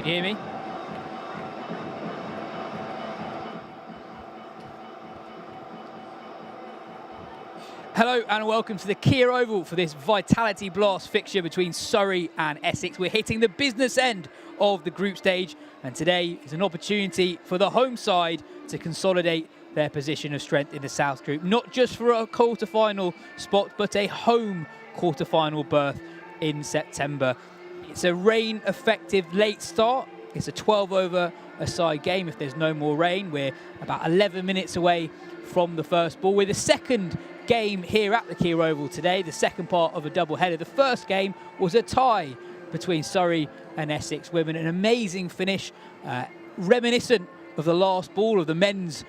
Can you hear me? Hello and welcome to the Kia Oval for this Vitality Blast fixture between Surrey and Essex. We're hitting the business end of the group stage, and today is an opportunity for the home side to consolidate their position of strength in the South Group, not just for a quarter-final spot, but a home quarter-final berth in September. It's a rain-effective late start. It's a 12-over-a-side game if there's no more rain. We're about 11 minutes away from the first ball. We're the second game here at the Kia Oval today, the second part of a double-header. The first game was a tie between Surrey and Essex women. An amazing finish, reminiscent of the last ball of the men's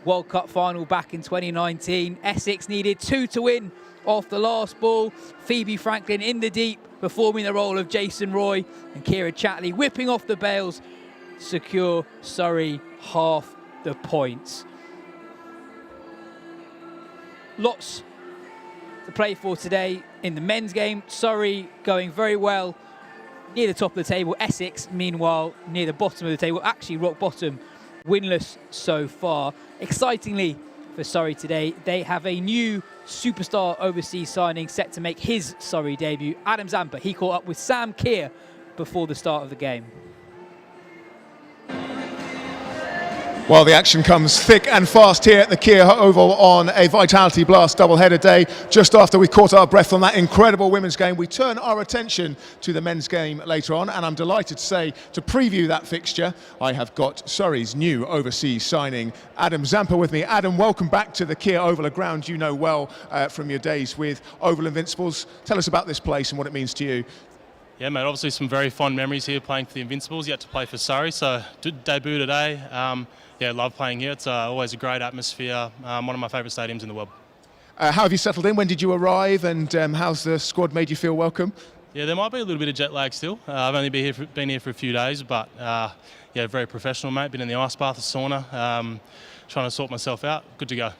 World Cup final back in 2019. Essex needed 2 to win off the last ball. Phoebe Franklin in the deep, performing the role of Jason Roy, and Kira Chatley whipping off the bails to secure Surrey half the points. Lots to play for today in the men's game. Surrey going very well near the top of the table. Essex, meanwhile, near the bottom of the table, actually rock bottom, winless so far. Excitingly for Surrey today, they have a new superstar overseas signing set to make his Surrey debut. Adam Zampa, he caught up with Sam Keir before the start of the game. Well, the action comes thick and fast here at the Kia Oval on a Vitality Blast double-header day. Just after we caught our breath on that incredible women's game, we turn our attention to the men's game later on, and I'm delighted to say, to preview that fixture, I have got Surrey's new overseas signing, Adam Zampa, with me. Adam, welcome back to the Kia Oval, a ground you know well from your days with Oval Invincibles. Tell us about this place and what it means to you. Yeah, mate, obviously some very fond memories here playing for the Invincibles. Yet to play for Surrey, so debut today. Yeah, love playing here. It's always a great atmosphere. One of my favourite stadiums in the world. How have you settled in? When did you arrive, and how's the squad made you feel welcome? Yeah, there might be a little bit of jet lag still. I've only been here for a few days, but yeah, very professional, mate. Been in the ice bath, the sauna, trying to sort myself out. Good to go.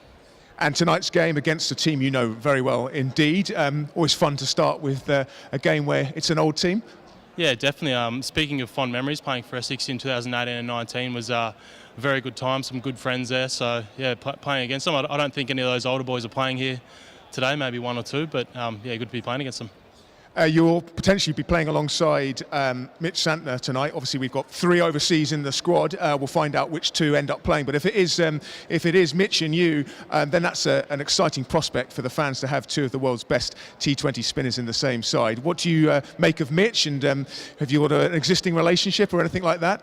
And tonight's game against a team you know very well indeed. Always fun to start with a game where it's an old team. Yeah, definitely. Speaking of fond memories, playing for Essex in 2018 and 19 was a very good time, some good friends there. So, yeah, playing against them. I don't think any of those older boys are playing here today, maybe one or two, but, yeah, good to be playing against them. You'll potentially be playing alongside Mitch Santner tonight. Obviously, we've got 3 overseas in the squad. We'll find out which 2 end up playing. But if it is Mitch and you, then that's an exciting prospect for the fans to have 2 of the world's best T20 spinners in the same side. What do you make of Mitch? And have you got an existing relationship or anything like that?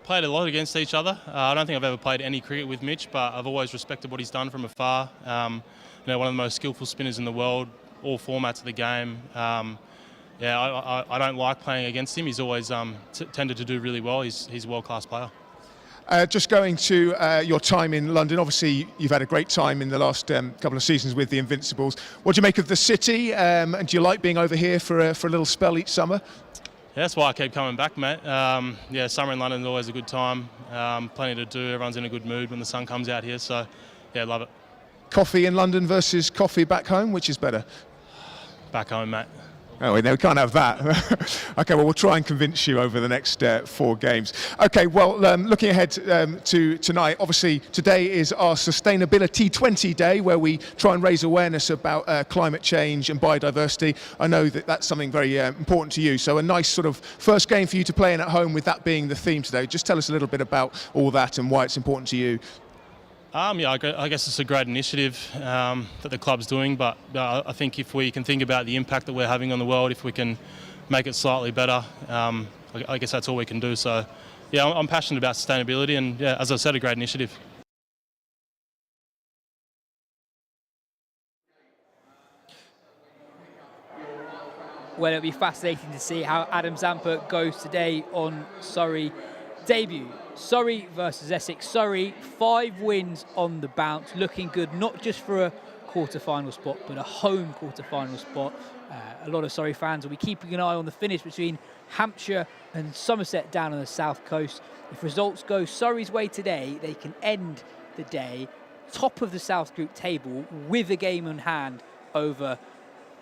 Played a lot against each other. I don't think I've ever played any cricket with Mitch, but I've always respected what he's done from afar. You know, one of the most skillful spinners in the world, all formats of the game. Yeah, I don't like playing against him. He's always tended to do really well. He's a world-class player. Just going to your time in London, obviously you've had a great time in the last couple of seasons with the Invincibles. What do you make of the city, and do you like being over here for a little spell each summer? Yeah, that's why I keep coming back, mate. Yeah, summer in London is always a good time. Plenty to do. Everyone's in a good mood when the sun comes out here. So, yeah, love it. Coffee in London versus coffee back home, which is better? Back home, mate. Oh, no, we can't have that. Okay, well, we'll try and convince you over the next 4 games. Okay, well, looking ahead to tonight, obviously today is our Sustainability 20 Day, where we try and raise awareness about climate change and biodiversity. I know that that's something very important to you, so a nice sort of first game for you to play in at home with that being the theme today. Just tell us a little bit about all that and why it's important to you. Yeah, I guess it's a great initiative that the club's doing, but I think if we can think about the impact that we're having on the world, if we can make it slightly better, I guess that's all we can do. So, yeah, I'm passionate about sustainability, and yeah, as I said, a great initiative. Well, it'll be fascinating to see how Adam Zampa goes today on Surrey debut. Surrey versus Essex. Surrey, 5 wins on the bounce, looking good not just for a quarter-final spot, but a home quarter-final spot. A lot of Surrey fans will be keeping an eye on the finish between Hampshire and Somerset down on the south coast. If results go Surrey's way today, they can end the day top of the South Group table with a game in hand over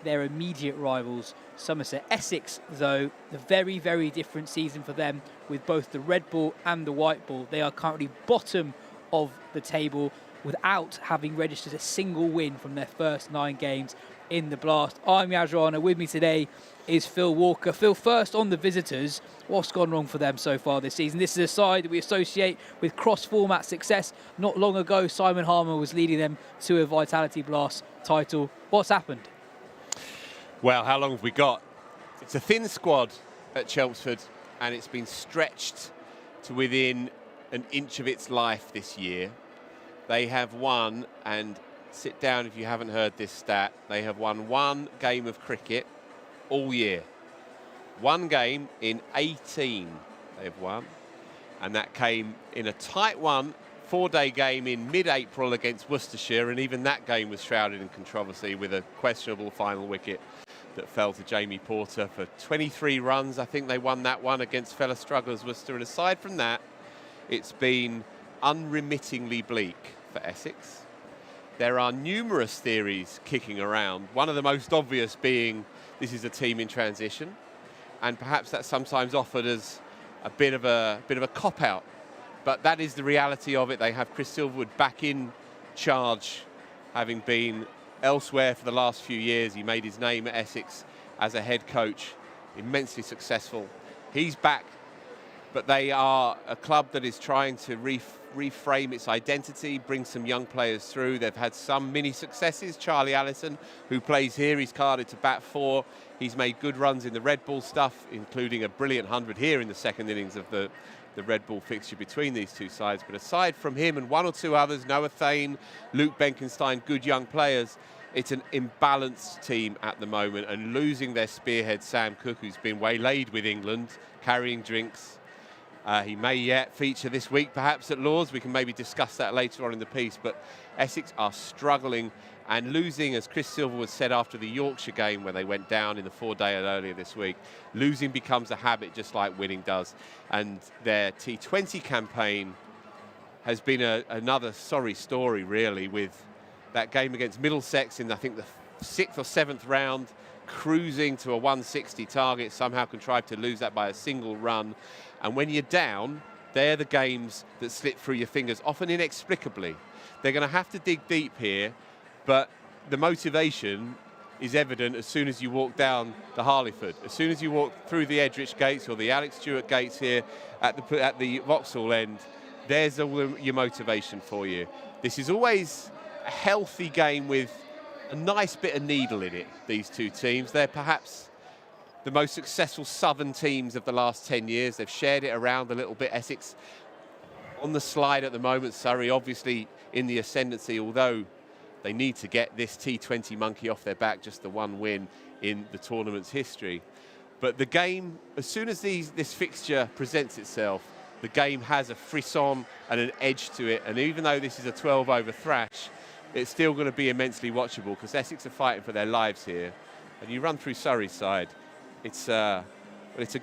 their immediate rivals, Somerset. Essex, though, the very, very different season for them with both the red ball and the white ball. They are currently bottom of the table without having registered a single win from their first 9 games in the Blast. I'm Rana. With me today is Phil Walker. Phil, first on the visitors, what's gone wrong for them so far this season? This is a side that we associate with cross-format success. Not long ago, Simon Harmer was leading them to a Vitality Blast title. What's happened? Well, how long have we got? It's a thin squad at Chelmsford, and it's been stretched to within an inch of its life this year. They have won, and sit down if you haven't heard this stat, they have won 1 game of cricket all year. 1 game in 18 they've won, and that came in a tight 4-day game in mid-April against Worcestershire, and even that game was shrouded in controversy with a questionable final wicket that fell to Jamie Porter for 23 runs. I think they won that one against fellow strugglers Worcester, and aside from that, it's been unremittingly bleak for Essex. There are numerous theories kicking around, one of the most obvious being this is a team in transition, and perhaps that's sometimes offered as a bit of a cop-out, but that is the reality of it. They have Chris Silverwood back in charge, having been elsewhere for the last few years. He made his name at Essex as a head coach, immensely successful. He's back, but they are a club that is trying to reframe its identity, bring some young players through. They've had some mini successes. Charlie Allison, who plays here, he's carded to bat 4. He's made good runs in the red ball stuff, including a brilliant 100 here in the second innings of the red ball fixture between these two sides. But aside from him and 1 or 2 others, Noah Thane, Luke Benkenstein, good young players, it's an imbalanced team at the moment, and losing their spearhead Sam Cook, who's been waylaid with England, carrying drinks. He may yet feature this week perhaps at Lord's. We can maybe discuss that later on in the piece, but Essex are struggling and losing, as Chris Silverwood said after the Yorkshire game when they went down in the 4-day earlier this week. Losing becomes a habit just like winning does, and their T20 campaign has been another sorry story really, with that game against Middlesex in I think the 6th or 7th round, cruising to a 160 target, somehow contrived to lose that by a single run. And when you're down, they're the games that slip through your fingers, often inexplicably. They're going to have to dig deep here, but the motivation is evident as soon as you walk down the Harleyford. As soon as you walk through the Edrich gates or the Alex Stewart gates here at the Vauxhall end, there's all your motivation for you. This is always a healthy game with a nice bit of needle in it, these two teams. They're perhaps the most successful southern teams of the last 10 years. They've shared it around a little bit. Essex on the slide at the moment. Surrey obviously in the ascendancy, although they need to get this T20 monkey off their back, just the 1 win in the tournament's history. But the game, as soon as this fixture presents itself, the game has a frisson and an edge to it. And even though this is a 12-over thrash, it's still going to be immensely watchable because Essex are fighting for their lives here. And you run through Surrey's side, it's a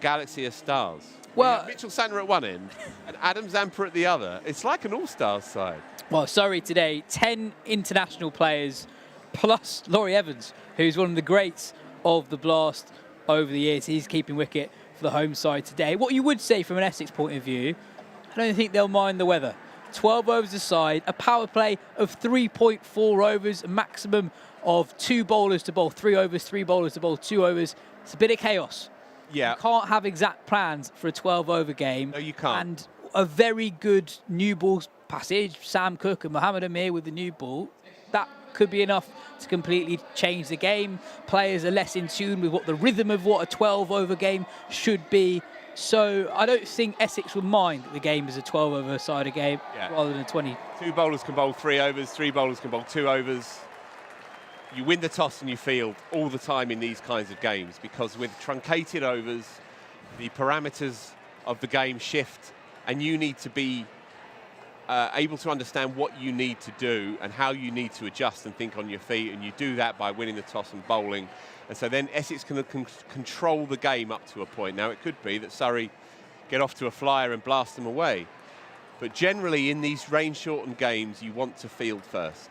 galaxy of stars. Well, Mitchell Santner at one end and Adam Zampa at the other. It's like an all-stars side. Well, Surrey today, 10 international players, plus Laurie Evans, who's one of the greats of the Blast over the years. He's keeping wicket for the home side today. What you would say from an Essex point of view, I don't think they'll mind the weather. 12 overs aside, a power play of 3.4 overs, a maximum of 2 bowlers to bowl 3 overs, 3 bowlers to bowl 2 overs. It's a bit of chaos. Yeah. You can't have exact plans for a 12-over game. No, you can't. And a very good new ball passage, Sam Cook and Mohammed Amir with the new ball, that could be enough to completely change the game. Players are less in tune with what the rhythm of what a 12-over game should be. So I don't think Essex would mind that the game is a 12-over side of game rather than a 20. 2 bowlers can bowl 3 overs, 3 bowlers can bowl 2 overs. You win the toss and you field all the time in these kinds of games, because with truncated overs, the parameters of the game shift, and you need to be able to understand what you need to do and how you need to adjust and think on your feet, and you do that by winning the toss and bowling. And so then Essex can control the game up to a point. Now, it could be that Surrey get off to a flyer and blast them away. But generally, in these rain-shortened games, you want to field first.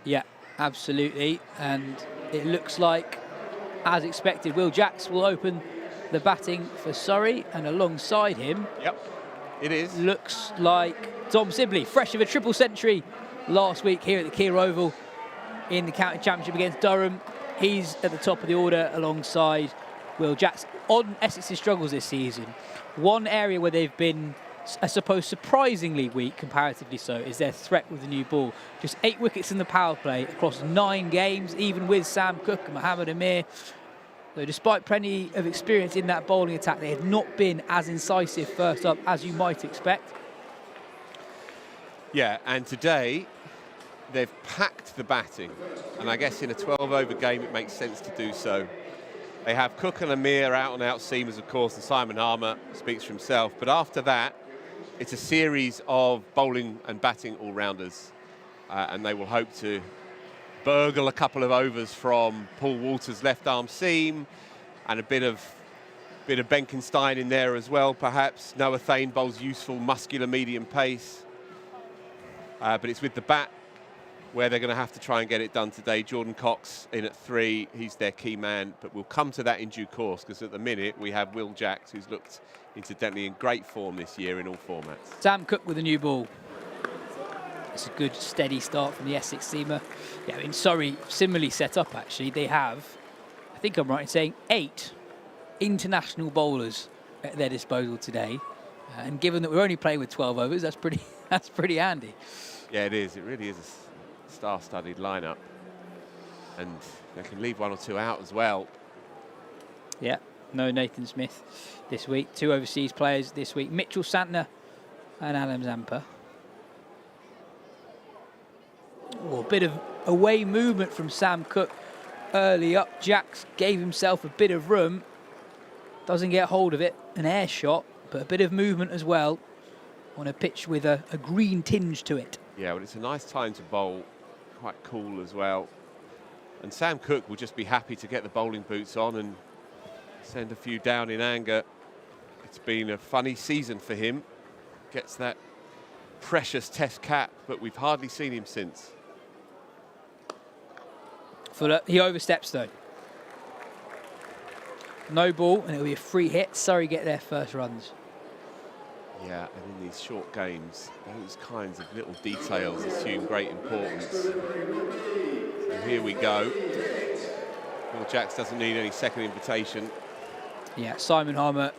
Yeah, Absolutely, and it looks like, as expected, Will Jacks will open the batting for Surrey, and alongside him, Yep, it is. looks like Dom Sibley, fresh of a triple century last week here at the Kia Oval in the county championship against Durham. He's at the top of the order alongside Will Jacks. On Essex's struggles this season, one area where they've been, I suppose, surprisingly weak, comparatively so, is their threat with the new ball. Just 8 wickets in the power play across 9 games, even with Sam Cook and Mohammed Amir. So despite plenty of experience in that bowling attack, they have not been as incisive first up as you might expect. Yeah, and today they've packed the batting, and I guess in a 12-over game it makes sense to do so. They have Cook and Amir out-and-out seamers, of course, and Simon Harmer speaks for himself. But after that, it's a series of bowling and batting all-rounders, and they will hope to burgle a couple of overs from Paul Walter's left-arm seam, and a bit of Benkenstein in there as well, perhaps. Noah Thane bowls useful, muscular medium pace. But it's with the bat where they're going to have to try and get it done today. Jordan Cox in at 3, he's their key man, but we'll come to that in due course, because at the minute we have Will Jacks, who's looked incidentally in great form this year in all formats. Sam Cook with a new ball. It's a good steady start from the Essex seamer. Yeah, I mean, Surrey similarly set up actually. They have, I think I'm right in saying, 8 international bowlers at their disposal today. And given that we're only playing with 12 overs, that's pretty handy. Yeah, it is. It really is a star-studded lineup, and they can leave 1 or 2 out as well. Yeah, no Nathan Smith this week. 2 overseas players this week: Mitchell Santner and Alam Zampa. Oh, a bit of away movement from Sam Cook early up. Jacks gave himself a bit of room. Doesn't get hold of it. An air shot, but a bit of movement as well on a pitch with a green tinge to it. Yeah, well, it's a nice time to bowl. Quite cool as well. And Sam Cook will just be happy to get the bowling boots on and send a few down in anger. It's been a funny season for him. Gets that precious test cap, but we've hardly seen him since. Fuller, he oversteps though. No ball, and it'll be a free hit. Surrey get their first runs. Yeah, and in these short games, those kinds of little details assume great importance. And here we go. Will Jacks doesn't need any second invitation. Yeah, Simon Harmer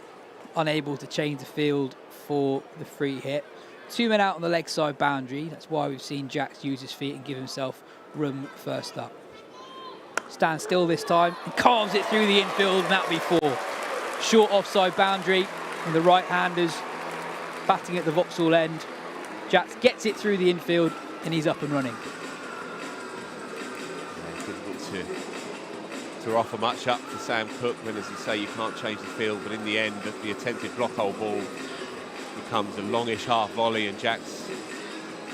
unable to change the field for the free hit. 2 men out on the leg side boundary. That's why we've seen Jacks use his feet and give himself room first up. Stands still this time and carves it through the infield, and that'll be 4. Short offside boundary, and the right-handers batting at the Vauxhall end. Jacks gets it through the infield, and he's up and running. Yeah, difficult to offer much up for Sam Cook when, as you say, you can't change the field, but in the end, the attempted block hole ball becomes a longish half volley, and Jacks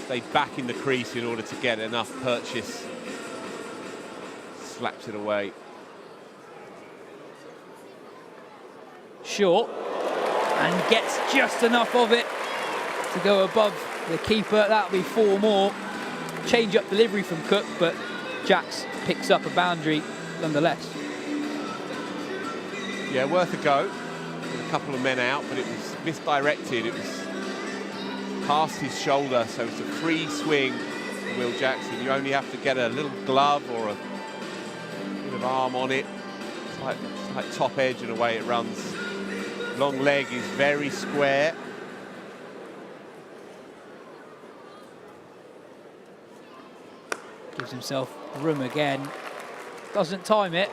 stayed back in the crease in order to get enough purchase. Slaps it away. Short, and gets just enough of it to go above the keeper. That'll be 4 more. Change up delivery from Cook, but Jacks picks up a boundary nonetheless. Yeah, worth a go. With a couple of men out, but it was misdirected. It was past his shoulder, so it's a free swing for Will Jackson. You only have to get a little glove or a bit of arm on it. It's like top edge, and away it runs. Long leg is very square. Gives himself room again. Doesn't time it.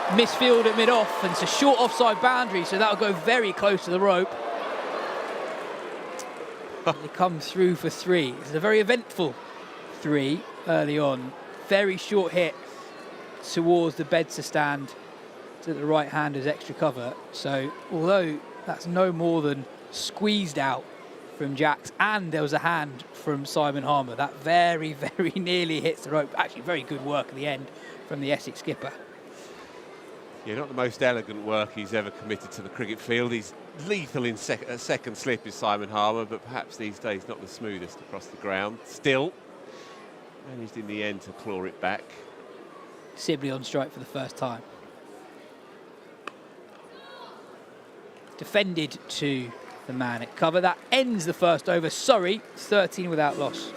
Misfield at mid-off, and it's a short offside boundary, so that'll go very close to the rope. They come through for 3. It's a very eventful 3 early on. Very short hit towards the Bedser stand to the right-hander's extra cover. So although that's no more than squeezed out from Jacks, and there was a hand from Simon Harmer, that very, very nearly hits the rope. Actually, very good work at the end from the Essex skipper. Yeah, not the most elegant work he's ever committed to the cricket field. He's lethal in second slip is Simon Harmer, but perhaps these days not the smoothest across the ground. Still, managed in the end to claw it back. Sibley on strike for the first time. Defended to the man at cover. That ends the first over. Surrey, 13 without loss.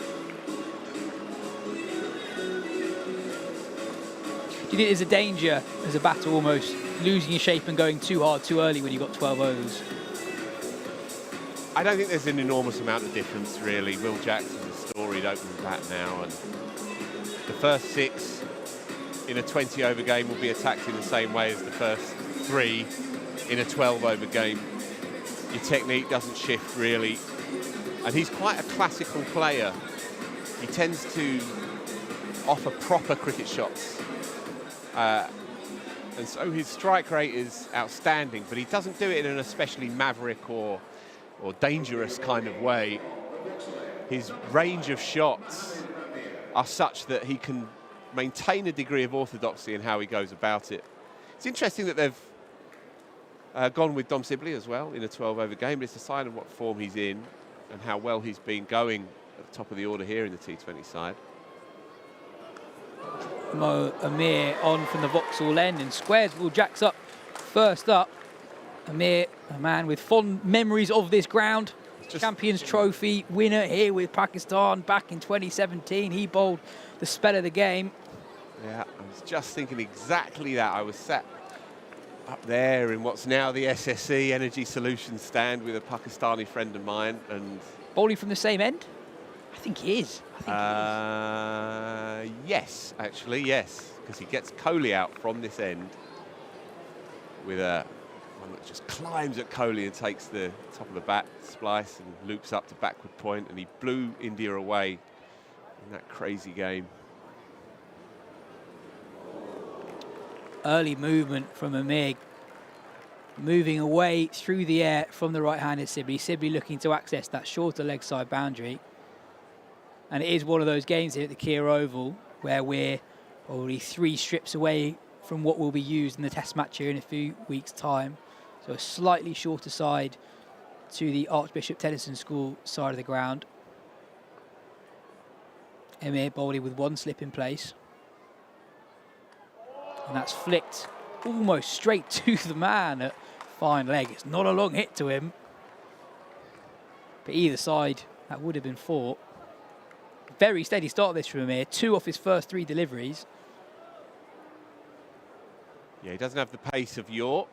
Do you think there's a danger as a batter almost losing your shape and going too hard too early when you've got 12 overs? I don't think there's an enormous amount of difference, really. Will Jackson's storied opening bat now, and the first 6 in a 20-over game will be attacked in the same way as the first 3 in a 12-over game. Your technique doesn't shift, really. And he's quite a classical player. He tends to offer proper cricket shots. And so his strike rate is outstanding, but he doesn't do it in an especially maverick or dangerous kind of way. His range of shots are such that he can maintain a degree of orthodoxy in how he goes about it. It's interesting that they've gone with Dom Sibley as well in a 12-over game, but it's a sign of what form he's in and how well he's been going at the top of the order here in the T20 side. Mo Amir on from the Vauxhall end and squares Will Jacks up. First up, Amir, a man with fond memories of this ground. Champions Trophy winner here with Pakistan back in 2017. He bowled the spell of the game. Yeah, I was just thinking exactly that. I was sat up there in what's now the SSE Energy Solutions stand with a Pakistani friend of mine, and bowling from the same end? I think he is. Yes, actually, yes, because he gets Kohli out from this end with one that just climbs at Kohli and takes the top of the bat splice and loops up to backward point, and he blew India away in that crazy game. Early movement from Amir, moving away through the air from the right-handed Sibley. Sibley looking to access that shorter leg side boundary. And it is one of those games here at the Kia Oval where we're already 3 strips away from what will be used in the Test match here in a few weeks' time. So a slightly shorter side to the Archbishop Tennyson School side of the ground. Amir bowling with 1 slip in place. And that's flicked almost straight to the man at fine leg. It's not a long hit to him. But either side, that would have been 4. Very steady start this from Amir. 2 off his first 3 deliveries. Yeah, he doesn't have the pace of York.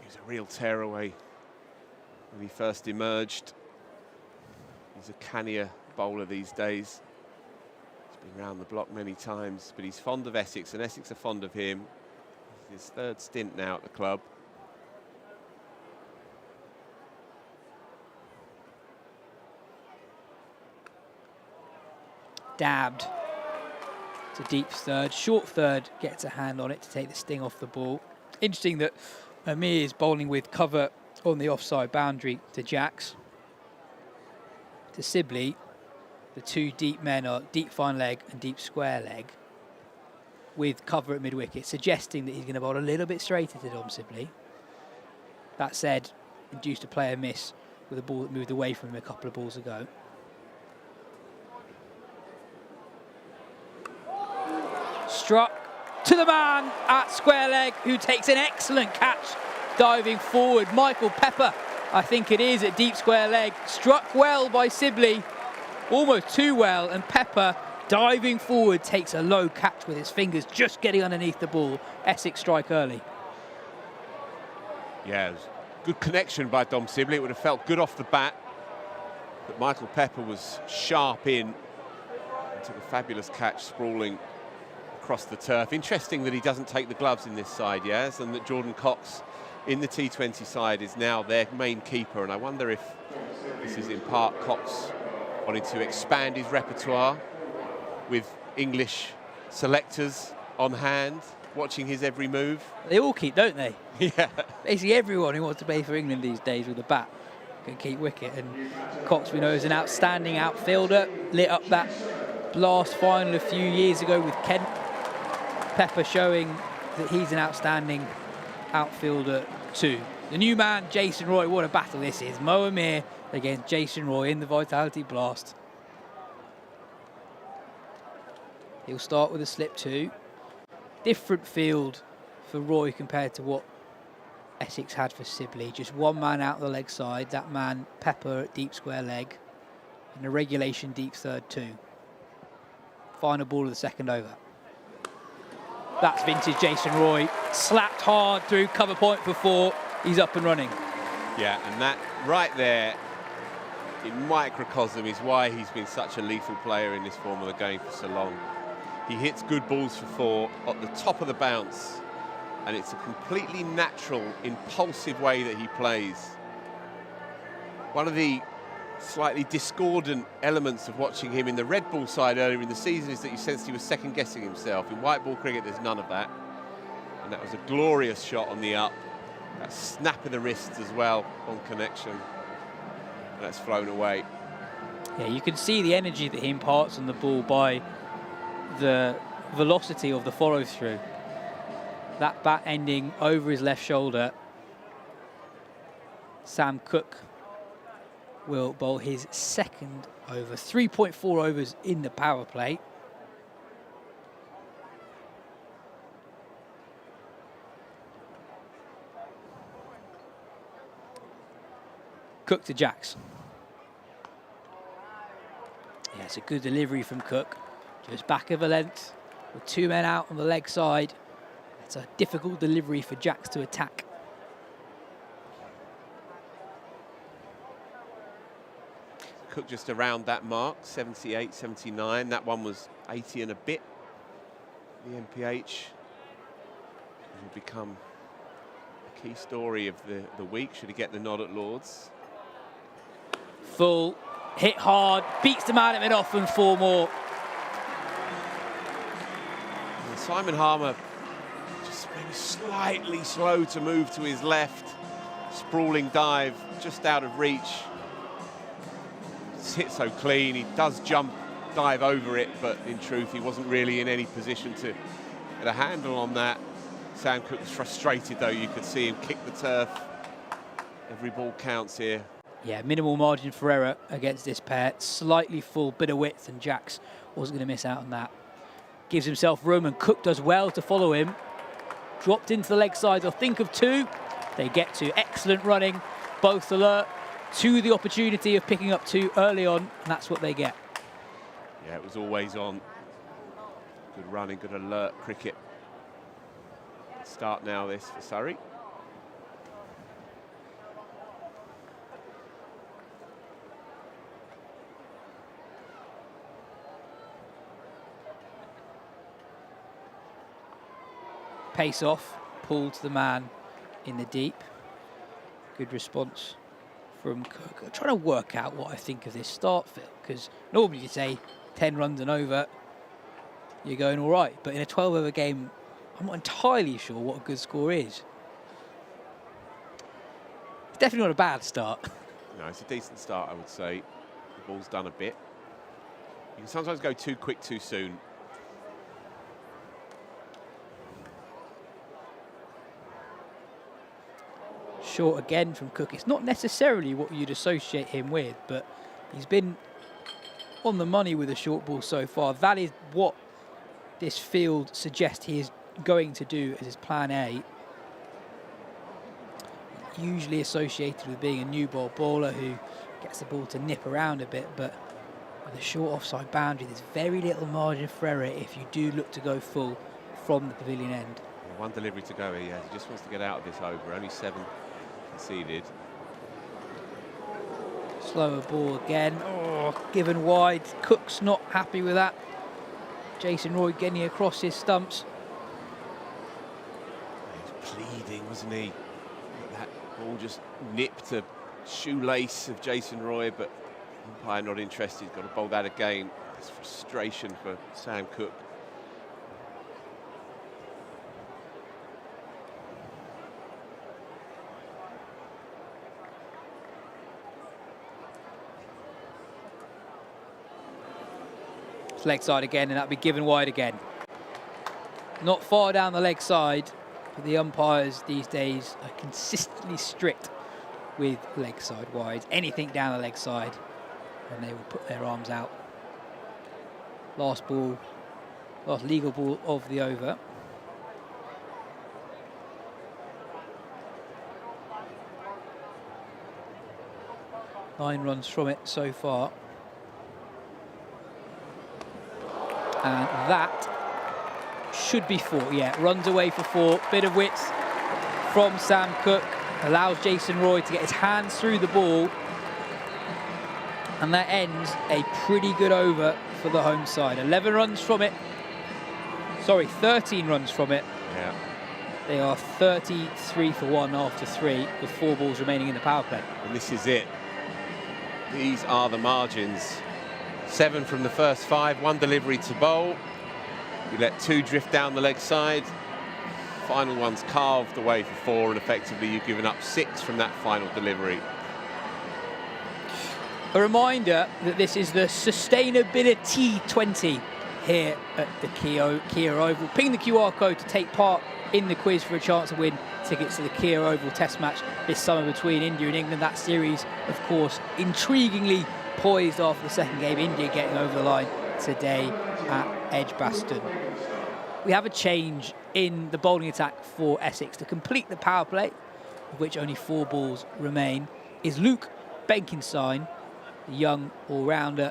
He was a real tearaway when he first emerged. He's a cannier bowler these days. He's been round the block many times, but he's fond of Essex, and Essex are fond of him. It's his 3rd stint now at the club. Dabbed to deep third. Short third gets a hand on it to take the sting off the ball. Interesting that Amir is bowling with cover on the offside boundary to Jacks. To Sibley, the 2 deep men are deep fine leg and deep square leg with cover at mid-wicket, suggesting that he's going to bowl a little bit straighter to Dom Sibley. That said, induced a player miss with a ball that moved away from him a couple of balls ago. Struck to the man at square leg, who takes an excellent catch diving forward. Michael Pepper, I think it is, at deep square leg. Struck well by Sibley, almost too well, and Pepper diving forward takes a low catch with his fingers just getting underneath the ball. Essex strike early. Yeah, it was good connection by Dom Sibley. It would have felt good off the bat, but Michael Pepper was sharp in and took a fabulous catch sprawling across the turf. Interesting that he doesn't take the gloves in this side, yes, and that Jordan Cox in the T20 side is now their main keeper, and I wonder if this is in part Cox wanting to expand his repertoire with English selectors on hand, watching his every move. They all keep, don't they? Yeah. Basically everyone who wants to play for England these days with a bat can keep wicket, and Cox, we know, is an outstanding outfielder, lit up that Blast final a few years ago with Kent. Pepper showing that he's an outstanding outfielder too. The new man, Jason Roy, what a battle this is. Mo Amir against Jason Roy in the Vitality Blast. He'll start with a slip 2. Different field for Roy compared to what Essex had for Sibley. Just one man out the leg side. That man, Pepper, at deep square leg. And a regulation deep third 2. Final ball of the second over. That's vintage Jason Roy. Slapped hard through cover point for 4. He's up and running. Yeah, and that right there in microcosm is why he's been such a lethal player in this form of the game for so long. He hits good balls for 4 at the top of the bounce, and it's a completely natural, impulsive way that he plays. One of the slightly discordant elements of watching him in the red ball side earlier in the season is that you sensed he was second-guessing himself. In white ball cricket, there's none of that. And that was a glorious shot on the up. That snap of the wrists as well on connection. And that's flown away. Yeah, you can see the energy that he imparts on the ball by the velocity of the follow-through. That bat ending over his left shoulder. Sam Cook will bowl his second over. 3.4 overs in the power play. Cook to Jacks. Yeah, it's a good delivery from Cook. Just back of a length with 2 men out on the leg side. It's a difficult delivery for Jacks to attack. Cook just around that mark, 78, 79. That one was 80 and a bit. The MPH will become a key story of the week, should he get the nod at Lords. Full, hit hard, beats the man at mid-off and 4 more. And Simon Harmer just maybe slightly slow to move to his left. Sprawling dive, just out of reach. It's hit so clean, he does jump, dive over it, but in truth he wasn't really in any position to get a handle on that. Sam Cook was frustrated though, you could see him kick the turf. Every ball counts here. Yeah, minimal margin for error against this pair. Slightly full, bit of width, and Jacks wasn't going to miss out on that. Gives himself room, and Cook does well to follow him. Dropped into the leg side, they'll think of 2. They get to excellent running, both alert to the opportunity of picking up 2 early on, and that's what they get. Yeah, it was always on. Good running, good alert cricket. Start now this for Surrey. Pace off, pull to the man in the deep. Good response from Cook. I'm trying to work out what I think of this start, Phil, because normally you say 10 runs and over, you're going all right. But in a 12-over game, I'm not entirely sure what a good score is. It's definitely not a bad start. No, it's a decent start, I would say. The ball's done a bit. You can sometimes go too quick too soon. Short again from Cook. It's not necessarily what you'd associate him with, but he's been on the money with a short ball so far. That is what this field suggests he is going to do as his plan A. Usually associated with being a new ball bowler who gets the ball to nip around a bit, but with a short offside boundary, there's very little margin for error if you do look to go full from the pavilion end. One delivery to go here. He just wants to get out of this over. Only 7 conceded. Slower ball again. Oh, given wide. Cook's not happy with that. Jason Roy getting across his stumps. He was pleading, wasn't he? That ball just nipped a shoelace of Jason Roy, but umpire not interested. Got to bowl that again. It's frustration for Sam Cook. Leg side again, and that'll be given wide again. Not far down the leg side, but the umpires these days are consistently strict with leg side wide. Anything down the leg side, and they will put their arms out. Last ball Last legal ball of the over. Nine runs from it so far. And that should be 4. Yeah, runs away for 4. Bit of width from Sam Cook. Allows Jason Roy to get his hands through the ball. And that ends a pretty good over for the home side. 11 runs from it. Sorry, 13 runs from it. Yeah. They are 33 for 1 after 3, with 4 balls remaining in the power play. And this is it. These are the margins. 7 from the first 5, 1 delivery to bowl. You let 2 drift down the leg side. Final one's carved away for 4, and effectively you've given up 6 from that final delivery. A reminder that this is the Sustainability 20 here at the Kia Oval. Ping the QR code to take part in the quiz for a chance to win tickets to the Kia Oval Test match this summer between India and England. That series, of course, intriguingly poised after the second game. India getting over the line today at Edgbaston. We have a change in the bowling attack for Essex. To complete the power play, of which only 4 balls remain, is Luke Benkenstein, the young all-rounder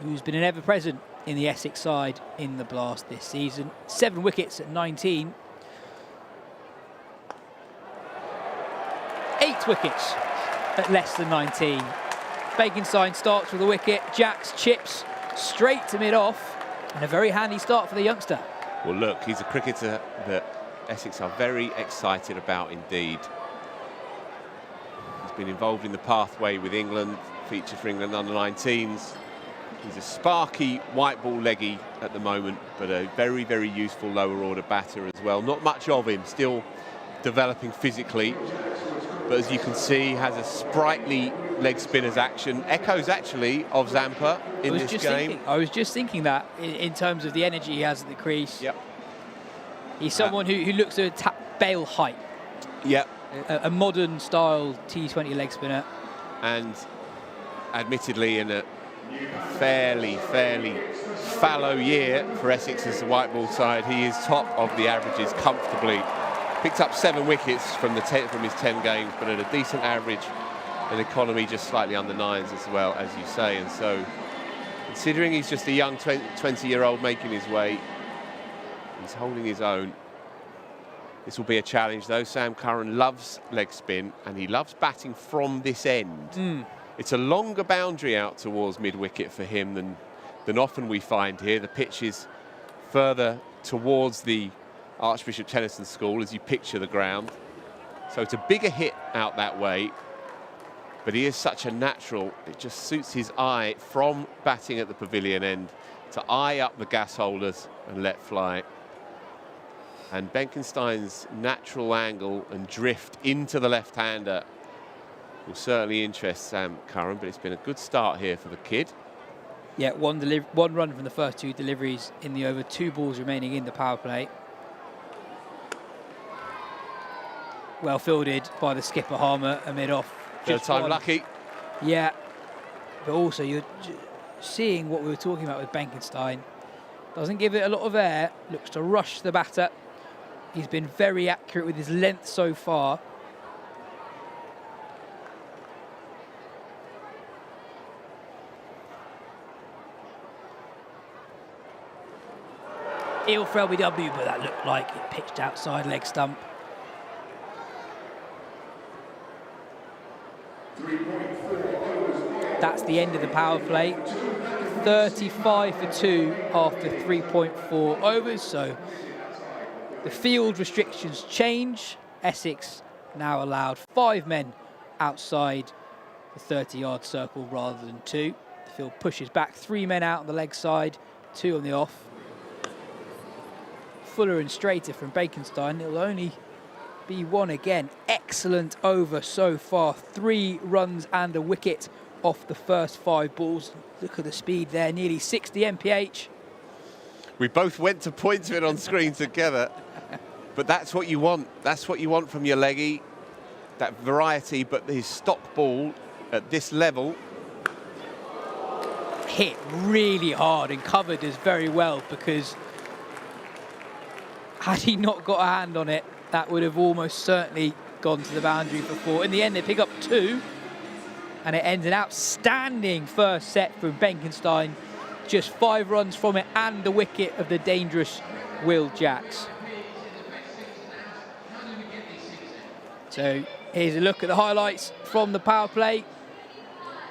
who's been an ever-present in the Essex side in the Blast this season. 7 wickets at 19. 8 wickets at less than 19. Benkenstein starts with a wicket. Jacks chips straight to mid-off. And a very handy start for the youngster. Well, look, he's a cricketer that Essex are very excited about indeed. He's been involved in the pathway with England, featured for England under-19s. He's a sparky white ball leggy at the moment, but a very, very useful lower order batter as well. Not much of him, still developing physically. But as you can see, has a sprightly leg spinners action. Echoes actually of Zampa in this game. I was just thinking that in terms of the energy he has at the crease. Yep. He's someone who looks to tap bail height. Yep. A modern style T20 leg spinner. And admittedly in a fairly fallow year for Essex as the white ball side, he is top of the averages comfortably. Picked up 7 wickets from his 10 games, but at a decent average, an economy just slightly under 9s as well, as you say. And so, considering he's just a young 20-year-old making his way, he's holding his own. This will be a challenge, though. Sam Curran loves leg spin, and he loves batting from this end. It's a longer boundary out towards mid-wicket for him than often we find here. The pitch is further towards the Archbishop Tennyson School as you picture the ground. So it's a bigger hit out that way, but he is such a natural. It just suits his eye from batting at the pavilion end to eye up the gas holders and let fly. And Benkenstein's natural angle and drift into the left-hander will certainly interest Sam Curran, but it's been a good start here for the kid. Yeah, one run from the first 2 deliveries in the over, 2 balls remaining in the power play. Well fielded by the skipper Harmer amid off. Third time lucky. Yeah, but also you're seeing what we were talking about with Benkenstein. Doesn't give it a lot of air, looks to rush the batter. He's been very accurate with his length so far. Ill for LBW, but that looked like it pitched outside leg stump. That's the end of the power play. 35 for 2 after 3.4 overs. So the field restrictions change. Essex now allowed 5 men outside the 30-yard circle rather than 2. The field pushes back 3 men out on the leg side, 2 on the off. Fuller and straighter from Benkenstein. It'll only be 1 again. Excellent over so far. 3 runs and a wicket off the first 5 balls. Look at the speed there, nearly 60 mph. We both went to point to it on screen together, but that's what you want. That's what you want from your leggy, that variety, but his stock ball at this level. hit really hard and covered us very well, because had he not got a hand on it, that would have almost certainly gone to the boundary for 4. In the end, they pick up 2, and it ends an outstanding first set from Benkenstein. Just 5 runs from it and the wicket of the dangerous Will Jacks. So here's a look at the highlights from the power play.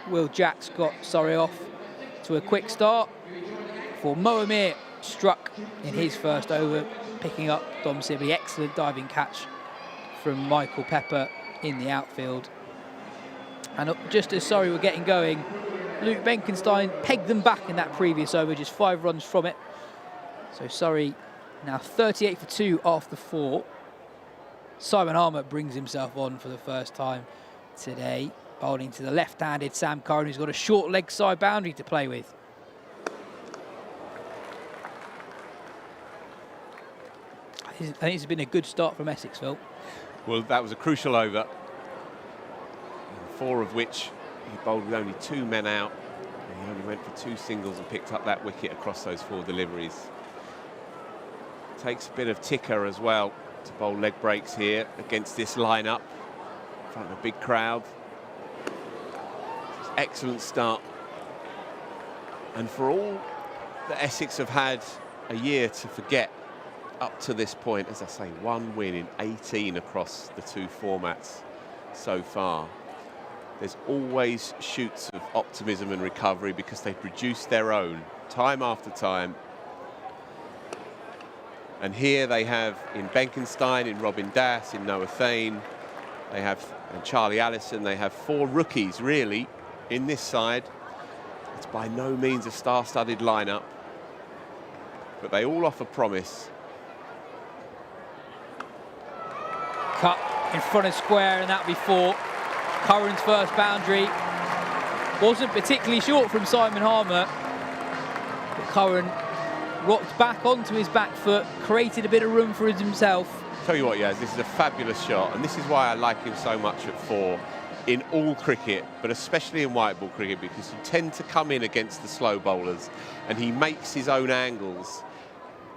Will Jacks got Surrey off to a quick start before Mohamir struck in his first over, picking up Dom Sibley. Excellent diving catch from Michael Pepper in the outfield. And just as Surrey were getting going, Luke Benkenstein pegged them back in that previous over, just 5 runs from it. So Surrey now 38 for 2 after 4. Simon Harmer brings himself on for the first time today, bowling to the left-handed Sam Curran, who's got a short leg side boundary to play with. I think it's been a good start from Essex, Phil. Well, that was a crucial over, 4 of which he bowled with only 2 men out. And he only went for 2 singles and picked up that wicket across those 4 deliveries. Takes a bit of ticker as well to bowl leg breaks here against this lineup in front of a big crowd. Excellent start. And for all that Essex have had a year to forget up to this point, as I say, 1 win in 18 across the 2 formats so far. There's always shoots of optimism and recovery because they produce their own time after time. And here they have in Benkenstein, in Robin Das, in Noah Thane, they have and Charlie Allison, they have 4 rookies really in this side. It's by no means a star-studded lineup, but they all offer promise. Cut in front of square, and that'll be 4. Curran's first boundary wasn't particularly short from Simon Harmer, but Curran rocked back onto his back foot, created a bit of room for himself. Tell you what, Yaz, this is a fabulous shot, and this is why I like him so much at 4 in all cricket, but especially in white ball cricket, because you tend to come in against the slow bowlers, and he makes his own angles.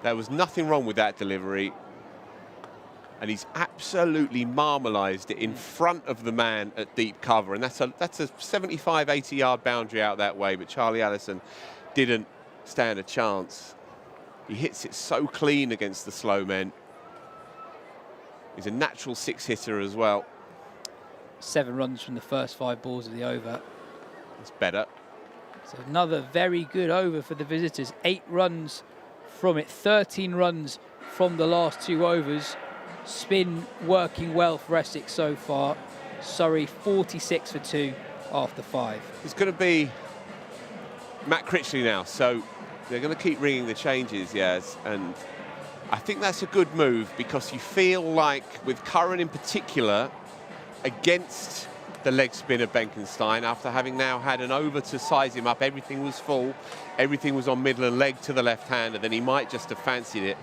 There was nothing wrong with that delivery, and he's absolutely marmalised it in front of the man at deep cover, and that's a 75, 80-yard boundary out that way, but Charlie Allison didn't stand a chance. He hits it so clean against the slow men. He's a natural 6-hitter as well. 7 runs from the first 5 balls of the over. It's better. So another very good over for the visitors. 8 runs from it, 13 runs from the last 2 overs. Spin working well for Essex so far. Surrey 46 for 2 after 5. It's going to be Matt Critchley now, so they're going to keep ringing the changes, yes, and I think that's a good move because you feel like, with Curran in particular, against the leg spin of Benkenstein, after having now had an over to size him up, everything was full, everything was on middle and leg to the left-hander, then he might just have fancied it.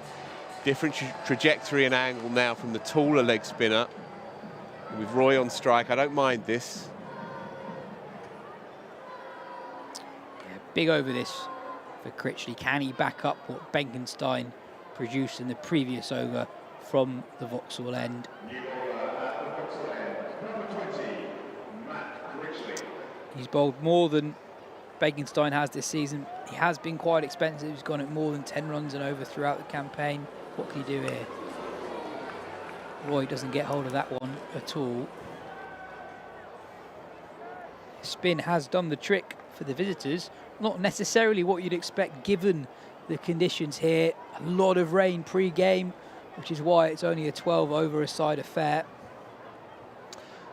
Different trajectory and angle now from the taller leg spinner. With Roy on strike, I don't mind this. Yeah, big over this for Critchley. Can he back up what Benkenstein produced in the previous over from the Vauxhall end? He's bowled more than Benkenstein has this season. He has been quite expensive. He's gone at more than 10 runs and over throughout the campaign. What can he do here? Roy doesn't get hold of that one at all. Spin has done the trick for the visitors. Not necessarily what you'd expect given the conditions here. A lot of rain pre-game, which is why it's only a 12 over a side affair.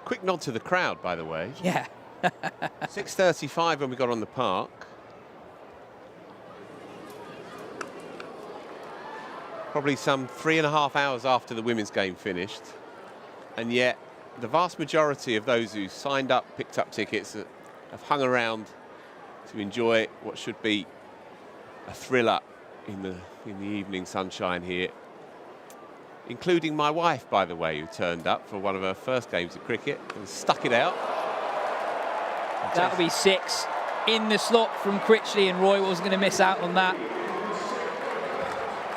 Quick nod to the crowd, by the way. Yeah. 6:35 when we got on the park. Probably some 3.5 hours after the women's game finished. And yet the vast majority of those who signed up, picked up tickets, have hung around to enjoy what should be a thriller in the evening sunshine here. Including my wife, by the way, who turned up for one of her first games of cricket and stuck it out. That'll be 6. in the slot from Critchley, and Roy wasn't going to miss out on that.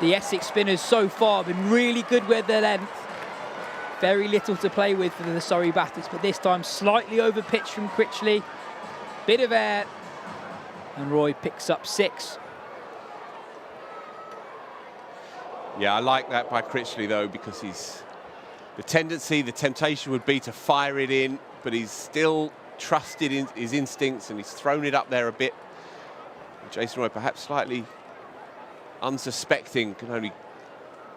The Essex spinners so far have been really good with their length. Very little to play with for the Surrey batters, but this time slightly over pitch from Critchley. Bit of air, and Roy picks up 6. Yeah, I like that by Critchley though, because the temptation would be to fire it in, but he's still trusted in his instincts and he's thrown it up there a bit. Jason Roy, perhaps slightly unsuspecting, can only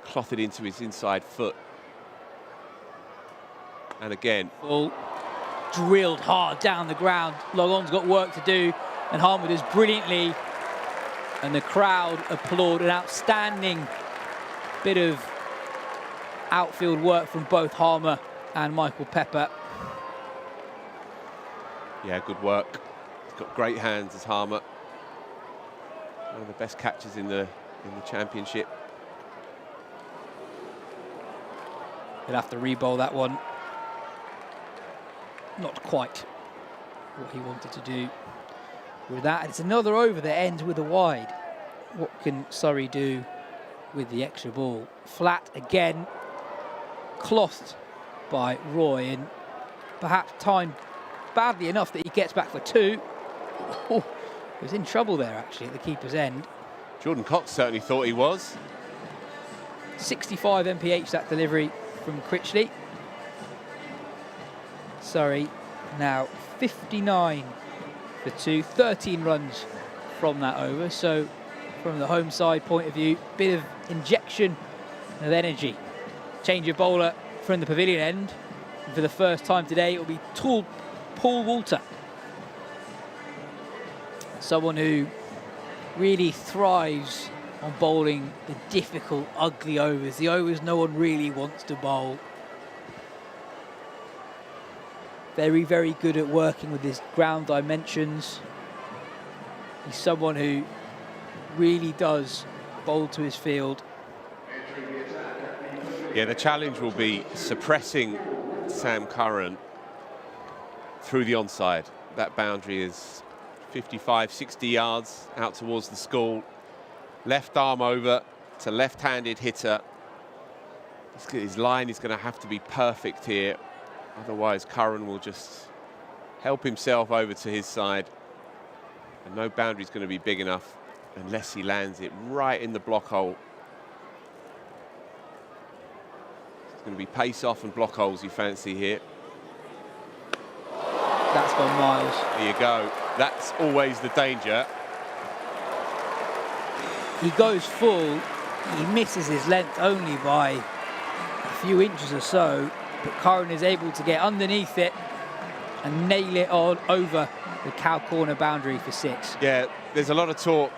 cloth it into his inside foot. And again, Ball drilled hard down the ground. Logon's got work to do, and Harmer does brilliantly. And the crowd applaud. An outstanding bit of outfield work from both Harmer and Michael Pepper. yeah, good work. He's got great hands as Harmer. One of the best catchers in the championship. He'll have to re-bowl that one. Not quite what he wanted to do with that. It's another over that ends with a wide. What can Surrey do with the extra ball? Flat again, clothed by Roy, and perhaps timed badly enough that he gets back for 2. Oh, he was in trouble there actually at the keeper's end. Jordan Cox certainly thought he was. 65 mph that delivery from Critchley. Surrey now 59 for 2, 13 runs from that over. So from the home side point of view, bit of injection of energy. Change of bowler from the pavilion end. And for the first time today, it will be Paul Walter. Someone who really thrives on bowling the difficult, ugly overs. The overs no one really wants to bowl. Very, very good at working with his ground dimensions. He's someone who really does bowl to his field. Yeah, the challenge will be suppressing Sam Curran through the onside. That boundary is 55, 60 yards out towards the school. Left arm over to left-handed hitter. His line is going to have to be perfect here. Otherwise, Curran will just help himself over to his side. And no boundary is going to be big enough unless he lands it right in the block hole. It's going to be pace off and block holes you fancy here. That's gone miles. There you go. That's always the danger. He goes full. He misses his length only by a few inches or so. But Curran is able to get underneath it and nail it on over the cow corner boundary for 6. Yeah, there's a lot of talk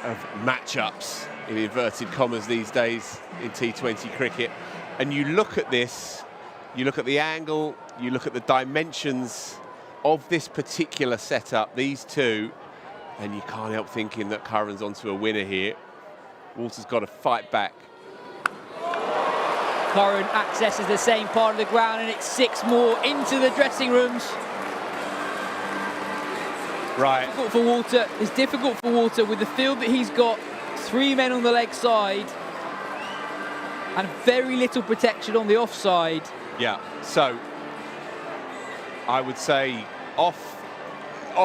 of matchups in inverted commas these days in T20 cricket. And you look at this, you look at the angle, you look at the dimensions of this particular setup, these two, and you can't help thinking that Curran's onto a winner here. Walter's got to fight back. Curran accesses the same part of the ground, and it's 6 more into the dressing rooms. Right. Difficult for Walter. It's difficult for Walter with the field that he's got. 3 men on the leg side and very little protection on the offside. Yeah, so I would say off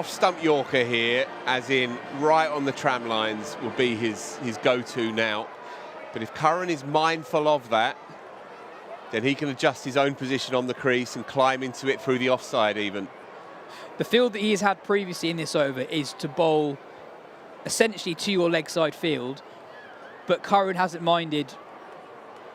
stump Yorker here, as in right on the tram lines, will be his go-to now. But if Curran is mindful of that, then he can adjust his own position on the crease and climb into it through the offside even. The field that he has had previously in this over is to bowl essentially to your leg side field, but Curran hasn't minded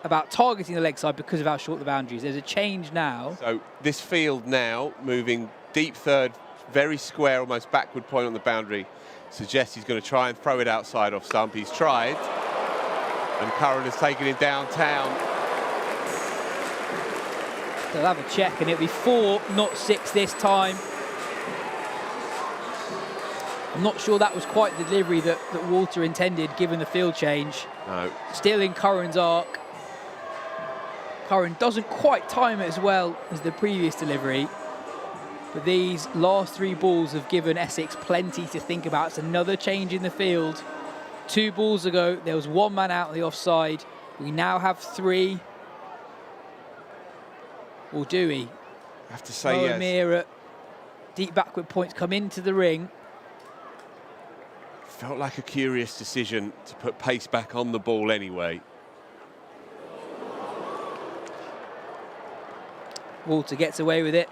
about targeting the leg side because of how short the boundary is. There's a change now. So this field now, moving deep third, very square, almost backward point on the boundary, suggests he's going to try and throw it outside off stump. He's tried, and Curran has taken him downtown. They'll have a check, and it'll be 4, not 6 this time. I'm not sure that was quite the delivery that Walter intended, given the field change. No. Still in Curran's arc. Curran doesn't quite time it as well as the previous delivery. But these last 3 balls have given Essex plenty to think about. It's another change in the field. 2 balls ago, there was 1 man out on the offside. We now have 3. Or do we? I have to say yes. Mir at deep backward points come into the ring. Felt like a curious decision to put pace back on the ball anyway. Walter gets away with it.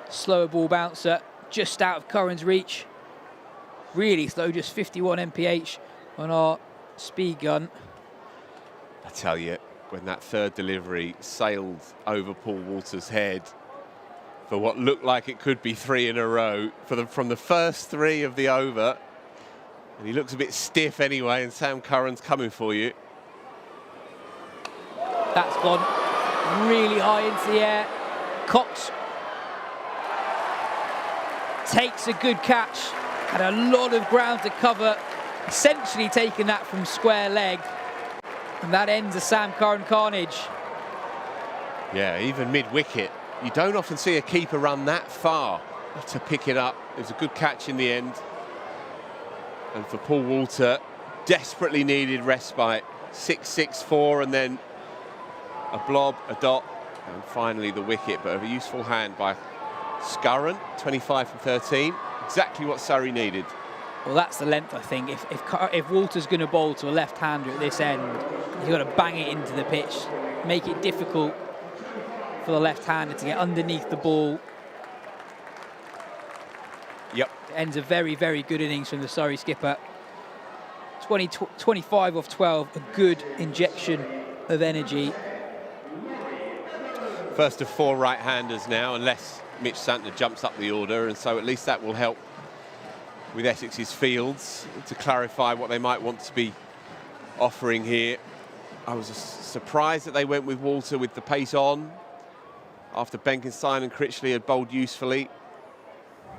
Slower ball bouncer, just out of Curran's reach. Really slow, just 51 mph on our speed gun. I tell you, when that third delivery sailed over Paul Walter's head for what looked like it could be 3 in a row from the first 3 of the over, and he looks a bit stiff anyway, and Sam Curran's coming for you. That's gone really high into the air. Cox takes a good catch, had a lot of ground to cover, essentially taking that from square leg, and that ends a Sam Curran carnage. Yeah, even mid-wicket, you don't often see a keeper run that far to pick it up. It was a good catch in the end. And for Paul Walter, desperately needed respite. 6-6-4, and then a blob, a dot, and finally the wicket. But a useful hand by Scurran, 25 from 13. Exactly what Surrey needed. Well, that's the length, I think. If Walter's going to bowl to a left-hander at this end, he's got to bang it into the pitch, make it difficult for the left-hander to get underneath the ball. Yep. It ends a very, very good innings from the Surrey skipper. 25 off 12, a good injection of energy. First of 4 right-handers now, unless Mitch Santner jumps up the order, and so at least that will help with Essex's fields to clarify what they might want to be offering here. I was surprised that they went with Walter with the pace on after Benkenstein and Critchley had bowled usefully.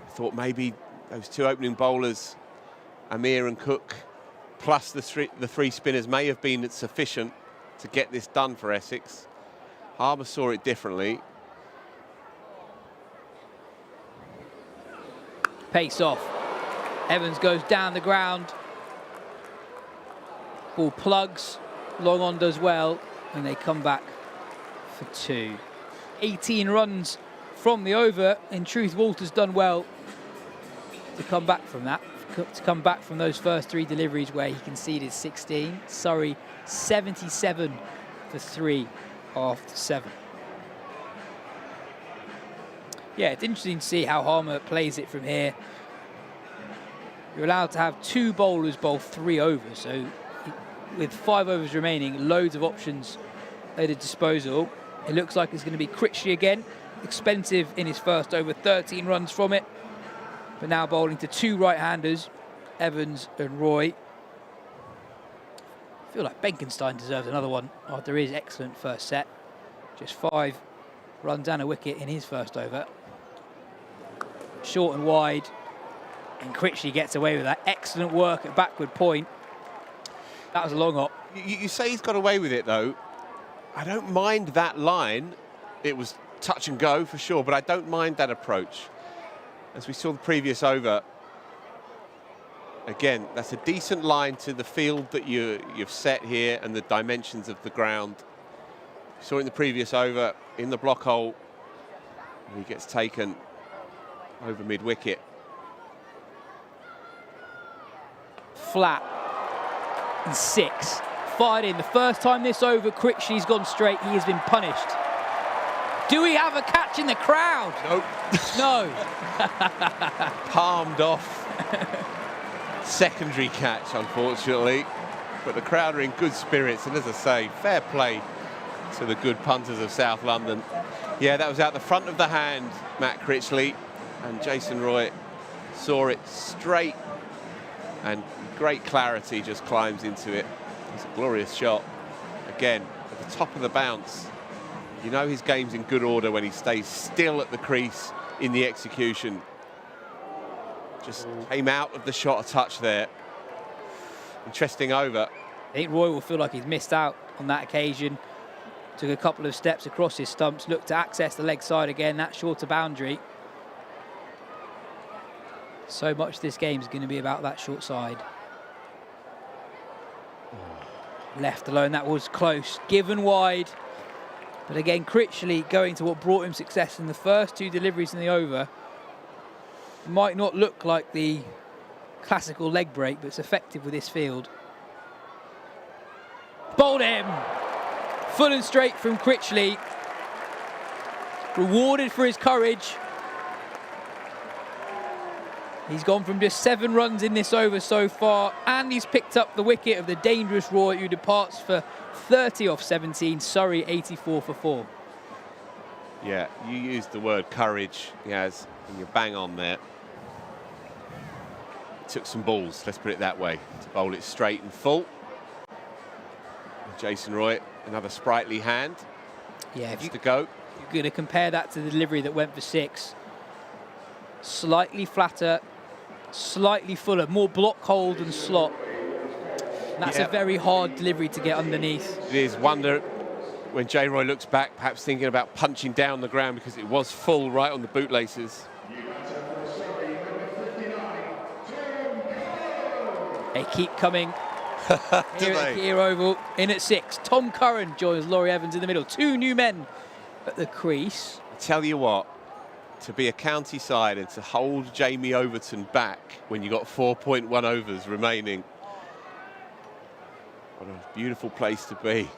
I thought maybe those 2 opening bowlers, Amir and Cook, plus the 3 spinners may have been sufficient to get this done for Essex. Harbour saw it differently. Pace off. Evans goes down the ground. Ball plugs. Long on does well, and they come back for 2. 18 runs from the over. In truth, Walter's done well to come back from that, to come back from those first 3 deliveries where he conceded 16. Surrey 77 for 3 after 7. Yeah, it's interesting to see how Harmer plays it from here. You're allowed to have 2 bowlers bowl 3 overs, so with 5 overs remaining, loads of options at his disposal. It looks like it's going to be Critchley again, expensive in his first over, 13 runs from it, but now bowling to 2 right-handers, Evans and Roy. I feel like Benkenstein deserves another one after his excellent first set. Just 5 runs and a wicket in his first over. Short and wide, and Critchley gets away with that. Excellent work at backward point. That was a long hop. You say he's got away with it, though. I don't mind that line. It was touch and go for sure, but I don't mind that approach. As we saw the previous over, again, that's a decent line to the field that you've set here and the dimensions of the ground. You saw it in the previous over in the block hole. He gets taken over mid-wicket. Flat and 6. Fired in. The first time this over, Critchley's gone straight. He has been punished. Do we have a catch in the crowd? Nope. No. Palmed off. Secondary catch, unfortunately. But the crowd are in good spirits. And as I say, fair play to the good punters of South London. Yeah, that was out the front of the hand, Matt Critchley. And Jason Roy saw it straight. And great clarity, just climbs into it. It's a glorious shot. Again, at the top of the bounce. You know his game's in good order when he stays still at the crease in the execution. Just came out of the shot a touch there. Interesting over. I think Roy will feel like he's missed out on that occasion. Took a couple of steps across his stumps, looked to access the leg side again, that shorter boundary. So much of this game is going to be about that short side. Left alone, that was close. Given wide. But again, Critchley going to what brought him success in the first 2 deliveries in the over. Might not look like the classical leg break, but it's effective with this field. Bowled him! Full and straight from Critchley. Rewarded for his courage. He's gone from just 7 runs in this over so far, and he's picked up the wicket of the dangerous Roy, who departs for 30 off 17. Surrey 84 for 4. Yeah, you used the word courage, Yaz, and you're bang on there. Took some balls, let's put it that way, to bowl it straight and full. Jason Roy, another sprightly hand. Yeah, if to go. You're going to compare that to the delivery that went for 6. Slightly flatter, slightly fuller, more block hold and slot. And that's a very hard delivery to get underneath. It is. Wonder when Jay Roy looks back, perhaps thinking about punching down the ground because it was full right on the bootlaces. They keep coming. Here at the Kia Oval, in at 6. Tom Curran joins Laurie Evans in the middle. 2 new men at the crease. I tell you what, to be a county side and to hold Jamie Overton back when you got 4.1 overs remaining. What a beautiful place to be.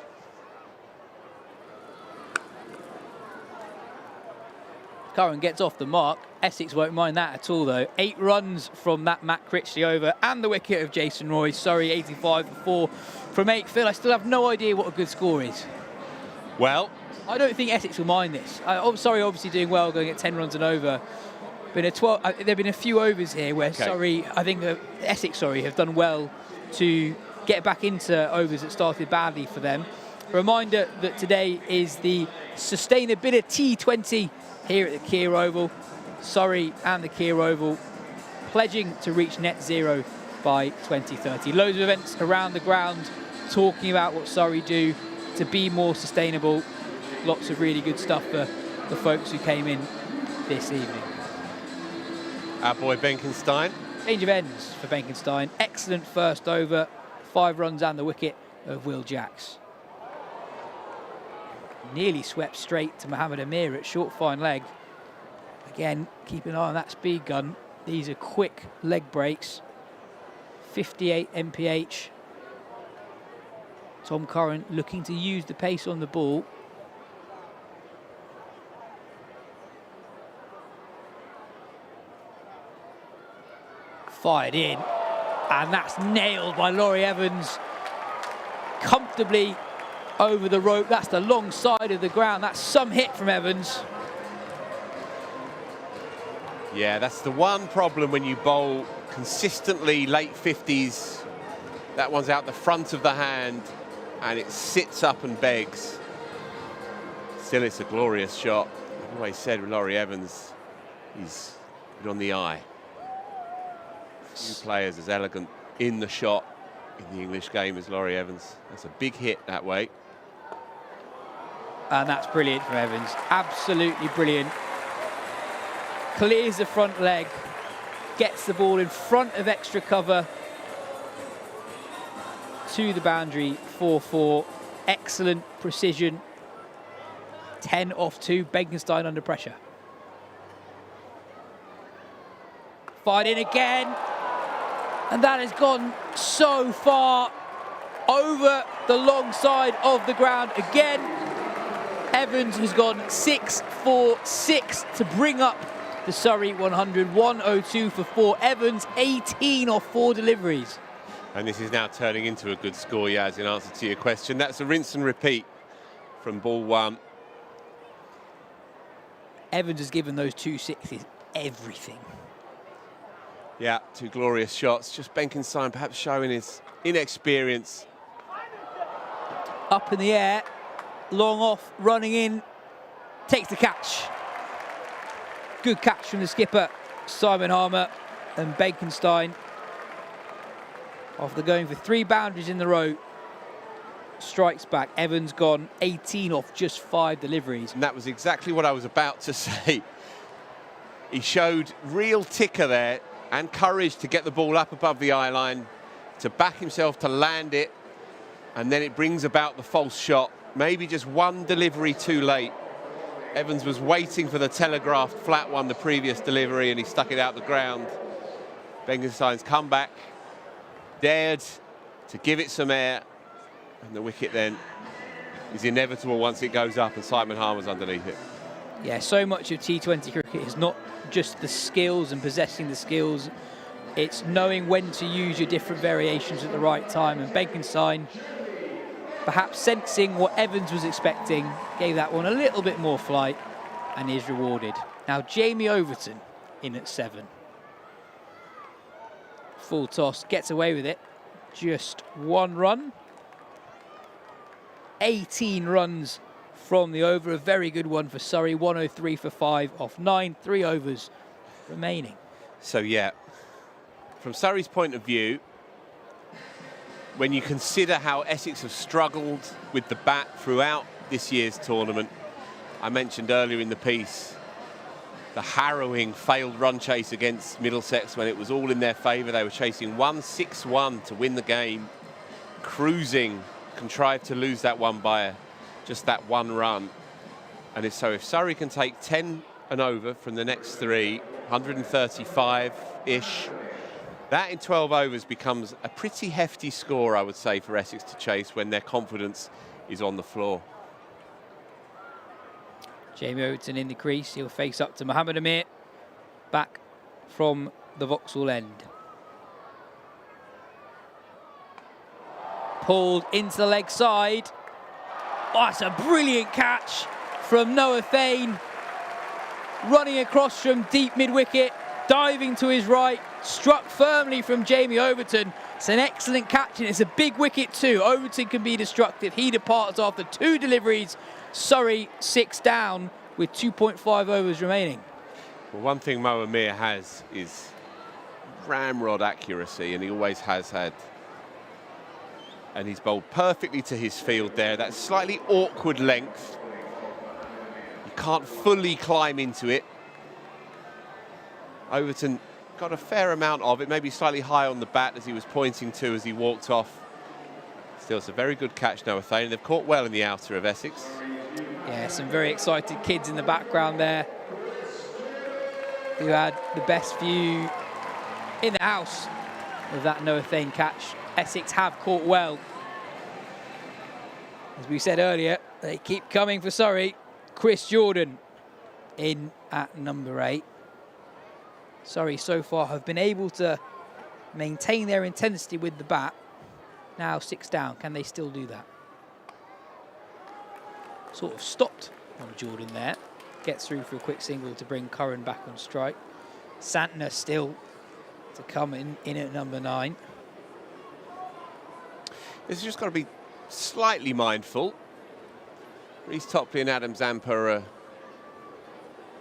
Curran gets off the mark. Essex won't mind that at all, though. 8 runs from that Matt Critchley over and the wicket of Jason Roy. Surrey 85 for 4 from 8. Phil, I still have no idea what a good score is. Well, I don't think Essex will mind this. Surrey obviously doing well, going at 10 runs and over. There have been a few overs here where Essex have done well to get back into overs that started badly for them. A reminder that today is the Sustainability T20 here at the Kia Oval. Surrey and the Kia Oval pledging to reach net zero by 2030. Loads of events around the ground talking about what Surrey do to be more sustainable. Lots of really good stuff for the folks who came in this evening. Our boy Benkenstein. Change of ends for Benkenstein. Excellent first over. 5 runs and the wicket of Will Jacks. Nearly swept straight to Mohammed Amir at short fine leg. Again, keep an eye on that speed gun. These are quick leg breaks. 58 mph. Tom Curran looking to use the pace on the ball. Fired in, and that's nailed by Laurie Evans. Comfortably over the rope. That's the long side of the ground. That's some hit from Evans. Yeah, that's the one problem when you bowl consistently late 50s. That one's out the front of the hand and it sits up and begs. Still, it's a glorious shot. I've always said with Laurie Evans, he's good on the eye. Few players as elegant in the shot in the English game as Laurie Evans. That's a big hit that way. And that's brilliant from Evans. Absolutely brilliant. Clears the front leg, gets the ball in front of extra cover to the boundary, 4-4. Excellent precision. 10 off 2, Benkenstein under pressure. Fired in again, and that has gone so far over the long side of the ground. Again, Evans has gone 6-4-6 to bring up the Surrey 100, 102 for 4. Evans 18 off 4 deliveries. And this is now turning into a good score, Yaz, in answer to your question. That's a rinse and repeat from ball 1. Evans has given those 2 sixes everything. Yeah, 2 glorious shots. Just Benkenstein perhaps showing his inexperience. Up in the air, long off, running in, takes the catch. Good catch from the skipper, Simon Harmer, and Benkenstein. After going for 3 boundaries in the row, strikes back. Evans gone 18 off just 5 deliveries. And that was exactly what I was about to say. He showed real ticker there and courage to get the ball up above the eye line, to back himself to land it, and then it brings about the false shot. Maybe just one delivery too late. Evans was waiting for the telegraphed flat one the previous delivery, and he stuck it out the ground. Benkenstein's come back, dared to give it some air, and the wicket then is inevitable once it goes up and Simon Harmer's underneath it. Yeah, so much of T20 cricket is not just the skills and possessing the skills, it's knowing when to use your different variations at the right time, and Benkenstein, perhaps sensing what Evans was expecting, gave that one a little bit more flight and is rewarded. Now Jamie Overton in at 7. Full toss, gets away with it. Just 1 run. 18 runs from the over. A very good one for Surrey. 103 for 5 off 9. 3 overs remaining. So yeah, from Surrey's point of view, when you consider how Essex have struggled with the bat throughout this year's tournament, I mentioned earlier in the piece the harrowing failed run chase against Middlesex when it was all in their favour. They were chasing 161 to win the game, cruising, contrived to lose that one by just that 1 run. And if Surrey can take 10 and over from the next 3, 135-ish, that in 12 overs becomes a pretty hefty score, I would say, for Essex to chase when their confidence is on the floor. Jamie Overton in the crease. He'll face up to Mohammed Amir. Back from the Vauxhall end. Pulled into the leg side. Oh, that's a brilliant catch from Noah Thane. Running across from deep mid-wicket. Diving to his right. Struck firmly from Jamie Overton. It's an excellent catch and it's a big wicket too. Overton can be destructive. He departs after 2 deliveries. Surrey 6 down with 2.5 overs remaining. Well, one thing Mo Amir has is ramrod accuracy, and he always has had. And he's bowled perfectly to his field there. That slightly awkward length. You can't fully climb into it. Overton got a fair amount of it, maybe slightly high on the bat as he was pointing to as he walked off. Still, it's a very good catch, Noah Thane. They've caught well in the outer of Essex. Yeah, some very excited kids in the background there who had the best view in the house of that Noah Thane catch. Essex have caught well. As we said earlier, they keep coming for Surrey. Chris Jordan in at number 8. Surrey so far have been able to maintain their intensity with the bat. Now 6 down, can they still do that? Sort of stopped on Jordan there. Gets through for a quick single to bring Curran back on strike. Santner still to come in at number 9. It's just got to be slightly mindful. Reece Topley and Adam Zampa,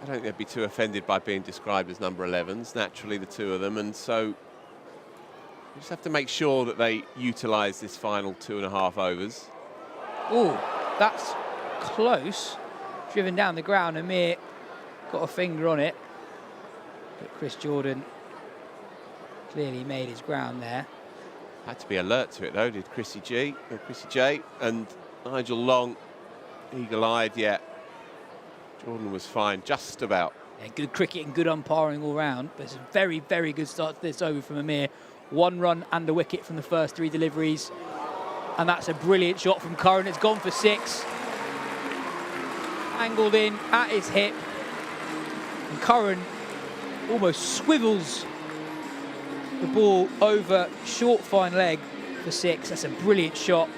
I don't think they'd be too offended by being described as number 11s, naturally the 2 of them, and so you just have to make sure that they utilise this final 2.5 overs. Oh, that's close. Driven down the ground, Amir got a finger on it, but Chris Jordan clearly made his ground there. Had to be alert to it though, did Chrissy J, and Nigel Long, eagle-eyed, yeah. Jordan was fine, just about. Yeah, good cricket and good umpiring all round, but it's a very, very good start to this over from Amir. 1 run and a wicket from the first 3 deliveries, and that's a brilliant shot from Curran. It's gone for 6. Angled in at his hip, and Curran almost swivels the ball over short fine leg for 6. That's a brilliant shot.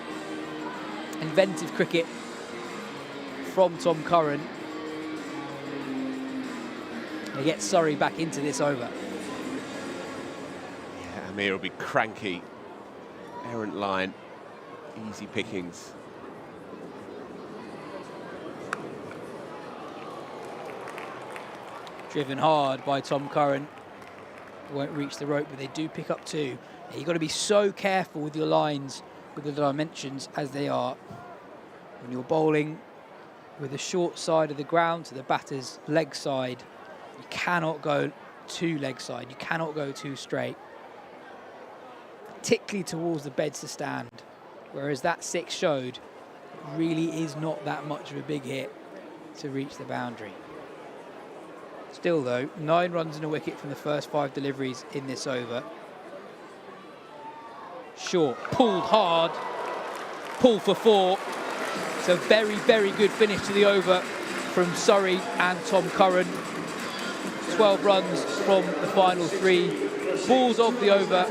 Inventive cricket from Tom Curran. He gets Surrey back into this over. Yeah, Amir will be cranky. Errant line, easy pickings. Driven hard by Tom Curran. Won't reach the rope, but they do pick up 2. You've got to be so careful with your lines, with the dimensions as they are. When you're bowling with the short side of the ground to the batter's leg side, you cannot go too leg side. You cannot go too straight, particularly towards the beds to stand. Whereas that 6 showed, it really is not that much of a big hit to reach the boundary. Still though, 9 runs and a wicket from the first 5 deliveries in this over. Short, pulled hard, pull for 4. It's a very, very good finish to the over from Surrey and Tom Curran. 12 runs from the final 3 balls of the over.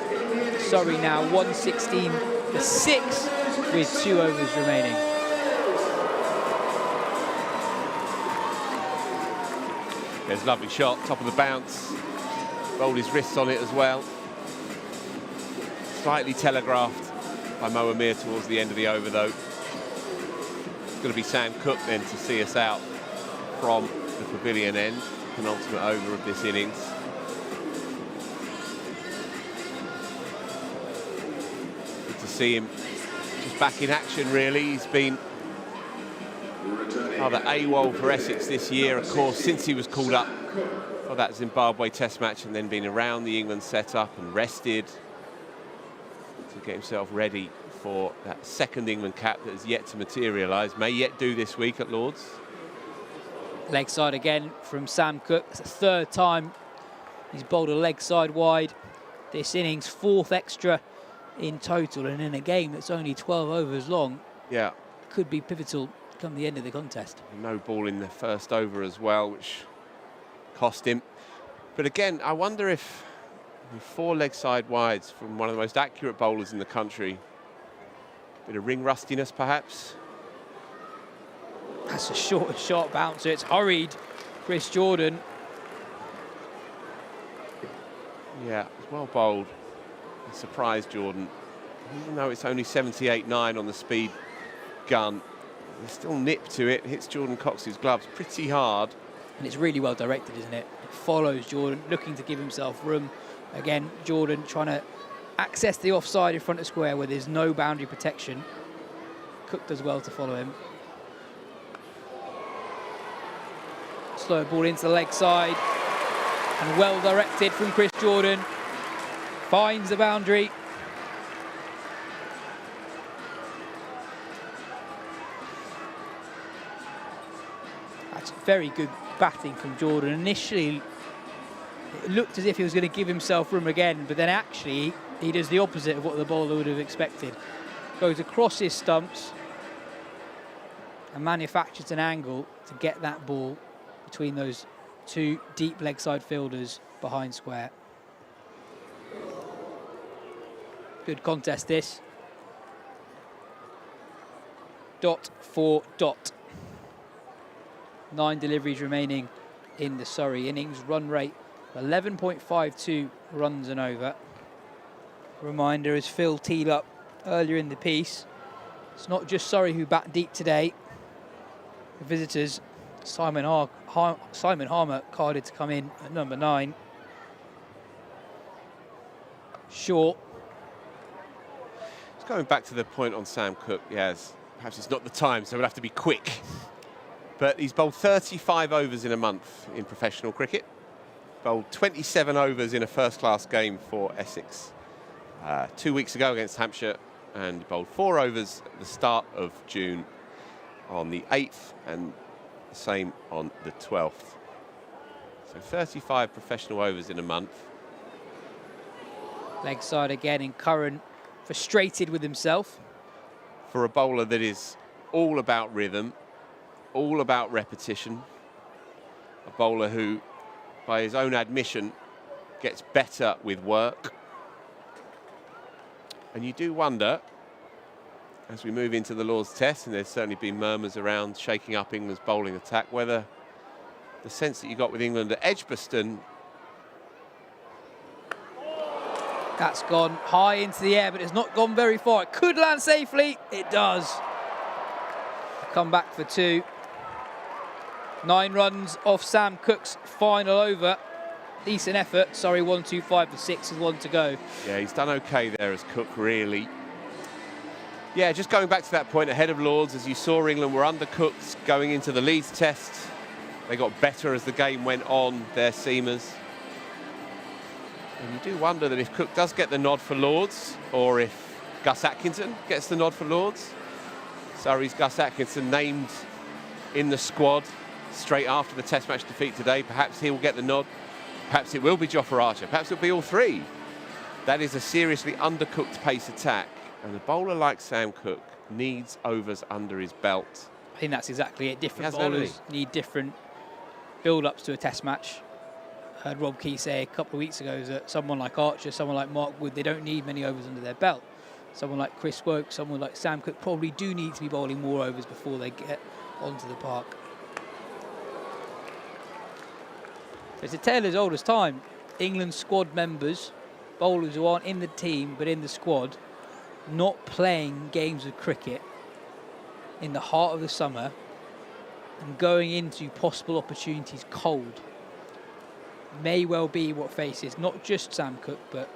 Surrey now 116 for 6 with 2 overs remaining. There's a lovely shot, top of the bounce. Rolled his wrists on it as well. Slightly telegraphed by Mo Amir towards the end of the over though. It's going to be Sam Cook then to see us out from the pavilion end. Penultimate over of this innings. Good to see him just back in action really. He's been rather AWOL for Essex this year, of course, since he was called up for that Zimbabwe Test match and then been around the England setup and rested to get himself ready for that second England cap that has yet to materialise, may yet do this week at Lord's. Leg side again from Sam Cook. It's the 3rd time he's bowled a leg side wide this innings, 4th extra in total, and in a game that's only 12 overs long. Yeah. Could be pivotal come the end of the contest. No ball in the first over as well, which cost him. But again, I wonder if with 4 leg side wides from one of the most accurate bowlers in the country, a bit of ring rustiness perhaps. That's a short and sharp bouncer. It's hurried Chris Jordan. Yeah, it's well bowled. It surprised Jordan. Even though it's only 78.9 on the speed gun, there's still nip to it. Hits Jordan Cox's gloves pretty hard. And it's really well directed, isn't it? It follows Jordan, looking to give himself room. Again, Jordan trying to access the offside in front of square where there's no boundary protection. Cook does well to follow him. Slow ball into the leg side. And well directed from Chris Jordan. Finds the boundary. That's very good batting from Jordan. Initially, it looked as if he was going to give himself room again, but then actually he does the opposite of what the bowler would have expected. Goes across his stumps and manufactures an angle to get that ball between those 2 deep leg side fielders behind square. Good contest this. Dot for dot. 9 deliveries remaining in the Surrey innings. Run rate 11.52 runs and over. Reminder, as Phil teed up earlier in the piece, it's not just Surrey who bat deep today. The visitors, Simon Harmer carded to come in at number 9. Short. Going back to the point on Sam Cook, yes, perhaps it's not the time, so we'll have to be quick. But he's bowled 35 overs in a month in professional cricket. Bowled 27 overs in a first-class game for Essex 2 weeks ago against Hampshire, and bowled 4 overs at the start of June on the 8th, and the same on the 12th. So 35 professional overs in a month. Leg side again, and Curran frustrated with himself. For a bowler that is all about rhythm, all about repetition, a bowler who, by his own admission, gets better with work. And you do wonder, as we move into the Lord's Test, and there's certainly been murmurs around shaking up England's bowling attack, whether the sense that you got with England at Edgbaston. That's gone high into the air, but it's not gone very far. It could land safely. It does. Come back for 2. 9 runs off Sam Cook's final over. Decent effort. Sorry, 1-2-5 for 6 with 1 to go. Yeah, he's done okay there as Cook, really. Yeah, just going back to that point ahead of Lord's, as you saw, England were undercooked going into the Leeds Test. They got better as the game went on, their seamers. And you do wonder that if Cook does get the nod for Lords, or if Gus Atkinson gets the nod for Lords. Surrey's Gus Atkinson named in the squad straight after the Test match defeat today. Perhaps he'll get the nod. Perhaps it will be Jofra Archer. Perhaps it'll be all three. That is a seriously undercooked pace attack. And a bowler like Sam Cook needs overs under his belt. I think that's exactly it. Different He has, bowlers need different build-ups to a Test match. I heard Rob Key say a couple of weeks ago that someone like Archer, someone like Mark Wood, they don't need many overs under their belt. Someone like Chris Woke, someone like Sam Cook probably do need to be bowling more overs before they get onto the park. It's a tale as old as time. England squad members, bowlers who aren't in the team but in the squad, not playing games of cricket in the heart of the summer and going into possible opportunities cold may well be what faces not just Sam Cook, but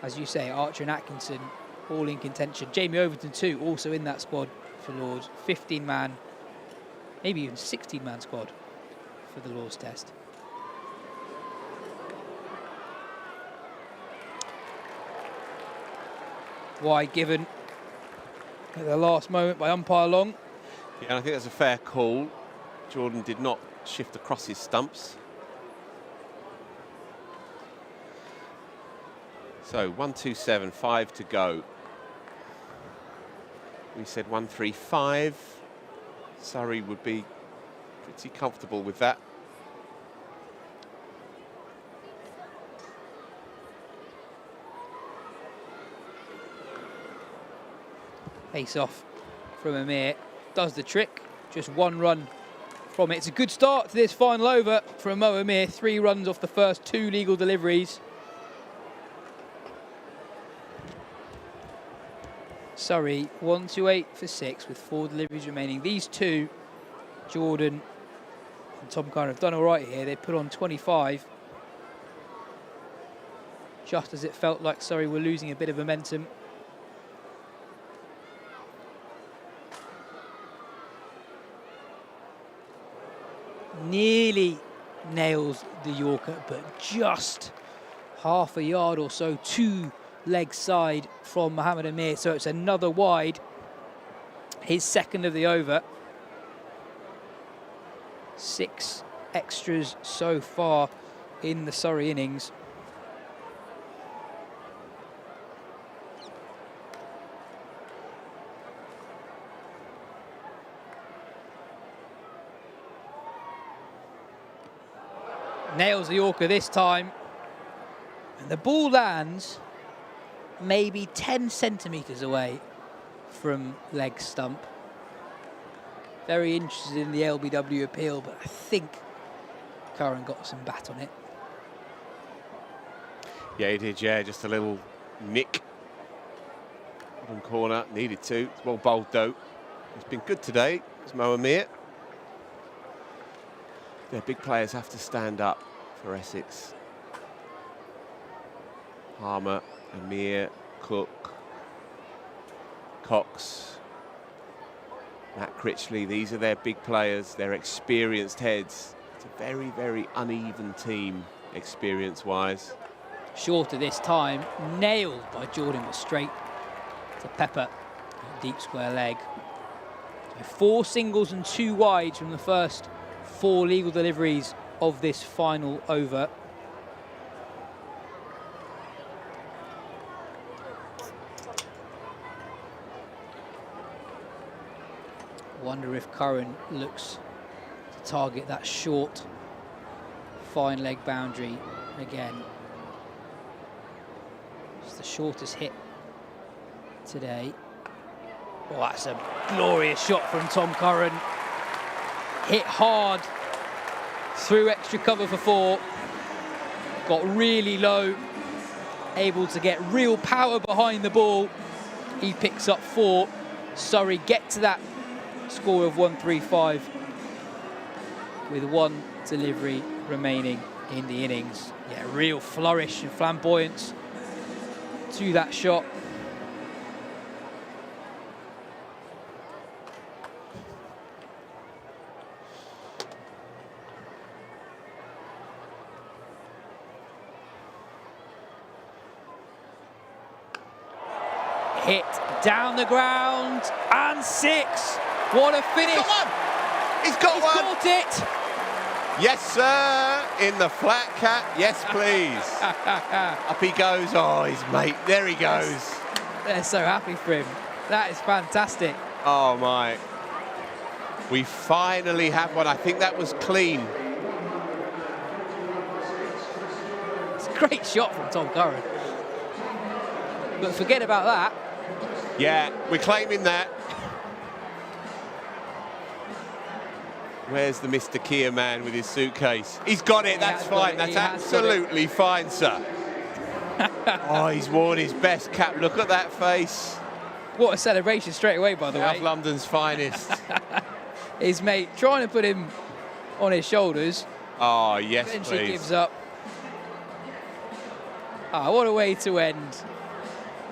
as you say, Archer and Atkinson all in contention. Jamie Overton too, also in that squad for Lords. 15-man, maybe even 16-man squad for the Lords Test. Wide given at the last moment by umpire Long. Yeah, and I think that's a fair call. Jordan did not shift across his stumps. So 1-2-7, 5 to go. We said 1-3-5. Surrey would be pretty comfortable with that. Face off from Amir does the trick. Just one run from it. It's a good start to this final over from Mo Amir. 3 runs off the first 2 legal deliveries. Surrey 1-8 for 6 with 4 deliveries remaining. These two, Jordan and Tom Curran, have done all right here. They put on 25. Just as it felt like Surrey were losing a bit of momentum. Nearly nails the Yorker, but just half a yard or so to leg side from Mohammad Amir. So it's another wide, his second of the over. 6 extras so far in the Surrey innings. Nails the Yorker this time, and the ball lands maybe 10 centimetres away from leg stump. Very interested in the LBW appeal, but I think Curran got some bat on it. Yeah, he did, yeah, just a little nick. Bottom corner, needed to. It's well bowled though. It's been good today, it's Mo Amir. Yeah, big players have to stand up for Essex. Harmer, Amir, Cook, Cox, Matt Critchley. These are their big players, their experienced heads. It's a very, very uneven team, experience-wise. Shorter this time, nailed by Jordan, but straight to Pepper, deep square leg. So 4 singles and 2 wides from the first 4 legal deliveries of this final over. Wonder if Curran looks to target that short fine leg boundary again. It's the shortest hit today. Oh, that's a glorious shot from Tom Curran. Hit hard through extra cover for 4. Got really low, able to get real power behind the ball. He picks up 4. Surrey get to that score of 135 with 1 delivery remaining in the innings. Yeah, real flourish and flamboyance to that shot. hit down the ground and 6. What a finish. He's got one. He's got one. Caught it. Yes, sir. In the flat cap. Yes, please. Up he goes. Oh, his mate. There he goes. They're so happy for him. That is fantastic. Oh, my. We finally have one. I think that was clean. It's a great shot from Tom Curran. But forget about that. Yeah, we're claiming that. Where's the Mr. Kia man with his suitcase? He's got it, that's fine. That's absolutely fine, sir. Oh, he's worn his best cap. Look at that face. What a celebration straight away, by the way. South London's finest. His mate trying to put him on his shoulders. Oh, yes, Eventually please. gives up. Ah, what a way to end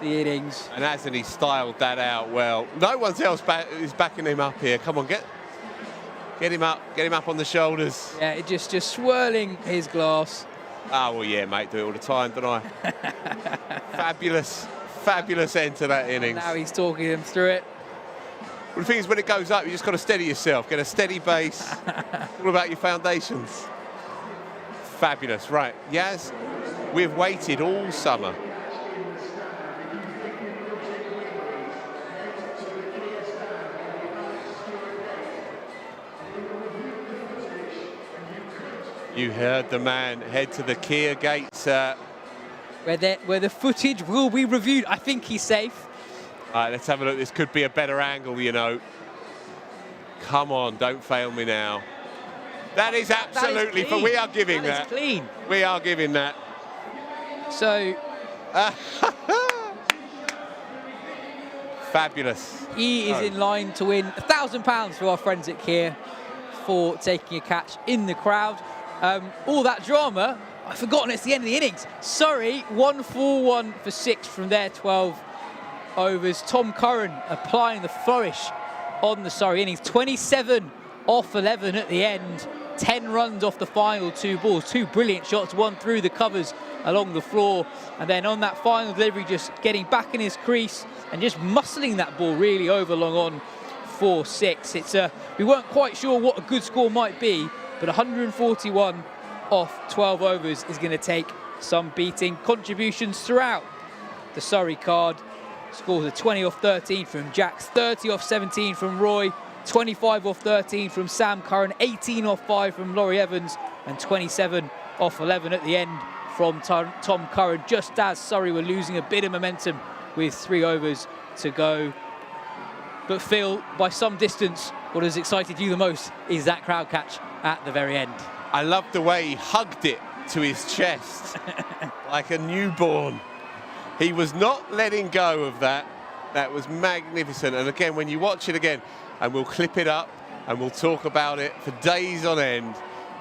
the innings. And hasn't he styled that out well? No one else is backing him up here. Come on, get him up on the shoulders. Yeah, it just swirling his glass. Oh, well, yeah, mate, do it all the time, don't I? Fabulous end to that innings. Now he's talking him through it. Well, the thing is, when it goes up, you just got to steady yourself, get a steady base. All about your foundations. Fabulous. Right, Yaz, we've waited all summer. You heard the man. Head to the Kia gates. Where the footage will be reviewed. I think he's safe. All right, let's have a look. This could be a better angle, you know. Come on, don't fail me now. That is absolutely, but we are giving that. That is clean. We are giving that. So fabulous. he is in line to win £1,000 for our friends at Kia for taking a catch in the crowd. All that drama, I've forgotten it's the end of the innings. Surrey 1-4-1 for 6 from their 12 overs. Tom Curran applying the flourish on the Surrey innings. 27 off 11 at the end. 10 runs off the final 2 balls. 2 brilliant shots, one through the covers along the floor. And then on that final delivery, just getting back in his crease and just muscling that ball really over long on for 6. We weren't quite sure what a good score might be, but 141 off 12 overs is going to take some beating. Contributions throughout the Surrey card. Scores are 20 off 13 from Jax, 30 off 17 from Roy, 25 off 13 from Sam Curran, 18 off 5 from Laurie Evans, and 27 off 11 at the end from Tom Curran, just as Surrey were losing a bit of momentum with 3 overs to go. But Phil, by some distance, what has excited you the most is that crowd catch at the very end. I love the way he hugged it to his chest like a newborn. He was not letting go of that. That was magnificent. And again, when you watch it again, and we'll clip it up and we'll talk about it for days on end,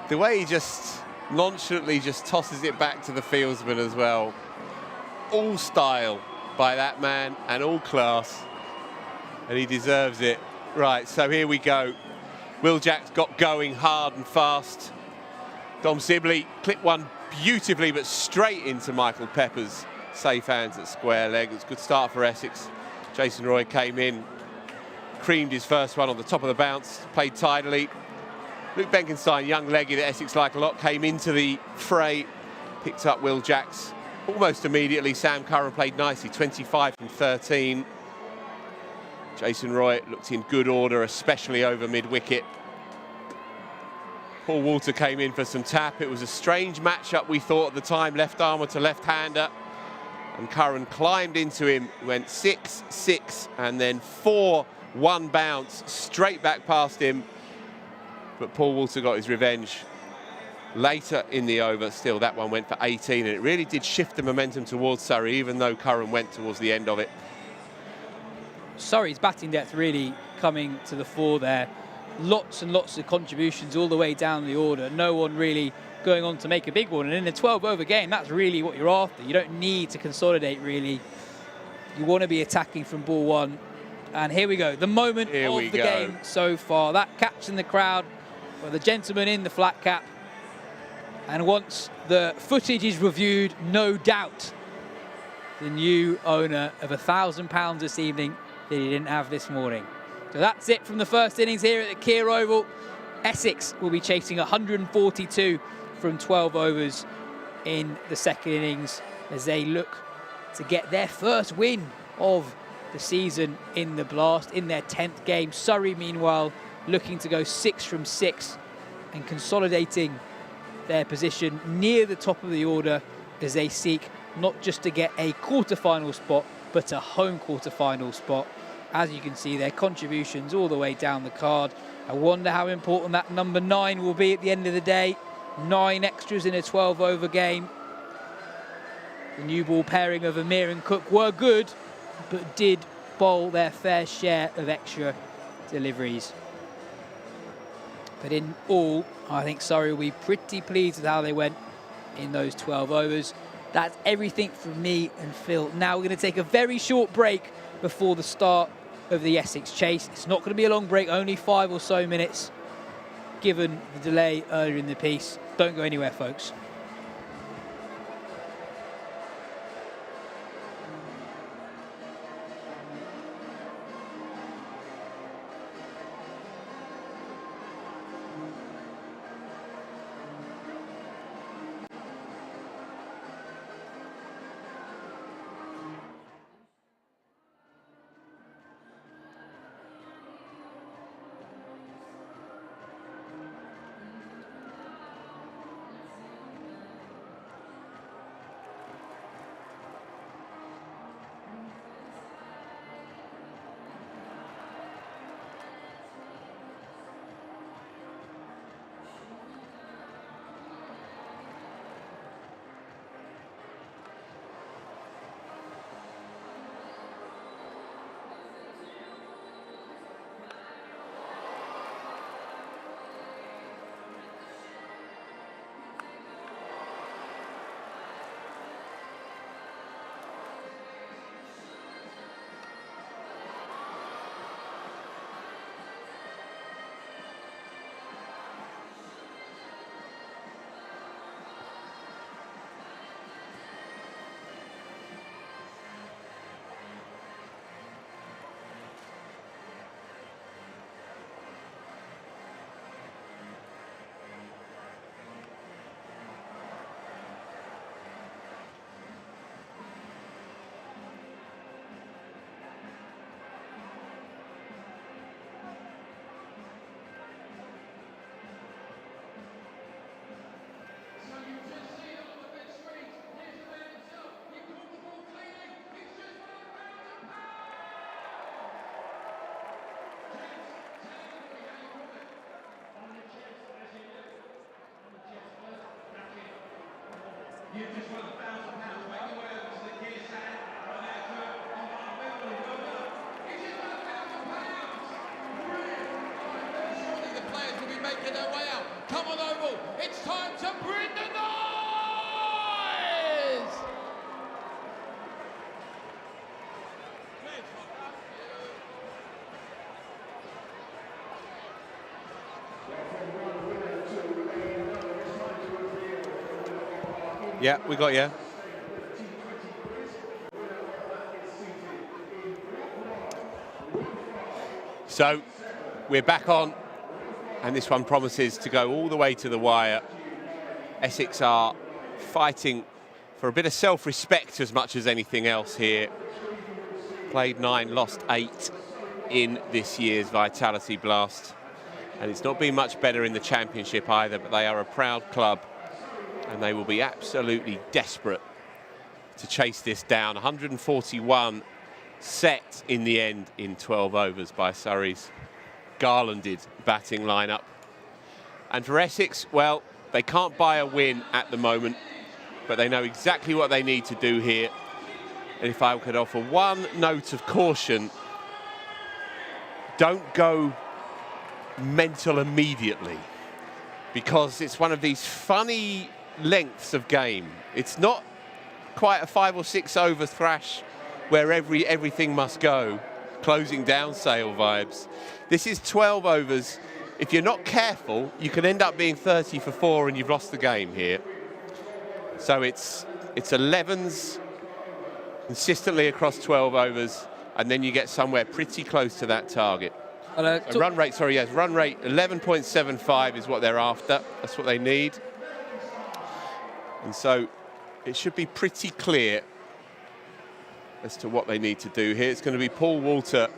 the way he just nonchalantly just tosses it back to the fieldsman as well. All style by that man and all class. And he deserves it. Right, so here we go. Will Jack's got going hard and fast. Dom Sibley clipped one beautifully, but straight into Michael Pepper's safe hands at square leg. It was a good start for Essex. Jason Roy came in, creamed his first one on the top of the bounce, played tidily. Luke Benkenstein, young leggy that Essex like a lot, came into the fray, picked up Will Jacks almost immediately. Sam Curran played nicely, 25 from 13. Jason Roy looked in good order, especially over mid-wicket. Paul Walter came in for some tap. It was a strange matchup, we thought at the time, left armer to left-hander. And Curran climbed into him, went 6, 6, and then 4, 1 bounce, straight back past him. But Paul Walter got his revenge later in the over. Still, that one went for 18, and it really did shift the momentum towards Surrey, even though Curran went towards the end of it. Surrey's batting depth really coming to the fore there. Lots and lots of contributions all the way down the order. No one really going on to make a big one. And in a 12-over game, that's really what you're after. You don't need to consolidate, really. You want to be attacking from ball 1. And here we go. The moment of the game so far. That catch in the crowd for the gentleman in the flat cap. And once the footage is reviewed, no doubt the new owner of £1,000 this evening that he didn't have this morning. So that's it from the first innings here at the Kia Oval. Essex will be chasing 142 from 12 overs in the second innings as they look to get their first win of the season in the Blast in their 10th game. Surrey, meanwhile, looking to go 6 from 6 and consolidating their position near the top of the order as they seek not just to get a quarter-final spot, but a home quarter-final spot. As you can see, their contributions all the way down the card. I wonder how important that number 9 will be at the end of the day. 9 extras in a 12-over game. The new ball pairing of Amir and Cook were good, but did bowl their fair share of extra deliveries. But in all, I think Surrey will be pretty pleased with how they went in those 12 overs. That's everything from me and Phil. Now we're going to take a very short break before the start of the Essex chase. It's not going to be a long break, only 5 or so minutes, given the delay earlier in the piece. Don't go anywhere, folks. You've just won £1,000. Make your way over to the Kia stand. Run out to it. On our middle and over. It's just £1,000. Surely the players will be making their way out. Come on, Oval. It's time to bring the noise! Yeah, we got you. So we're back on, and this one promises to go all the way to the wire. Essex are fighting for a bit of self-respect as much as anything else here. Played 9, lost 8 in this year's Vitality Blast. And it's not been much better in the Championship either, but they are a proud club. And they will be absolutely desperate to chase this down. 141 set in the end in 12 overs by Surrey's garlanded batting lineup. And for Essex, well, they can't buy a win at the moment, but they know exactly what they need to do here. And if I could offer one note of caution, don't go mental immediately, because it's one of these funny lengths of game. It's not quite a 5 or 6 over thrash where everything must go, closing down sale vibes. This is 12 overs. If you're not careful, you can end up being 30 for 4 and you've lost the game here. So it's 11s consistently across 12 overs, and then you get somewhere pretty close to that target. Run rate 11.75 is what they're after. That's what they need. And so it should be pretty clear as to what they need to do here. It's going to be Paul Walter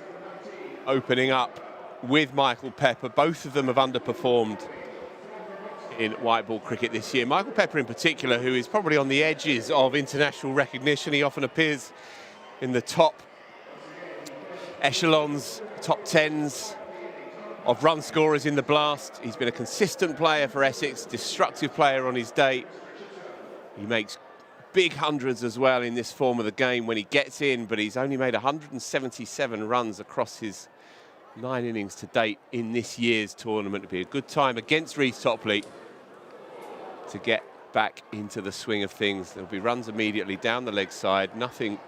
opening up with Michael Pepper. Both of them have underperformed in white ball cricket this year. Michael Pepper in particular, who is probably on the edges of international recognition. He often appears in the top echelons, top tens of run scorers in the Blast. He's been a consistent player for Essex, destructive player on his day. He makes big hundreds as well in this form of the game when he gets in, but he's only made 177 runs across his 9 innings to date in this year's tournament. It'd be a good time against Reece Topley to get back into the swing of things. There'll be runs immediately down the leg side. Nothing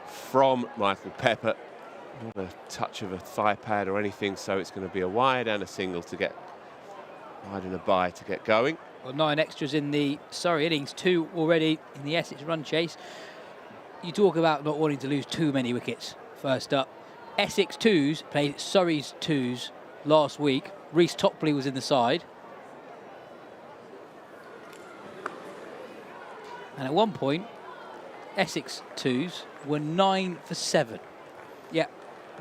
from Michael Pepper. Not a touch of a thigh pad or anything, so it's going to be a wide and a single to get wide and a bye to get going. Well, 9 extras in the Surrey innings, 2 already in the Essex run chase. You talk about not wanting to lose too many wickets. First up, Essex 2s played Surrey's 2s last week. Reece Topley was in the side. And at one point, Essex 2s were 9 for 7. Yeah,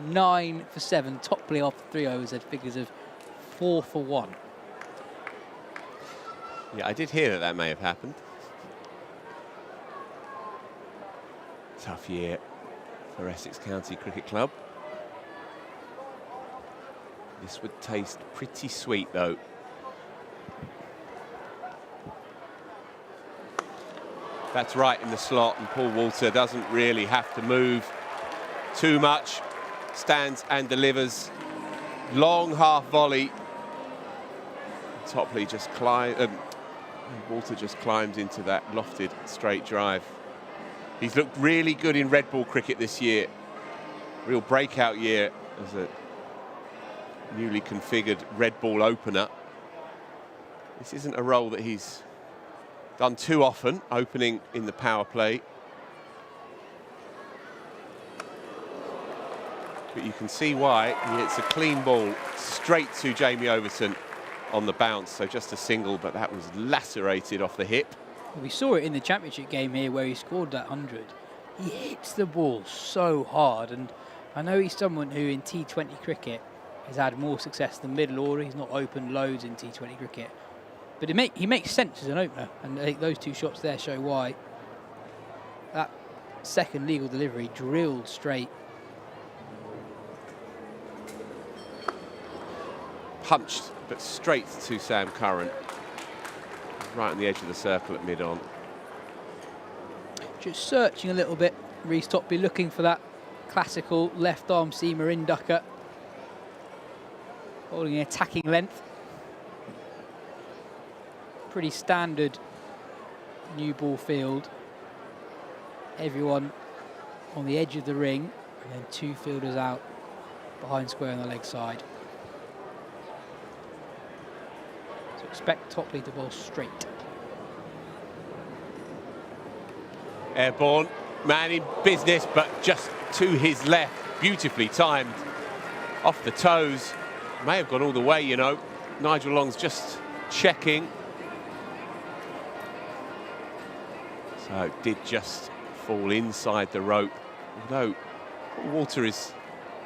9 for 7. Topley off 3 overs had figures of 4 for 1. Yeah, I did hear that that may have happened. Tough year for Essex County Cricket Club. This would taste pretty sweet, though. That's right in the slot, and Paul Walter doesn't really have to move too much. Stands and delivers. Long half volley. Topley just Walter just climbs into that lofted straight drive. He's looked really good in red ball cricket this year. Real breakout year as a newly configured red ball opener. This isn't a role that he's done too often, opening in the power play. But you can see why. He hits a clean ball straight to Jamie Overton on the bounce, so just a single, but that was lacerated off the hip. We saw it in the championship game here where he scored that 100. He hits the ball so hard, and I know he's someone who in T20 cricket has had more success than middle order. He's not opened loads in T20 cricket, but he makes sense as an opener, and I think those 2 shots there show why. That second legal delivery drilled straight. Punched, but straight to Sam Curran. Right on the edge of the circle at mid-on. Just searching a little bit. Reece Topley looking for that classical left arm seamer inducker. Holding an attacking length. Pretty standard new ball field. Everyone on the edge of the ring, and then 2 fielders out behind square on the leg side. So expect Topley to bowl straight. Airborne, man in business, but just to his left, beautifully timed. Off the toes, may have gone all the way, you know. Nigel Long's just checking. So it did just fall inside the rope. Although Walter is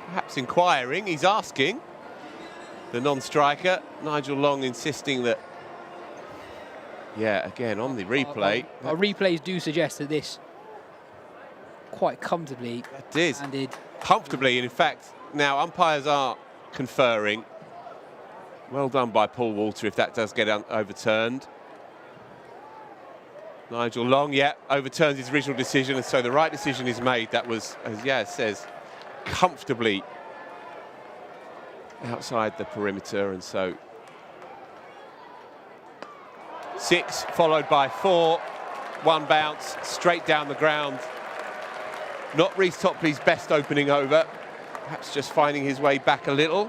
perhaps inquiring, he's asking. The non-striker, Nigel Long, insisting that, yeah, again, on the replay. Our replays do suggest that this quite comfortably landed. Comfortably, and in fact, now umpires are conferring. Well done by Paul Walter if that does get overturned. Nigel Long, yeah, overturns his original decision, and so the right decision is made. That was, as Yaz says, comfortably outside the perimeter, and so 6 followed by 4, 1 bounce straight down the ground. Not Reece Topley's best opening over, perhaps just finding his way back a little.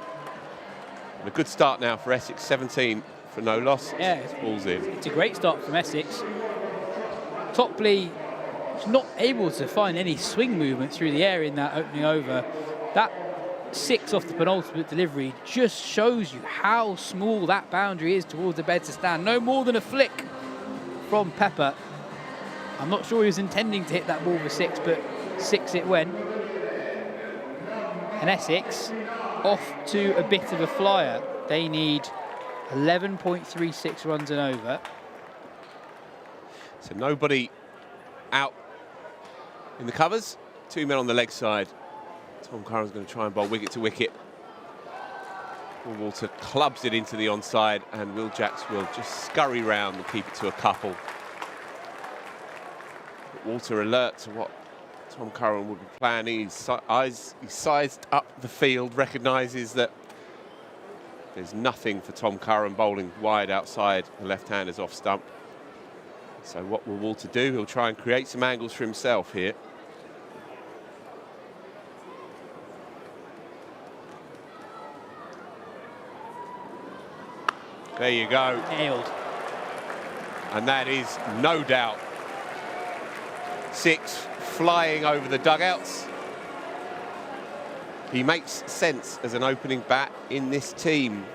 And a good start now for Essex, 17 for no loss. Yeah, Ball's in. It's a great start from Essex. Topley He's not able to find any swing movement through the air in that opening over. That 6 off the penultimate delivery just shows you how small that boundary is towards the bed to stand. No more than a flick from Pepper. I'm not sure he was intending to hit that ball for 6, but 6 it went. And Essex off to a bit of a flyer. They need 11.36 runs and over. So nobody out in the covers. 2 men on the leg side. Tom Curran's going to try and bowl wicket to wicket. Paul Walter clubs it into the onside, and Will Jacks will just scurry round and keep it to a couple. But Walter alert to what Tom Curran would be planning. He's sized up the field, recognises that there's nothing for Tom Curran bowling wide outside the left-handers off stump. So what will Walter do? He'll try and create some angles for himself here. There you go. Nailed. And that is no doubt 6 flying over the dugouts. He makes sense as an opening bat in this team.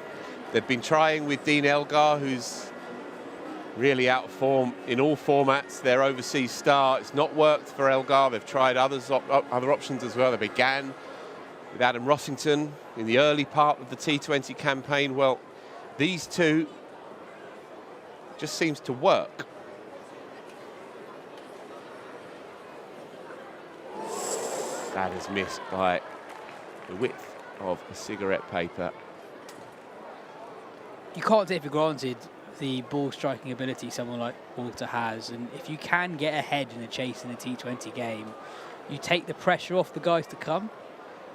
They've been trying with Dean Elgar, who's really out of form in all formats. Their overseas star. It's not worked for Elgar. They've tried other options as well. They began with Adam Rossington in the early part of the T20 campaign. Well, these two just seems to work. That is missed by the width of a cigarette paper. You can't take for granted the ball striking ability someone like Walter has, and if you can get ahead in a chase in a T20 game, you take the pressure off the guys to come.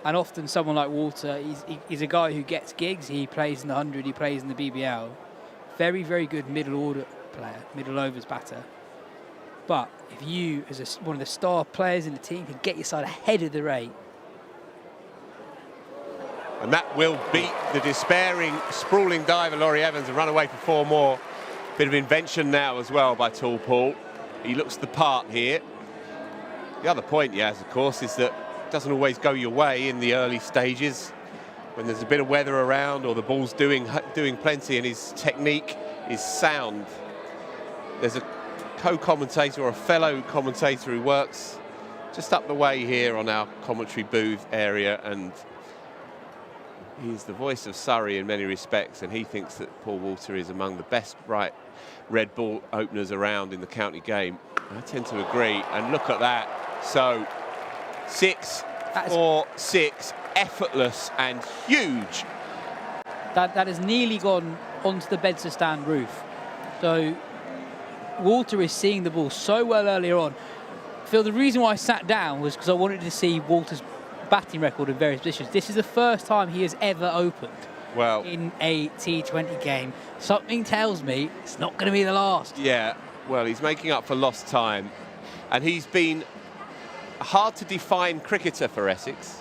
And often someone like Walter, he's a guy who gets gigs. He plays in the 100, he plays in the BBL. Very, very good middle order player, middle overs batter. But if you, as one of the star players in the team, can get your side ahead of the rate. And that will beat the despairing, sprawling diver Laurie Evans and run away for 4 more. Bit of invention now as well by Tall Paul. He looks the part here. The other point he has, of course, is that it doesn't always go your way in the early stages when there's a bit of weather around or the ball's doing plenty and his technique is sound. There's a co-commentator or a fellow commentator who works just up the way here on our commentary booth area, and he's the voice of Surrey in many respects, and he thinks that Paul Walter is among the best red ball openers around in the county game. I tend to agree, and look at that. So 6 for 6, effortless and huge. That has nearly gone onto the Bedser stand roof. So Walter is seeing the ball so well earlier on. Phil, the reason why I sat down was because I wanted to see Walter's batting record in various positions. This is the first time he has ever opened in a T20 game. Something tells me it's not going to be the last. Yeah, well, he's making up for lost time, and he's been a hard to define cricketer for Essex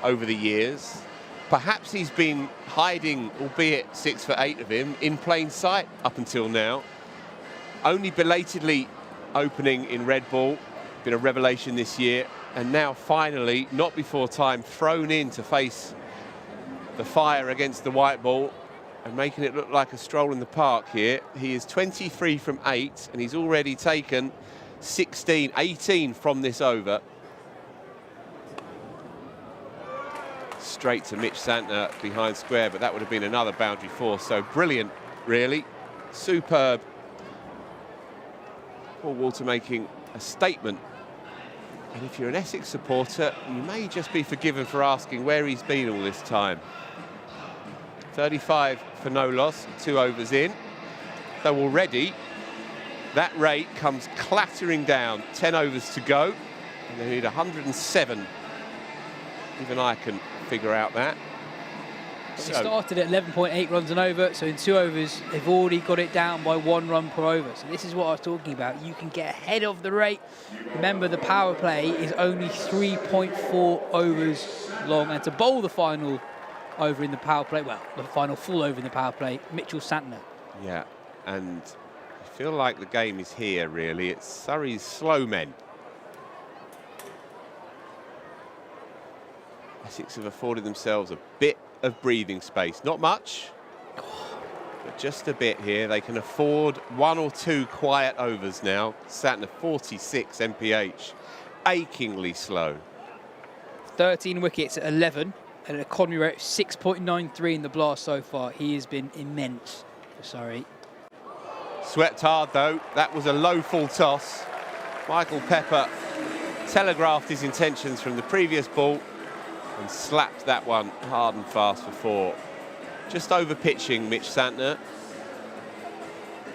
over the years. Perhaps he's been hiding, albeit 6 for 8 of him, in plain sight up until now. Only belatedly opening in red ball, been a revelation this year, and now finally, not before time, thrown in to face the fire against the white ball and making it look like a stroll in the park here. He is 23 from 8, and he's already taken 18 from this over. Straight to Mitch Santner behind square, but that would have been another boundary 4. So brilliant, really. Superb. Paul Walter making a statement. And if you're an Essex supporter, you may just be forgiven for asking where he's been all this time. 35 for no loss, 2 overs in. Though already, that rate comes clattering down. 10 overs to go, and they need 107. Even I can figure out that. They started at 11.8 runs and over, so in 2 overs, they've already got it down by 1 run per over. So this is what I was talking about. You can get ahead of the rate. Remember, the power play is only 3.4 overs long, and to bowl the final over in the power play, well, the final full over in the power play, Mitchell Santner. Yeah, and I feel like the game is here, really. It's Surrey's slow men Essex have afforded themselves a bit of breathing space. Not much, but just a bit here. They can afford 1 or 2 quiet overs now. Santner 46 mph, achingly slow. 13 wickets at 11 and an economy rate of 6.93 in the blast so far. He has been immense for Surrey. Swept hard though. That was a low full toss. Michael Pepper telegraphed his intentions from the previous ball and slapped that one hard and fast for 4. Just over pitching Mitch Santner.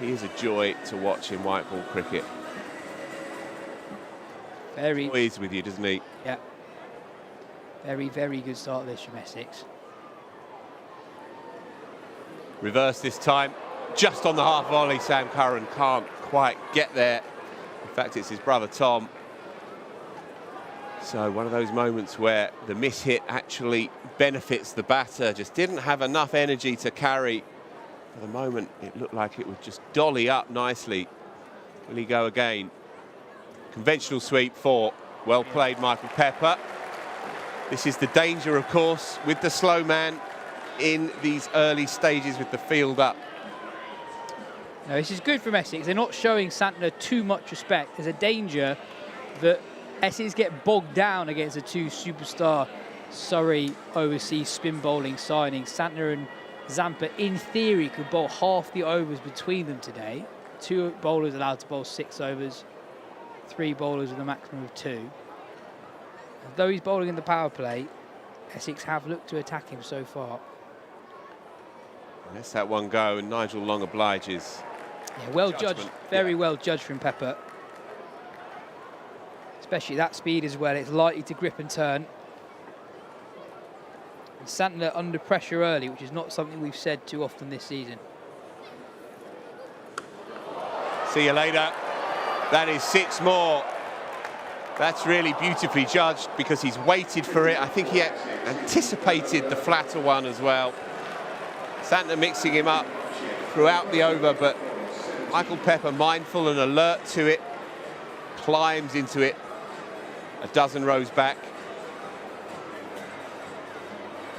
He is a joy to watch in white ball cricket. Very Toys with you, doesn't he? Yeah. Very, very good start this from Essex. Reverse this time. Just on the half volley, Sam Curran can't quite get there. In fact, it's his brother Tom. So one of those moments where the miss hit actually benefits the batter. Just didn't have enough energy to carry. For the moment, it looked like it would just dolly up nicely. Will he go again? Conventional sweep 4. Well played, Michael Pepper. This is the danger, of course, with the slow man in these early stages with the field up. No, this is good from Essex. They're not showing Santner too much respect. There's a danger that Essex get bogged down against the 2 superstar Surrey overseas spin bowling signings. Santner and Zampa, in theory, could bowl half the overs between them today. 2 bowlers allowed to bowl 6 overs, 3 bowlers with a maximum of 2. Though he's bowling in the power play, Essex have looked to attack him so far. Let's that one go, and Nigel Long obliges. Yeah, well judged, very well judged from Pepper. Especially that speed as well, it's likely to grip and turn. And Santner under pressure early, which is not something we've said too often this season. See you later. That is 6 more. That's really beautifully judged because he's waited for it. I think he anticipated the flatter one as well. Santner mixing him up throughout the over, but Michael Pepper, mindful and alert to it, climbs into it a dozen rows back.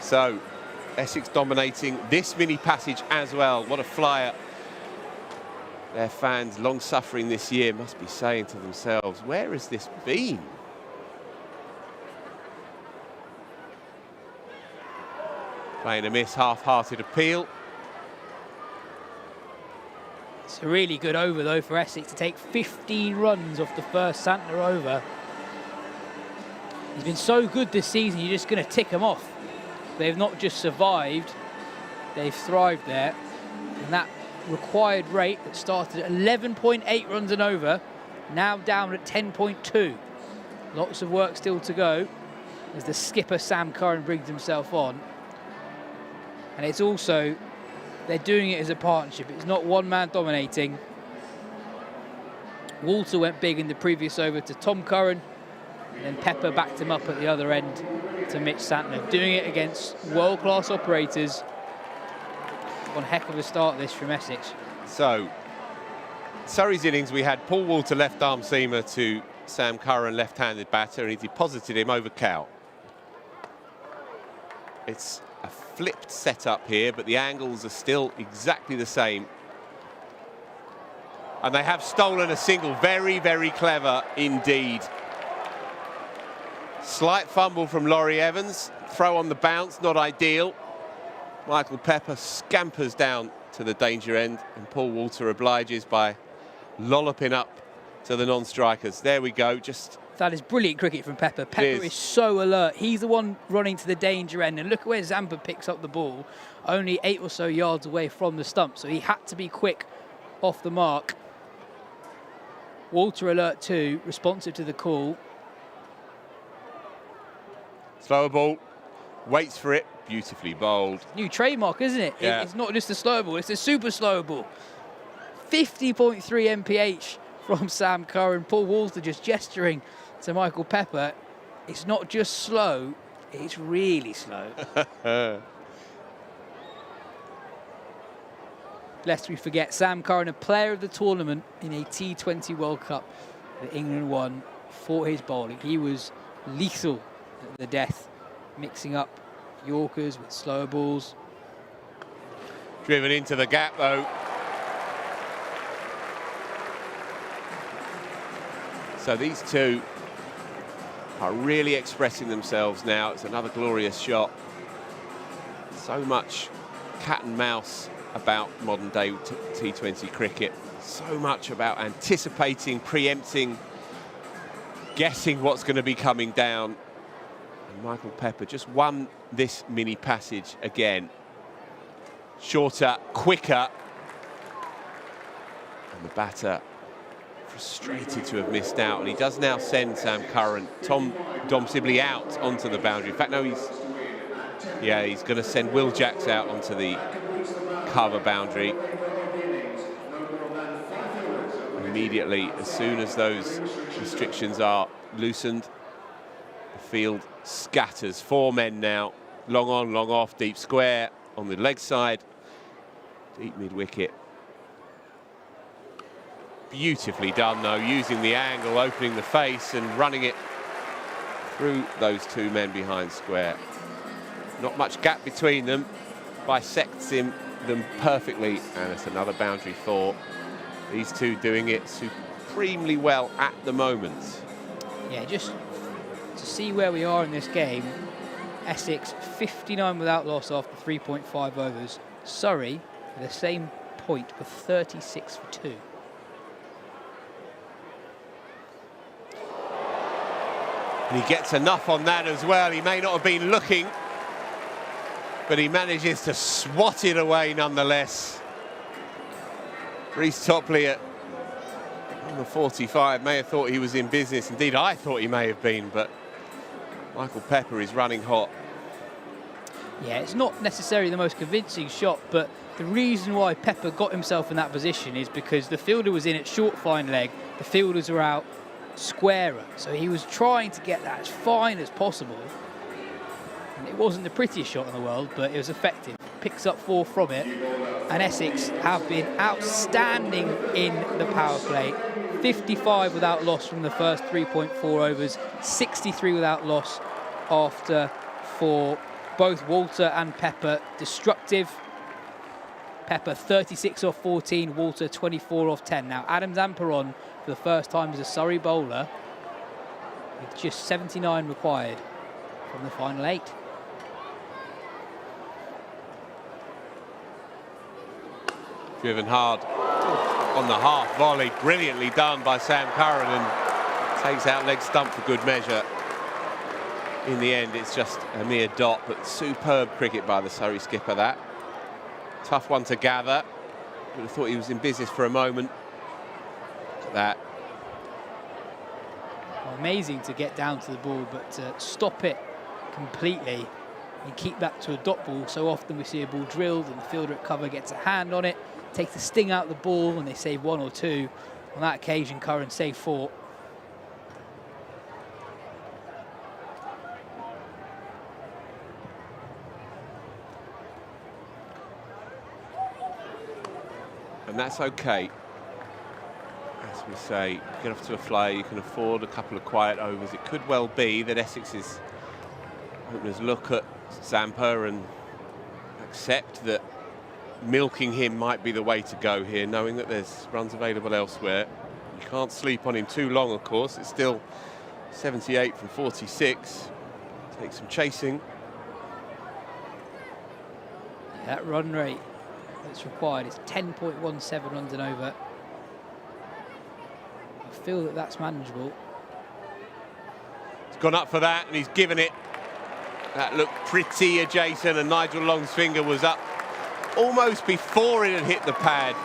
So Essex dominating this mini passage as well. What a flyer. Their fans, long suffering this year, must be saying to themselves, where has this been? Playing a miss, half-hearted appeal. It's a really good over, though, for Essex to take 15 runs off the first Santner over. He's been so good this season, you're just going to tick him off. They've not just survived, they've thrived there. And that required rate that started at 11.8 runs and over, now down at 10.2. Lots of work still to go as the skipper Sam Curran brings himself on. And it's also, they're doing it as a partnership. It's not one man dominating. Walter went big in the previous over to Tom Curran, and then Pepper backed him up at the other end to Mitch Santner. Doing it against world-class operators. One heck of a start this from Essex. So, Surrey's innings, we had Paul Walter left-arm seamer to Sam Curran, left-handed batter, and he deposited him over Cow. It's a flipped setup here, but the angles are still exactly the same. And they have stolen a single. Very, very clever indeed. Slight fumble from Laurie Evans. Throw on the bounce, not ideal. Michael Pepper scampers down to the danger end, and Paul Walter obliges by lolloping up to the non-strikers. There we go. That is brilliant cricket from Pepper. Pepper is so alert. He's the one running to the danger end, and look at where Zampa picks up the ball, only 8 or so yards away from the stump, so he had to be quick off the mark. Walter alert too, responsive to the call. Slower ball, waits for it, beautifully bowled. New trademark, isn't it? Yeah. It's not just a slow ball, it's a super slow ball. 50.3 mph from Sam Curran. Paul Walter just gesturing to Michael Pepper. It's not just slow, it's really slow. Lest we forget, Sam Curran, a player of the tournament in a T20 World Cup that England won for his bowling. He was lethal at the death mixing up Yorkers with slower balls. Driven into the gap though. So these two are really expressing themselves now. It's another glorious shot. So much cat and mouse about modern day T20 cricket. So much about anticipating, preempting, guessing what's going to be coming down. And Michael Pepper just won this mini passage again. Shorter, quicker. And the batter frustrated to have missed out. And he does now send Sam Curran, Dom Sibley out onto the boundary. In fact, no, he's going to send Will Jacks out onto the cover boundary. Immediately, as soon as those restrictions are loosened, the field scatters. 4 men now, long on, long off, deep square on the leg side, deep mid-wicket. Beautifully done though, using the angle, opening the face and running it through those 2 men behind square. Not much gap between them, bisects them perfectly, and it's another boundary 4. These two doing it supremely well at the moment. Yeah, just to see where we are in this game, Essex 59 without loss after 3.5 overs. Surrey with the same point for 36 for 2. And he gets enough on that as well. He may not have been looking, but he manages to swat it away nonetheless. Reece Topley at number 45 may have thought he was in business. Indeed, I thought he may have been, but Michael Pepper is running hot. Yeah, it's not necessarily the most convincing shot, but the reason why Pepper got himself in that position is because the fielder was in at short fine leg, the fielders are out squarer, so he was trying to get that as fine as possible. And it wasn't the prettiest shot in the world, but it was effective. Picks up 4 from it, and Essex have been outstanding in the power play. 55 without loss from the first 3.4 overs, 63 without loss after 4. Both Walter and Pepper destructive. Pepper 36 off 14, Walter 24 off 10. Now Adam Zampa on for the first time as a Surrey bowler, with just 79 required from the final 8. Driven hard on the half volley, brilliantly done by Sam Curran, and takes out leg stump for good measure. In the end, it's just a mere dot, but superb cricket by the Surrey skipper, that. Tough one to gather. Would have thought he was in business for a moment. Look at that. Well, amazing to get down to the ball, but to stop it completely and keep that to a dot ball. So often we see a ball drilled and the fielder at cover gets a hand on it, takes the sting out of the ball, and they save 1 or 2. On that occasion, Curran saved 4. And that's okay. As we say, get off to a flyer, you can afford a couple of quiet overs. It could well be that Essex's openers look at Zampa and accept that milking him might be the way to go here, knowing that there's runs available elsewhere. You can't sleep on him too long, of course. It's still 78 from 46. Take some chasing. That run rate that's required is 10.17 runs an over. I feel that that's manageable. He's gone up for that and he's given it. That looked pretty adjacent, and Nigel Long's finger was up almost before it had hit the pad.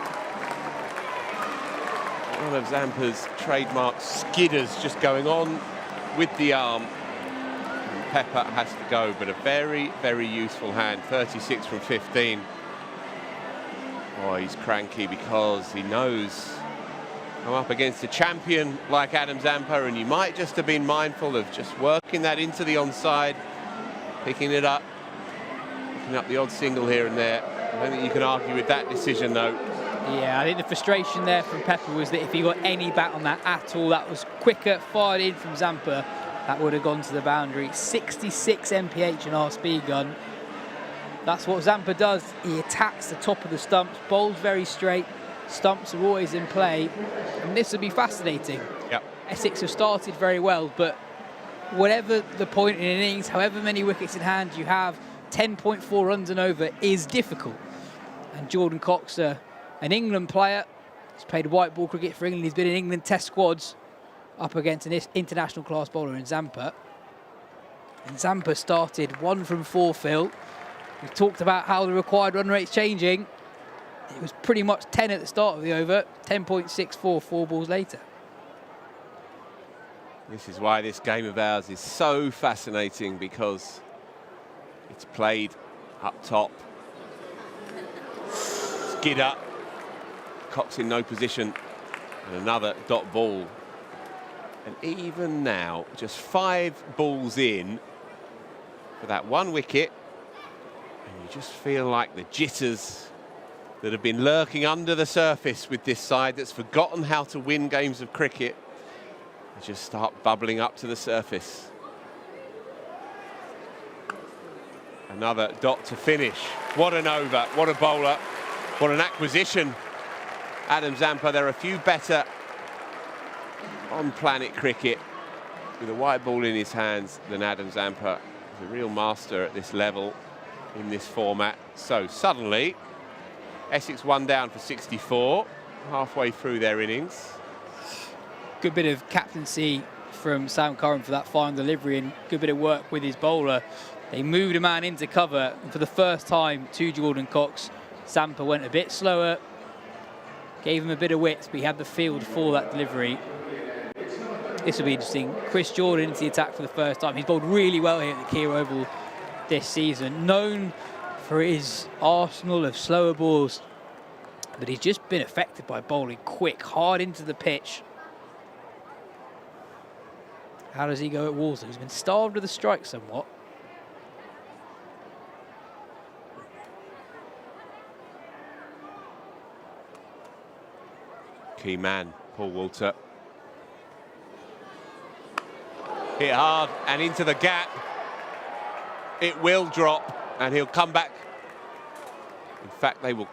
One of Zampa's trademark skidders just going on with the arm. And Pepper has to go, but a very, very useful hand. 36 from 15. Oh, he's cranky because he knows I'm up against a champion like Adam Zampa, and you might just have been mindful of just working that into the onside, picking it up, picking up the odd single here and there. I don't think you can argue with that decision, though. Yeah, I think the frustration there from Pepper was that if he got any bat on that at all, that was quicker, fired in from Zampa, That would have gone to the boundary. 66 mph in our speed gun. That's what Zampa does. He attacks the top of the stumps, bowls very straight. Stumps are always in play. And this will be fascinating. Yep. Essex have started very well, but whatever the point in an innings, however many wickets in hand you have, 10.4 runs and over is difficult. And Jordan Cox, an England player, he's played white ball cricket for England. He's been in England Test squads up against an international class bowler in Zampa. And Zampa started 1 from 4, Phil. We've talked about how the required run rate's changing. It was pretty much 10 at the start of the over, 10.64 4 balls later. This is why this game of ours is so fascinating, because it's played up top. Skidder, Cox in no position, and another dot ball. And even now, just 5 balls in for that 1 wicket, and you just feel like the jitters that have been lurking under the surface with this side that's forgotten how to win games of cricket, they just start bubbling up to the surface. Another dot to finish. What an over, what a bowler, what an acquisition. Adam Zampa, there are a few better on planet cricket with a white ball in his hands than Adam Zampa. He's a real master at this level in this format. So suddenly, Essex 1 down for 64, halfway through their innings. Good bit of captaincy from Sam Curran for that final delivery, and good bit of work with his bowler. They moved a man into cover, and for the first time to Jordan Cox, Zampa went a bit slower, gave him a bit of width, but he had the field for that delivery. This will be interesting. Chris Jordan into the attack for the first time. He's bowled really well here at the Kia Oval this season, known for his arsenal of slower balls, but he's just been affected by bowling quick, hard into the pitch. How does he go at Walsall? He's been starved with a strike somewhat. Key man, Paul Walter. Hit hard and into the gap. It will drop and he'll come back. In fact, they will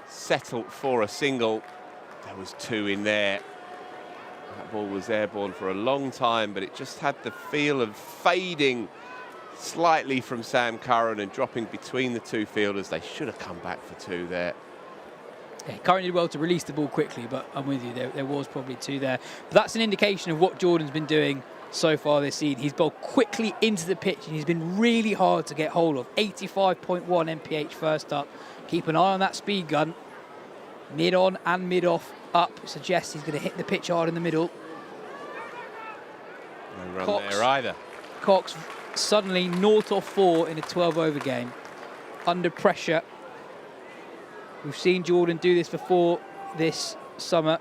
settle for a single. There was 2 in there. That ball was airborne for a long time, but it just had the feel of fading slightly from Sam Curran and dropping between the 2 fielders. They should have come back for 2 there. Yeah, Curran did well to release the ball quickly, but I'm with you, there was probably 2 there. But that's an indication of what Jordan's been doing so far this season. He's bowled quickly into the pitch, and he's been really hard to get hold of. 85.1 mph first up. Keep an eye on that speed gun. Mid-on and mid-off up suggests he's going to hit the pitch hard in the middle. No run Cox, there either. Cox suddenly 0 off 4 in a 12-over game. Under pressure. We've seen Jordan do this before this summer.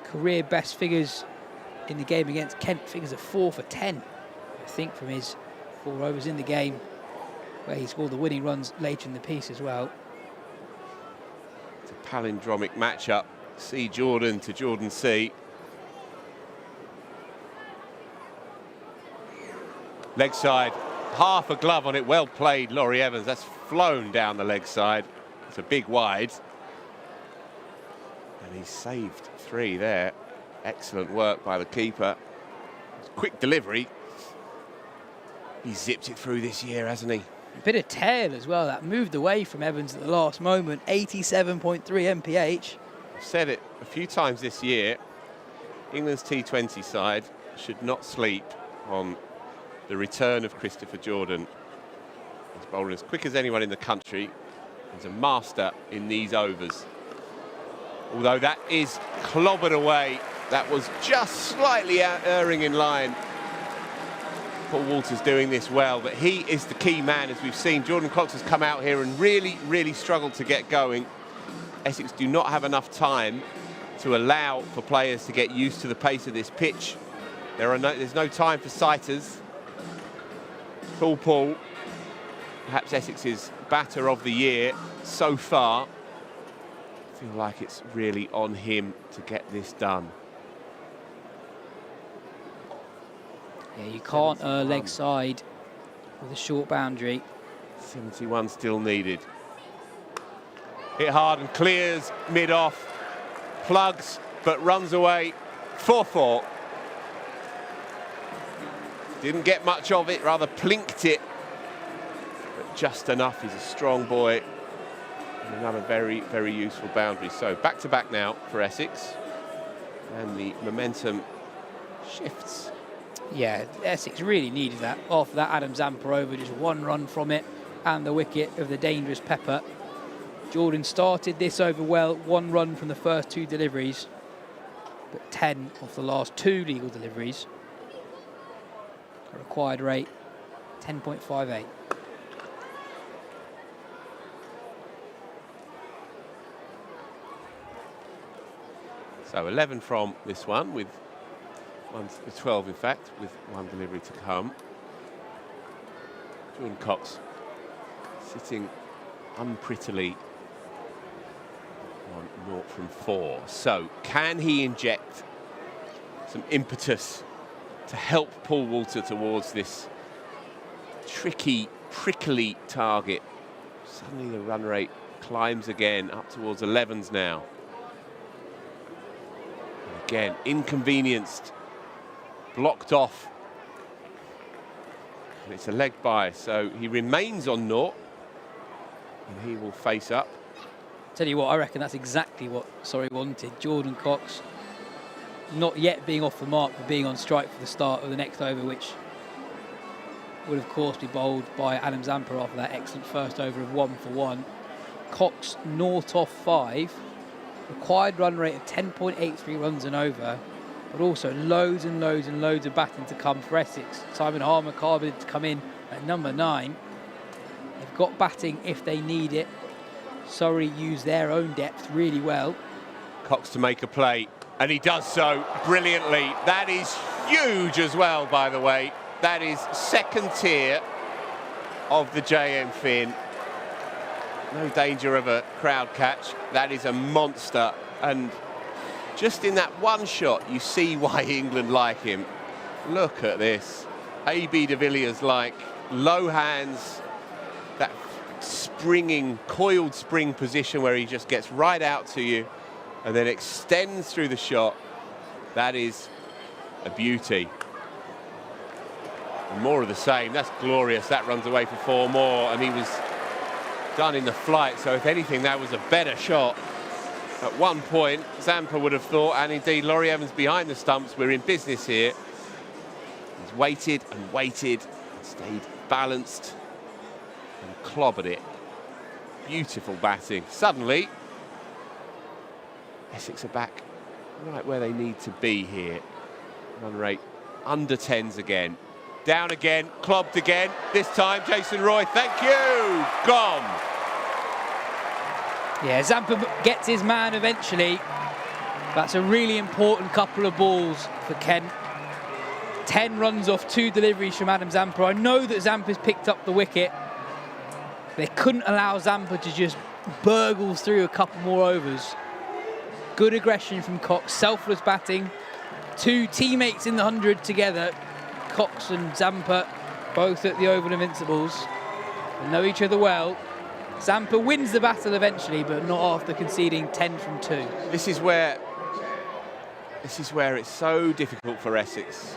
Career best figures in the game against Kent, figures of 4 for 10, I think, from his 4 overs in the game, where he scored the winning runs later in the piece as well. It's a palindromic matchup. C. Jordan to Jordan C. Leg side, half a glove on it. Well played, Laurie Evans. That's flown down the leg side. It's a big wide. And he saved 3 there. Excellent work by the keeper. Quick delivery. He's zipped it through this year, hasn't he? A bit of tail as well. That moved away from Evans at the last moment. 87.3 mph. I've said it a few times this year. England's T20 side should not sleep on the return of Christopher Jordan. He's bowling as quick as anyone in the country. He's a master in these overs. Although that is clobbered away. That was just slightly erring in line. Paul Walter's doing this well, but he is the key man, as we've seen. Jordan Cox has come out here and really struggled to get going. Essex do not have enough time to allow for players to get used to the pace of this pitch. There's no time for sighters. Paul, perhaps Essex's batter of the year so far. I feel like it's really on him to get this done. Yeah, you can't leg side with a short boundary. 71 still needed. Hit hard and clears mid-off. Plugs, but runs away. 4-4. Didn't get much of it, rather plinked it. But just enough. He's a strong boy. And another very, very useful boundary. So back-to-back now for Essex. And the momentum shifts. Yeah, Essex really needed that. After that Adam Zampa over, just one run from it and the wicket of the dangerous Pepper. Jordan started this over well, one run from the first 2 deliveries, but 10 off the last 2 legal deliveries. A required rate, 10.58. So 11 from this one, with 12 in fact, with 1 delivery to come. Jordan Cox sitting unprettily on 0 from 4. So can he inject some impetus to help pull Walter towards this tricky, prickly target? Suddenly the run rate climbs again up towards 11s now. And again, inconvenienced, blocked off. And it's a leg by, so he remains on 0. And he will face up. Tell you what, I reckon that's exactly what Surrey wanted. Jordan Cox not yet being off the mark, but being on strike for the start of the next over, which would of course be bowled by Adam Zampa after that excellent first over of 1 for 1. Cox 0 off 5, required run rate of 10.83 runs and over, but also loads and loads and loads of batting to come for Essex. Simon Harmer carved to come in at number 9. They've got batting if they need it. Surrey use their own depth really well. Cox to make a play, and he does so brilliantly. That is huge as well, by the way. That is second tier of the JM Fin. No danger of a crowd catch. That is a monster, and just in that one shot, you see why England like him. Look at this. A.B. de Villiers like low hands, that springing, coiled spring position where he just gets right out to you and then extends through the shot. That is a beauty. And more of the same. That's glorious. That runs away for 4 more, and he was done in the flight. So if anything, that was a better shot. At one point, Zampa would have thought, and indeed Laurie Evans behind the stumps, we're in business here. He's waited and waited and stayed balanced and clobbered it. Beautiful batting. Suddenly, Essex are back right where they need to be here. Run rate under 10s again. Down again, clobbed again. This time, Jason Roy, thank you. Gone. Yeah, Zampa gets his man eventually. That's a really important couple of balls for Kent. 10 runs off 2 deliveries from Adam Zampa. I know that Zampa's picked up the wicket. They couldn't allow Zampa to just burgle through a couple more overs. Good aggression from Cox, selfless batting. 2 teammates in the 100 together. Cox and Zampa, both at the Oval Invincibles. They know each other well. Zampa wins the battle eventually, but not after conceding 10 from 2. This is where it's so difficult for Essex.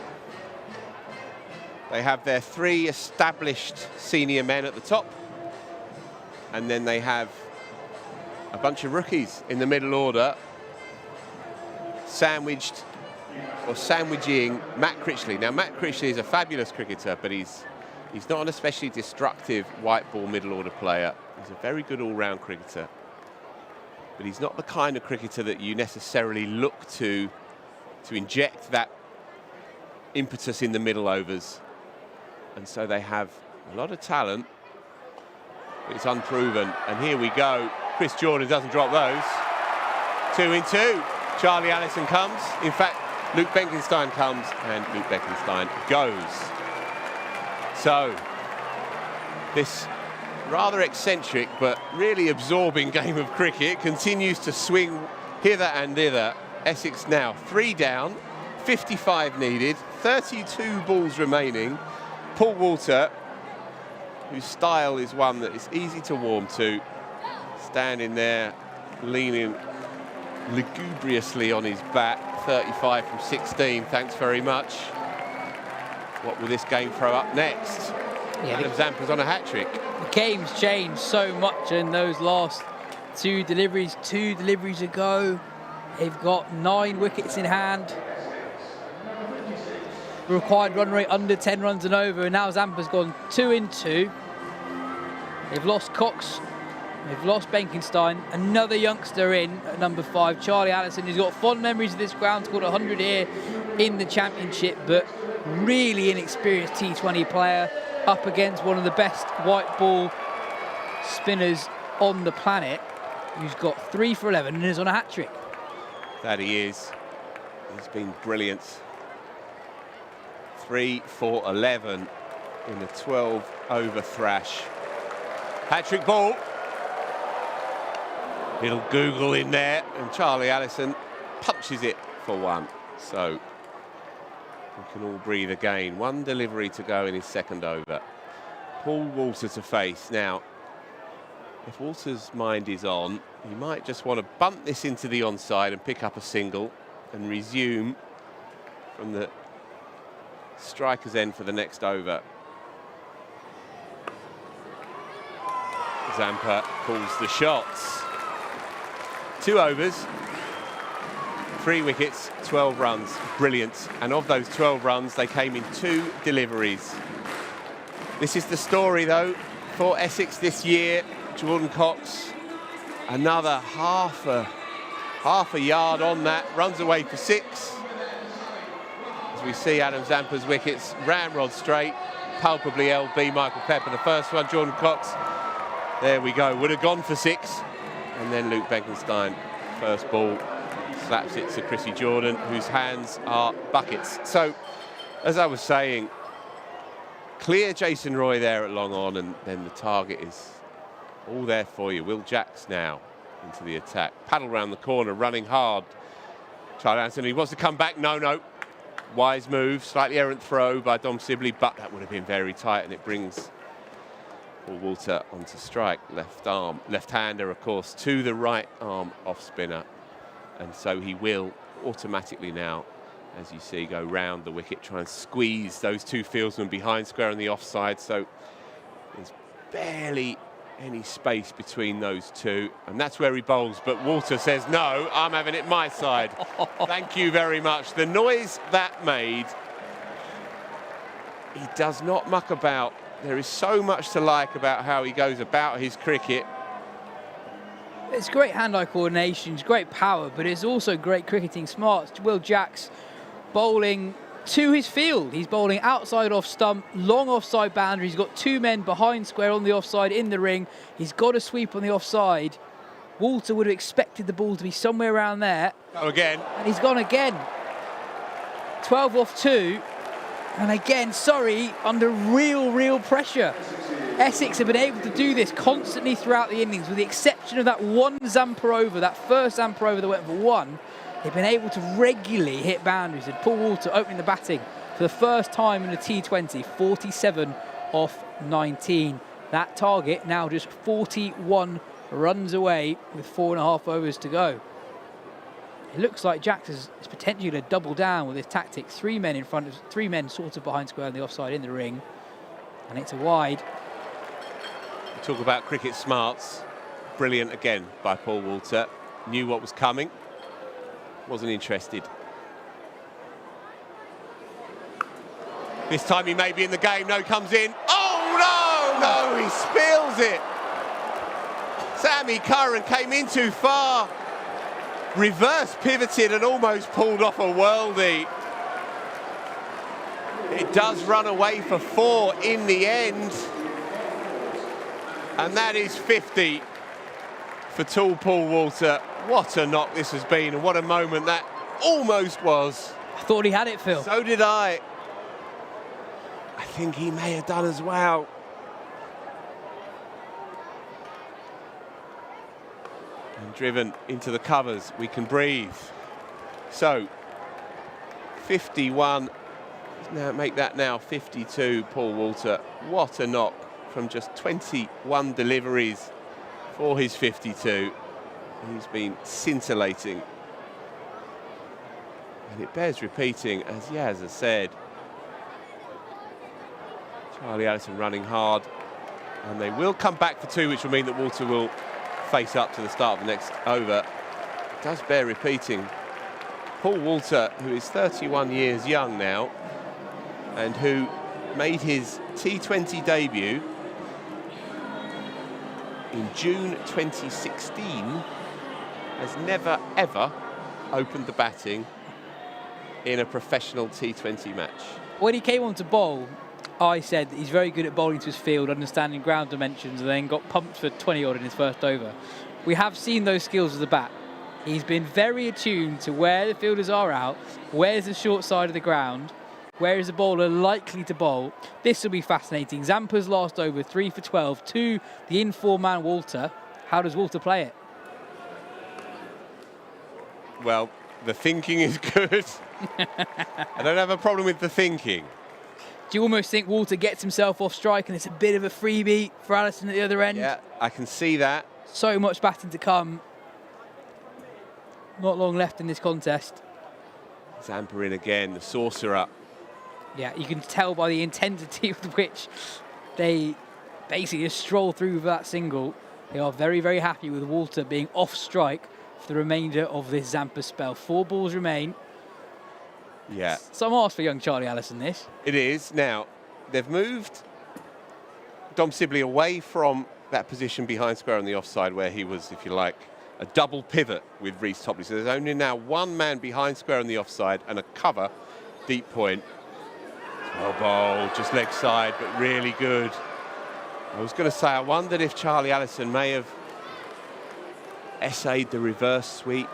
They have their 3 established senior men at the top, and then they have a bunch of rookies in the middle order, sandwiched or sandwiching Matt Critchley. Now, Matt Critchley is a fabulous cricketer, but he's not an especially destructive white ball middle order player. He's a very good all-round cricketer, but he's not the kind of cricketer that you necessarily look to inject that impetus in the middle overs. And so they have a lot of talent, but it's unproven. And here we go. Chris Jordan doesn't drop those. 2 in 2. Charlie Allison comes. In fact, Luke Benkenstein comes, and Luke Benkenstein goes. So, this rather eccentric but really absorbing game of cricket continues to swing hither and thither. Essex now 3 down, 55 needed, 32 balls remaining. Paul Walter, whose style is one that is easy to warm to, standing there, leaning lugubriously on his bat. 35 from 16, thanks very much. What will this game throw up next? Yeah, Adam Zampa's on a hat-trick. the game's changed so much in those last two deliveries. 2 deliveries ago, they've got 9 wickets in hand. The required run rate under 10 runs and over, and now Zampa's gone 2 in 2. They've lost Cox, they've lost Benkenstein, another youngster in at number 5, Charlie Allison, who's got fond memories of this ground, scored 100 here in the championship, but really inexperienced T20 player up against one of the best white ball spinners on the planet, who's got 3 for 11 and is on a hat-trick. That he is. He's been brilliant. 3 for 11 in a 12-over thrash. Hat-trick ball. Little Google in there, and Charlie Allison punches it for 1. So we can all breathe again. 1 delivery to go in his second over. Paul Walter to face. Now, if Walter's mind is on, he might just want to bump this into the onside and pick up a single and resume from the striker's end for the next over. Zampa calls the shots. 2 overs, 3 wickets, 12 runs. Brilliant. And of those 12 runs, they came in 2 deliveries. This is the story, though, for Essex this year. Jordan Cox, another half a yard on that, runs away for 6. As we see Adam Zampa's wickets, ramrod straight, palpably LB. Michael Pepper, the first one. Jordan Cox, there we go, would have gone for 6. And then Luke Benkenstein, first ball, slaps it to Chrissy Jordan, whose hands are buckets. So, as I was saying, clear Jason Roy there at long on, and then the target is all there for you. Will Jacks now into the attack. Paddle round the corner, running hard. Charlie Anthony wants to come back. No. Wise move, slightly errant throw by Dom Sibley, but that would have been very tight, and it brings Paul Walter onto strike. Left arm, left-hander, of course, to the right arm off spinner. And so he will automatically now, as you see, go round the wicket, try and squeeze those 2 fieldsmen behind square on the offside. So there's barely any space between those 2, and that's where he bowls. But Walter says, no, I'm having it my side. Thank you very much. The noise that made, he does not muck about. There is so much to like about how he goes about his cricket. It's great hand-eye coordination, it's great power, but it's also great cricketing smarts. Will Jacks bowling to his field. He's bowling outside off stump, long offside boundary. He's got 2 men behind square on the offside in the ring. He's got a sweep on the offside. Walter would have expected the ball to be somewhere around there. Go again. And he's gone again. 12 off 2. And again, Surrey under real pressure. Essex have been able to do this constantly throughout the innings, with the exception of that 1 Zampa over, that first Zampa over that went for 1. They've been able to regularly hit boundaries, and Paul Walter opening the batting for the first time in a T20, 47 off 19. That target now just 41 runs away with 4.5 overs to go. It looks like Jacks is potentially going to double down with his tactics. 3 men in front of 3 men sort of behind square on the offside in the ring, and it's a wide. Talk about cricket smarts. Brilliant again by Paul Walter. Knew what was coming. Wasn't interested. This time he may be in the game. No, comes in. Oh, no, he spills it. Sammy Curran came in too far. Reverse pivoted and almost pulled off a worldie. It does run away for 4 in the end. And that is 50 for tall Paul Walter. What a knock this has been, and what a moment that almost was. I thought he had it, Phil. So did I. I think he may have done as well. And driven into the covers, we can breathe. So, 51. Now make that now 52, Paul Walter. What a knock from just 21 deliveries for his 52. He's been scintillating. And it bears repeating, as Yaz has said. Charlie Allison running hard. And they will come back for 2, which will mean that Walter will face up to the start of the next over. It does bear repeating. Paul Walter, who is 31 years young now, and who made his T20 debut in June 2016, has never, ever opened the batting in a professional T20 match. When he came on to bowl, I said that he's very good at bowling to his field, understanding ground dimensions, and then got pumped for 20-odd in his first over. We have seen those skills as a bat. He's been very attuned to where the fielders are out, where's the short side of the ground, where is the bowler likely to bowl. This will be fascinating. Zampa's last over, 3 for 12 to the in-form man Walter. How does Walter play it? Well, the thinking is good. I don't have a problem with the thinking. Do you almost think Walter gets himself off strike and it's a bit of a freebie for Allison at the other end? Yeah, I can see that. So much batting to come. Not long left in this contest. Zampa in again, the sorcerer. Yeah, you can tell by the intensity with which they basically just stroll through with that single. They are very, very happy with Walter being off strike for the remainder of this Zampa spell. 4 balls remain. Yeah. Some arse for young Charlie Allison, this. It is. Now, they've moved Dom Sibley away from that position behind square on the offside where he was, if you like, a double pivot with Reece Topley. So there's only now one man behind square on the offside and a cover deep point. Well bowled, just leg side, but really good. I was going to say, I wondered if Charlie Allison may have essayed the reverse sweep,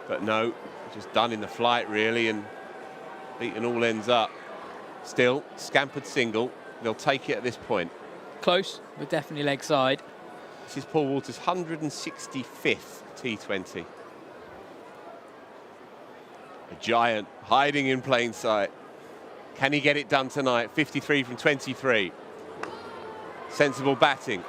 but no, just done in the flight really and beaten all ends up. Still, scampered single, they'll take it at this point. Close, but definitely leg side. This is Paul Walter's 165th T20. A giant hiding in plain sight. Can he get it done tonight? 53 from 23. Sensible batting.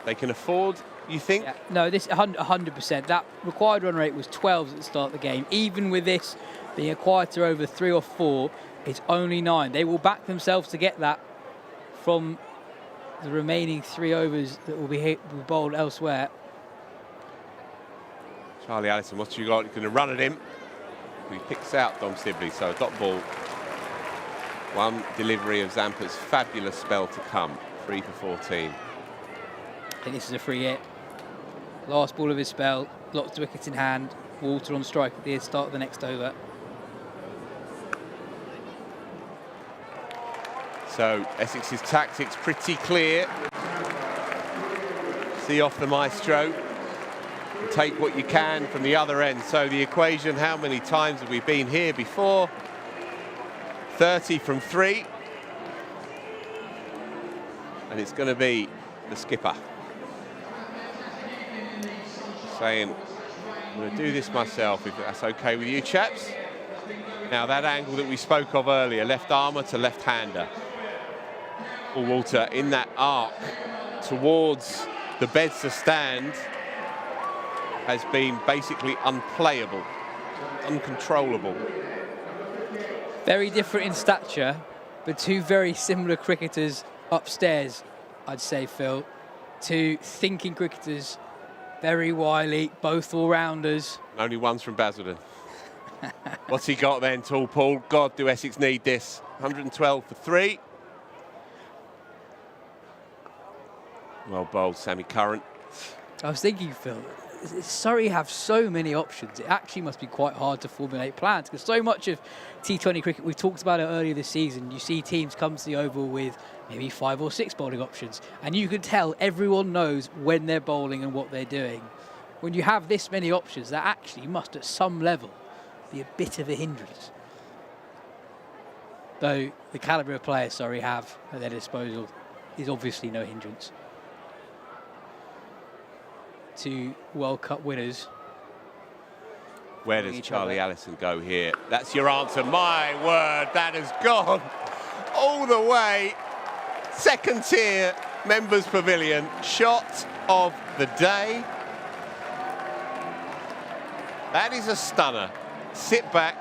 They can afford, you think? Yeah, no, this 100%. That required run rate was 12 at the start of the game. Even with this being a quieter over 3 or 4, it's only 9. They will back themselves to get that from the remaining 3 overs that will be bowled elsewhere. Charlie Allison, what's you got? You're going to run at him. He picks out Dom Sibley, so a dot ball. One delivery of Zampa's fabulous spell to come. 3 for 14. And this is a free hit. Last ball of his spell, lots of wickets in hand. Walter on strike at the start of the next over. So Essex's tactics pretty clear. See off the maestro. Take what you can from the other end. So the equation, how many times have we been here before? 30 from 3. And it's going to be the skipper saying, I'm going to do this myself, if that's okay with you chaps. Now that angle that we spoke of earlier, left armour to left-hander. Paul Walter in that arc towards the beds to stand has been basically unplayable, uncontrollable. Very different in stature, but 2 very similar cricketers upstairs, I'd say, Phil. 2 thinking cricketers, very wily, both all-rounders. Only one's from Basildon. What's he got then, tall Paul? God, do Essex need this? 112 for 3. Well bowled, Sammy Curran. I was thinking, Phil, Surrey have so many options. It actually must be quite hard to formulate plans because so much of T20 cricket, we've talked about it earlier this season, you see teams come to the Oval with maybe 5 or 6 bowling options and you can tell everyone knows when they're bowling and what they're doing. When you have this many options, that actually must at some level be a bit of a hindrance. Though the calibre of players Surrey have at their disposal is obviously no hindrance. 2 World Cup winners Where does Charlie Allison go here? That's your answer. My word, that has gone all the way. Second tier members pavilion. Shot of the day. That is a stunner. Sit back,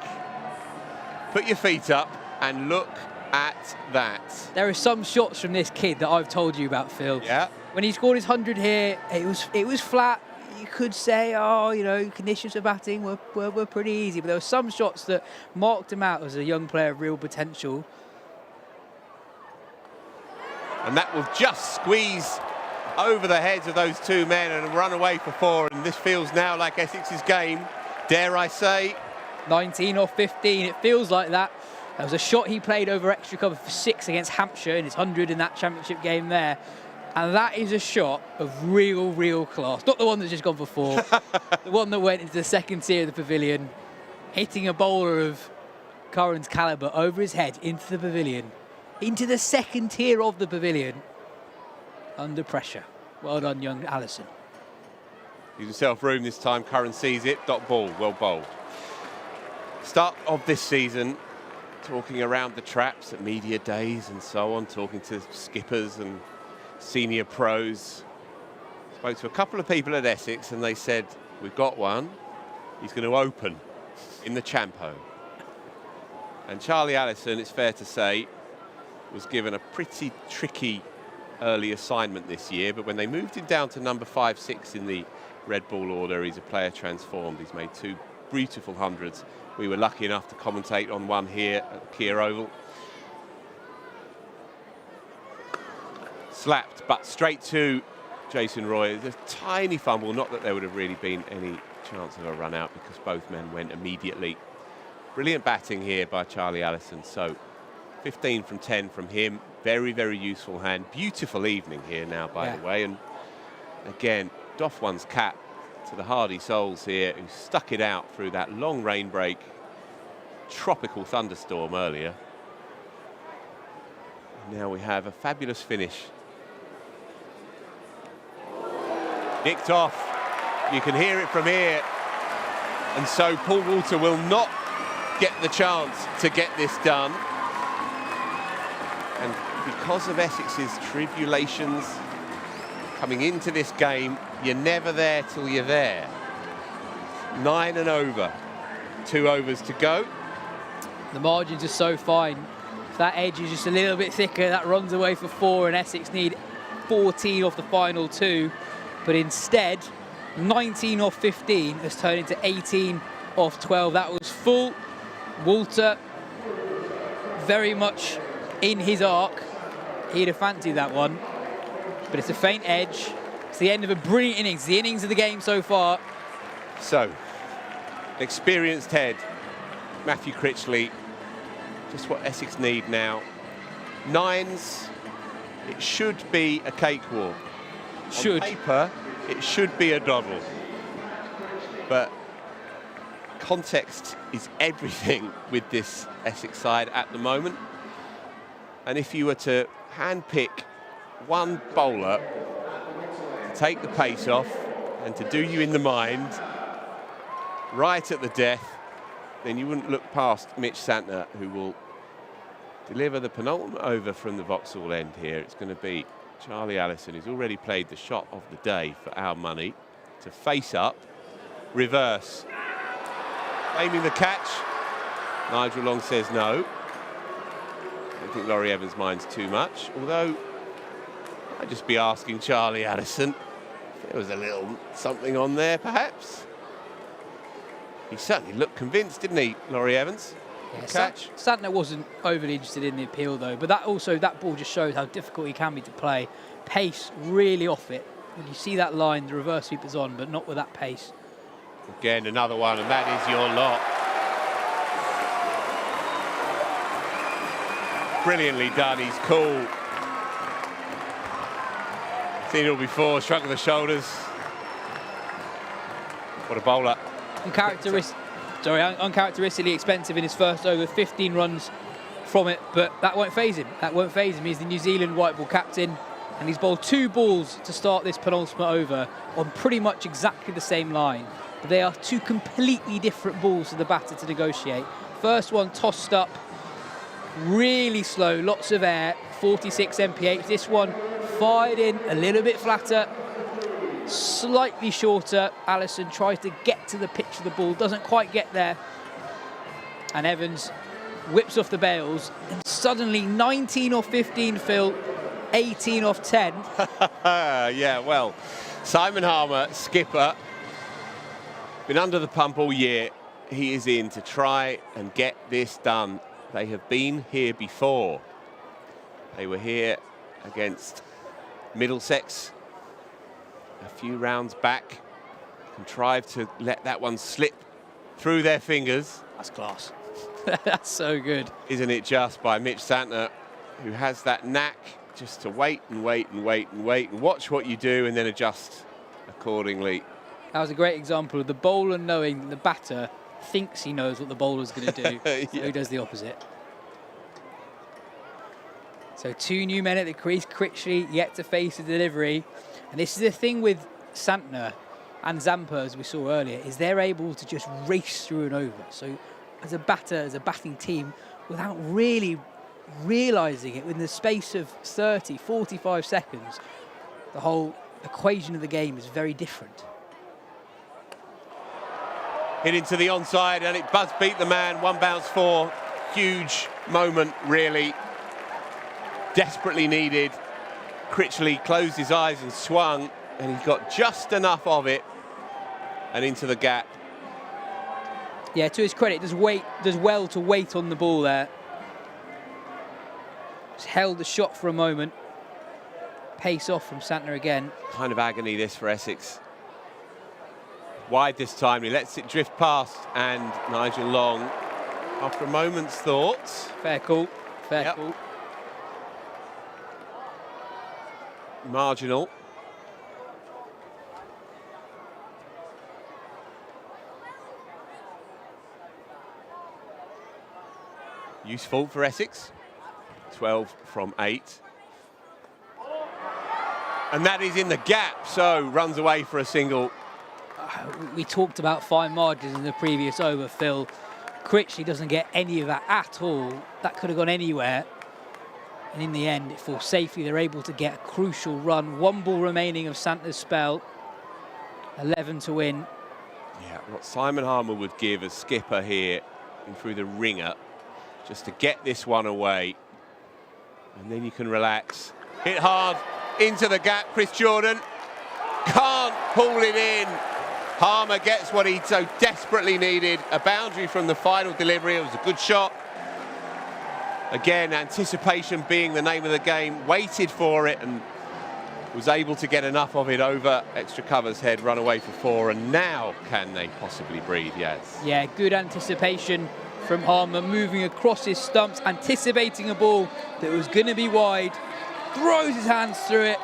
put your feet up and look at that. There are some shots from this kid that I've told you about, Phil. Yeah. When he scored his 100 here, it was flat. You could say, conditions for batting were pretty easy, but there were some shots that marked him out as a young player of real potential. And that will just squeeze over the heads of those two men and run away for 4. And this feels now like Essex's game, dare I say. 19 off 15, it feels like that. There was a shot he played over extra cover for 6 against Hampshire in his 100 in that championship game there. And that is a shot of real class. Not the one that's just gone for 4. The one that went into the second tier of the pavilion, hitting a bowler of Curran's calibre over his head into the pavilion, into the second tier of the pavilion, under pressure. Well done, young Allison. Gives himself room this time. Curran sees it. Dot ball. Well bowled. Start of this season, talking around the traps at media days and so on, talking to skippers and senior pros. Spoke to a couple of people at Essex and they said, we've got one. He's going to open in the Champo. And Charlie Allison, it's fair to say, was given a pretty tricky early assignment this year, but when they moved him down to number 5, 6 in the red ball order, he's a player transformed. He's made 2 beautiful hundreds. We were lucky enough to commentate on one here at Kia Oval. Slapped, but straight to Jason Roy. A tiny fumble, not that there would have really been any chance of a run out because both men went immediately. Brilliant batting here by Charlie Allison. So 15 from 10 from him. Very useful hand. Beautiful evening here now, by the way. And again, doff one's cap to the hardy souls here who stuck it out through that long rain break. Tropical thunderstorm earlier. And now we have a fabulous finish. Nicked off. You can hear it from here. And so Paul Walter will not get the chance to get this done. And because of Essex's tribulations coming into this game, you're never there till you're there. 9 and over. 2 overs to go. The margins are so fine. If that edge is just a little bit thicker, that runs away for 4, and Essex need 14 off the final 2. But instead, 19 off 15 has turned into 18 off 12. That was full. Walter very much in his arc. He'd have fancied that one. But it's a faint edge. It's the end of a brilliant innings. The innings of the game so far. So, experienced head, Matthew Critchley. Just what Essex need now. 9s, it should be a cakewalk. Should. On paper, it should be a doddle. But context is everything with this Essex side at the moment. And if you were to handpick one bowler to take the pace off and to do you in the mind right at the death, then you wouldn't look past Mitch Santner, who will deliver the penultimate over from the Vauxhall end here. It's going to be Charlie Allison, who's already played the shot of the day for our money, to face up, reverse. Aiming the catch. Nigel Long says no. I don't think Laurie Evans minds too much, although I'd just be asking Charlie Allison if there was a little something on there, perhaps. He certainly looked convinced, didn't he, Laurie Evans? Yeah, Catch. Santner wasn't overly interested in the appeal, though, but that ball just shows how difficult he can be to play. Pace really off it. When you see that line, the reverse sweep is on, but not with that pace. Again, another one, and that is your lot. Brilliantly done, he's cool. Seen it all before, shrug of the shoulders. What a bowler. Uncharacteristically expensive in his first over, 15 runs from it, but that won't faze him. That won't faze him. He's the New Zealand white ball captain, and he's bowled 2 balls to start this penultimate over on pretty much exactly the same line. but they are two completely different balls for the batter to negotiate. First one tossed up, really slow, lots of air, 46 mph. This one fired in a little bit flatter, slightly shorter. Allison tries to get to the pitch of the ball, doesn't quite get there. And Evans whips off the bails, and suddenly 19 off 15, Phil, 18 off 10. Yeah, well, Simon Harmer, skipper, been under the pump all year. He is in to try and get this done. They have been here before. They were here against Middlesex a few rounds back. Contrived to let that one slip through their fingers. That's class. That's so good. Isn't it just, by Mitch Santner, who has that knack just to wait and wait and wait and wait and watch what you do and then adjust accordingly. That was a great example of the bowler knowing that the batter thinks he knows what the bowler's going to do, Yeah. so he does the opposite. So 2 new men at the crease, Critchley yet to face the delivery. And this is the thing with Santner and Zampa, as we saw earlier, is they're able to just race through and over. So as a batter, as a batting team, without really realising it, in the space of 30, 45 seconds, the whole equation of the game is very different. Hit into the onside and it buzz beat the man. 1 bounce 4. Huge moment, really. Desperately needed. Critchley closed his eyes and swung, and he got just enough of it and into the gap. Yeah, to his credit, does well to wait on the ball there. Just held the shot for a moment. Pace off from Santner again. Kind of agony this for Essex. Wide this time, he lets it drift past, and Nigel Long, after a moment's thought. Fair call, fair Yep. call. Marginal. Useful for Essex. 12 from 8. And that is in the gap, so runs away for a single. We talked about fine margins in the previous over, Phil. Critchley doesn't get any of that at all. That could have gone anywhere. And in the end, it falls safely. They're able to get a crucial run. 1 ball remaining of Santner's spell. 11 to win. Yeah, what Simon Harmer would give as skipper here in through the ringer, just to get this one away. And then you can relax. Hit hard into the gap. Chris Jordan can't pull it in. Harmer gets what he so desperately needed. A boundary from the final delivery. It was a good shot. Again, anticipation being the name of the game. Waited for it and was able to get enough of it over extra cover's head, run away for 4. And now can they possibly breathe? Yes. Yeah, good anticipation from Harmer, moving across his stumps, anticipating a ball that was going to be wide. Throws his hands through it.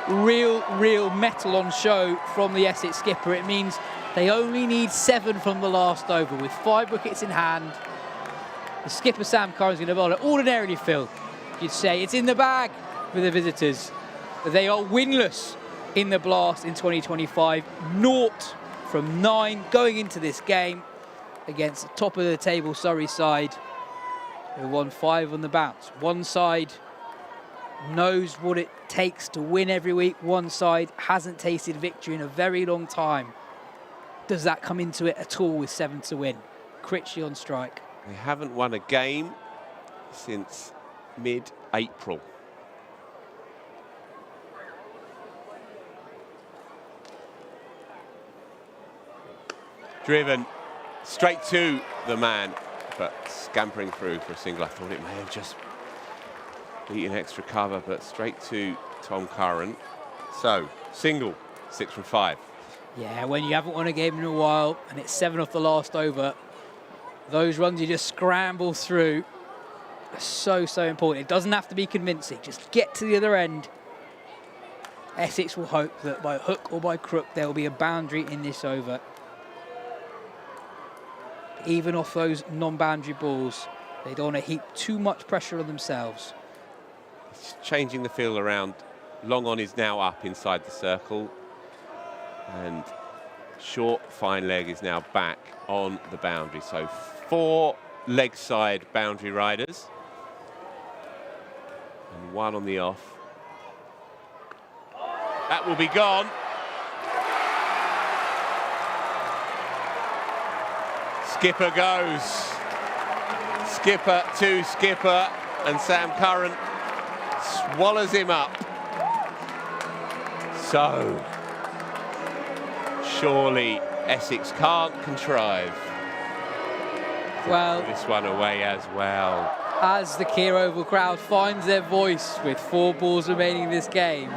Real metal on show from the Essex skipper. It means they only need 7 from the last over with 5 wickets in hand. The skipper Sam Curran is going to bowl it. Ordinarily, Phil, you'd say it's in the bag for the visitors. But they are winless in the Blast in 2025. 0 from 9 going into this game against the top of the table Surrey side, who won 5 on the bounce. One side knows what it takes to win every week. One side hasn't tasted victory in a very long time. Does that come into it at all with 7 to win? Critchley on strike. They haven't won a game since mid-April. Driven straight to the man, but scampering through for a single. I thought it may have just beaten extra cover, but straight to Tom Curran. So, single, 6 from 5. Yeah, when you haven't won a game in a while and it's 7 off the last over, those runs you just scramble through are so important. It doesn't have to be convincing. Just get to the other end. Essex will hope that by hook or by crook there will be a boundary in this over. Even off those non-boundary balls, they don't want to heap too much pressure on themselves. It's changing the field around. Long on is now up inside the circle. And short, fine leg is now back on the boundary. So 4 leg side boundary riders and 1 on the off. That will be gone. Skipper goes. Skipper to skipper, and Sam Curran swallows him up. So, surely Essex can't contrive to Well, put this one away as well. as the Kia Oval crowd finds their voice with 4 balls remaining in this game,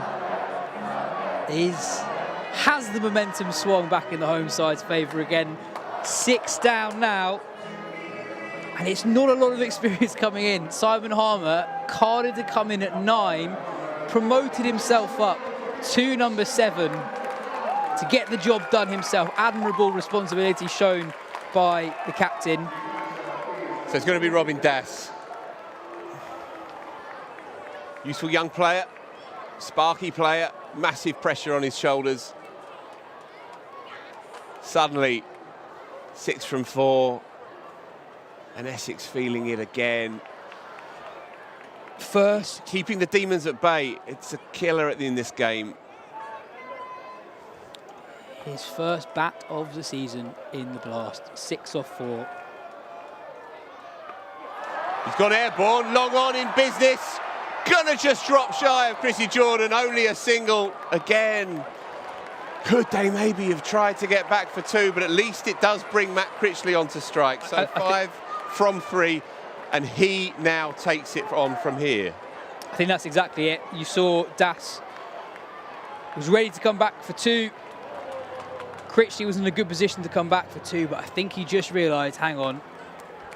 has the momentum swung back in the home side's favour again? 6 down now, and it's not a lot of experience coming in. Simon Harmer carded to come in at 9, promoted himself up to number 7 to get the job done himself. Admirable responsibility shown by the captain. So it's going to be Robin Das. Useful young player, sparky player, massive pressure on his shoulders. Suddenly, 6 from 4, and Essex feeling it again. First, Keeping the demons at bay, it's a killer in this game. his first bat of the season in the blast, 6 off 4. He's gone airborne, long on in business. Gonna just drop shy of Chrissy Jordan, only a single again. Could they maybe have tried to get back for 2, but at least it does bring Matt Critchley onto strike. So 5 from 3, and he now takes it on from here. I think that's exactly it. You saw Das was ready to come back for 2. Critchley was in a good position to come back for 2, but I think he just realised, hang on,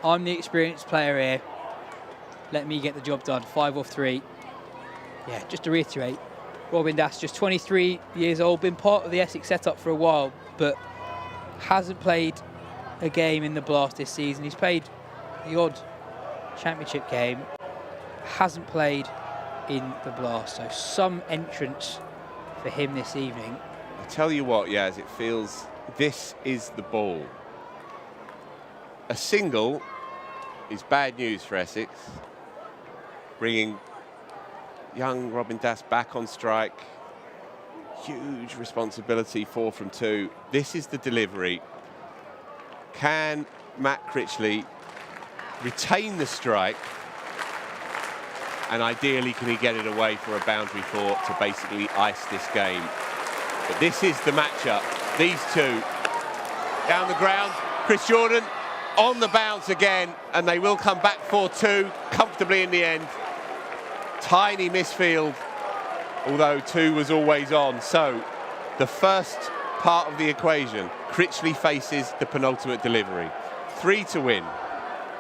I'm the experienced player here. Let me get the job done. 5 off 3. Yeah, just to reiterate, Robin Das, just 23 years old, been part of the Essex setup for a while, but hasn't played a game in the blast this season. He's played the odd championship game, hasn't played in the blast. So some entrance for him this evening. I tell you what, Yaz, it feels this is the ball. A single is bad news for Essex, bringing young Robin Das back on strike. Huge responsibility, 4 from 2. This is the delivery. Can Matt Critchley retain the strike? And ideally, can he get it away for a boundary 4 to basically ice this game? But this is the matchup. These two down the ground. Chris Jordan on the bounce again, and they will come back for 2 comfortably in the end. Tiny misfield, although 2 was always on. So the first part of the equation, Critchley faces the penultimate delivery. 3 to win.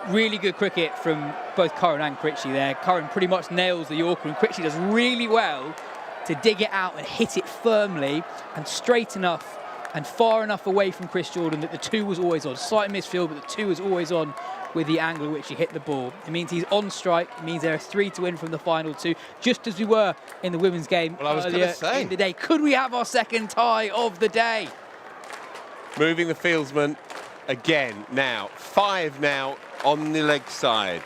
Really good cricket from both Curran and Critchley there. Curran pretty much nails the Yorker, and Critchley does really well to dig it out and hit it firmly and straight enough and far enough away from Chris Jordan that the 2 was always on. Slight misfield, but the 2 was always on with the angle at which he hit the ball. It means he's on strike. It means there are 3 to win from the final 2, just as we were in the women's game earlier in the day. Could we have our second tie of the day? Moving the fieldsman again now. 5 now on the leg side.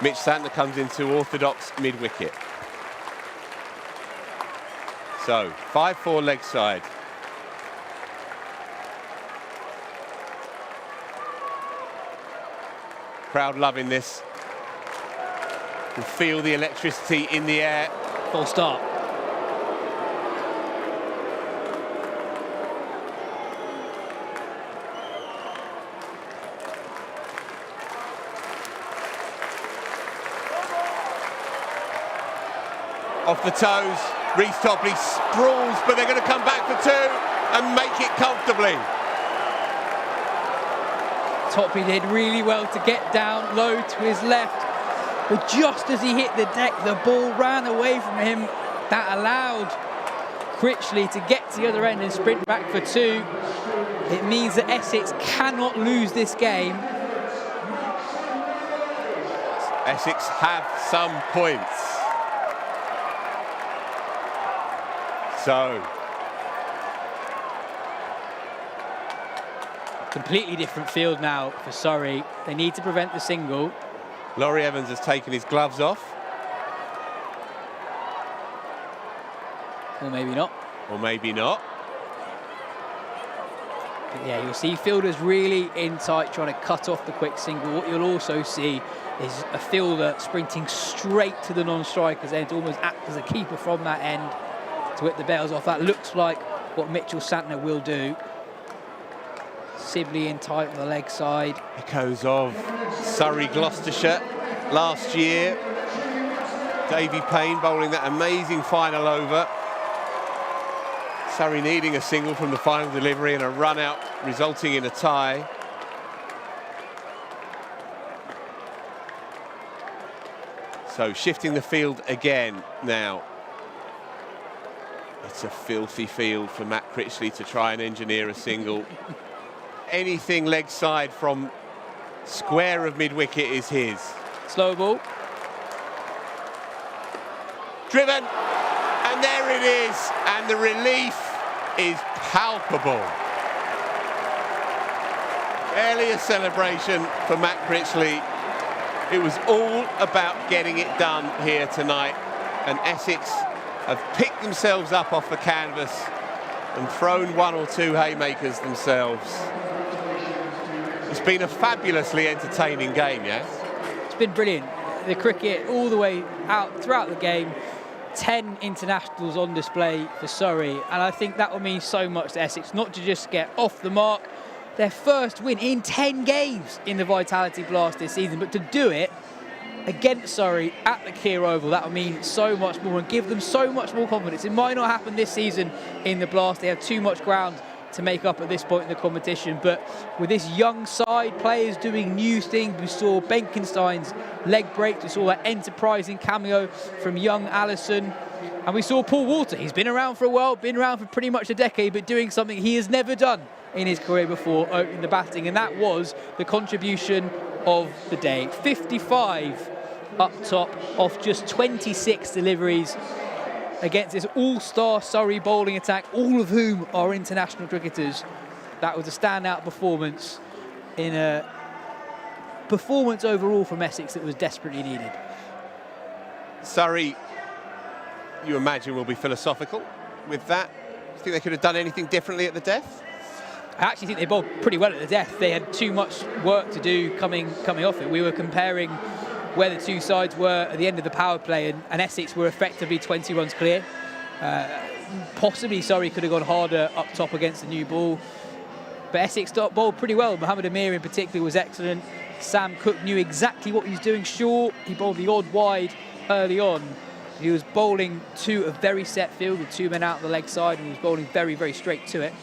Mitch Santner comes into orthodox mid-wicket. So 5-4 leg side. Crowd loving this. You feel the electricity in the air. Full start. Off the toes, Reece Topley sprawls, but they're going to come back for 2 and make it comfortably. Topley did really well to get down low to his left, but just as he hit the deck, the ball ran away from him. That allowed Critchley to get to the other end and sprint back for 2. It means that Essex cannot lose this game. Essex have some points. So, Completely different field now for Surrey. They need to prevent the single. Laurie Evans has taken his gloves off. Or maybe not. Or maybe not. But yeah, you'll see fielders really in tight, trying to cut off the quick single. What you'll also see is a fielder sprinting straight to the non-striker's end to almost act as a keeper from that end to whip the bails off. That looks like what Mitchell Santner will do. Sibley in tight on the leg side. Echoes of Surrey Gloucestershire last year. Davy Payne bowling that amazing final over. Surrey needing a single from the final delivery and a run out resulting in a tie. So shifting the field again now. It's a filthy field for Matt Critchley to try and engineer a single. Anything leg side from square of mid-wicket is his. Slow ball. Driven, and there it is, and the relief is palpable. Barely a celebration for Matt Critchley. It was all about getting it done here tonight, and Essex have picked themselves up off the canvas and thrown one or two haymakers themselves. It's been a fabulously entertaining game, yes? It's been brilliant. The cricket all the way out throughout the game. 10 internationals on display for Surrey, and I think that will mean so much to Essex, not to just get off the mark, their first win in 10 games in the Vitality Blast this season, but to do it against Surrey at the Kia Oval, that will mean so much more and give them so much more confidence. It might not happen this season in the Blast, they have too much ground to make up at this point in the competition, but with this young side, players doing new things, we saw Benkenstein's leg break, we saw that enterprising cameo from young Allison, and we saw Paul Walter. He's been around for a while, been around for pretty much a decade, but doing something he has never done in his career before, opening the batting, and that was the contribution of the day. 55 up top off just 26 deliveries against this all-star Surrey bowling attack, all of whom are international cricketers. That was a standout performance in a performance overall from Essex that was desperately needed. Surrey, you imagine, will be philosophical with that. Do you think they could have done anything differently at the death? I actually think they bowled pretty well at the death. They had too much work to do coming off it. We were comparing where the two sides were at the end of the power play, and Essex were effectively 20 runs clear. Possibly Surrey could have gone harder up top against the new ball, but Essex bowled pretty well. Mohammed Amir in particular was excellent. Sam Cook knew exactly what he was doing. Sure, he bowled the odd wide early on. He was bowling to a very set field with two men out the leg side, and he was bowling very, very straight to it.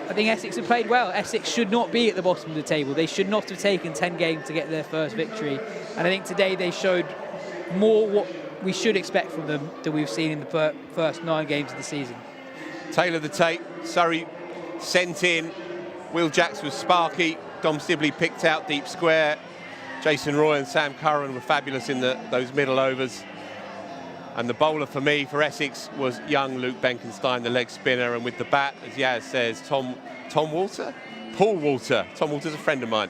I think Essex have played well. Essex should not be at the bottom of the table. They should not have taken 10 games to get their first victory. And I think today they showed more what we should expect from them than we've seen in the first 9 games of the season. Tail of the tape, Surrey sent in. Will Jacks was sparky. Dom Sibley picked out deep square. Jason Roy and Sam Curran were fabulous in those middle overs. And the bowler for me, for Essex, was young Luke Benkenstein, the leg spinner. And with the bat, as Yaz says, Paul Walter? Tom Walter's a friend of mine.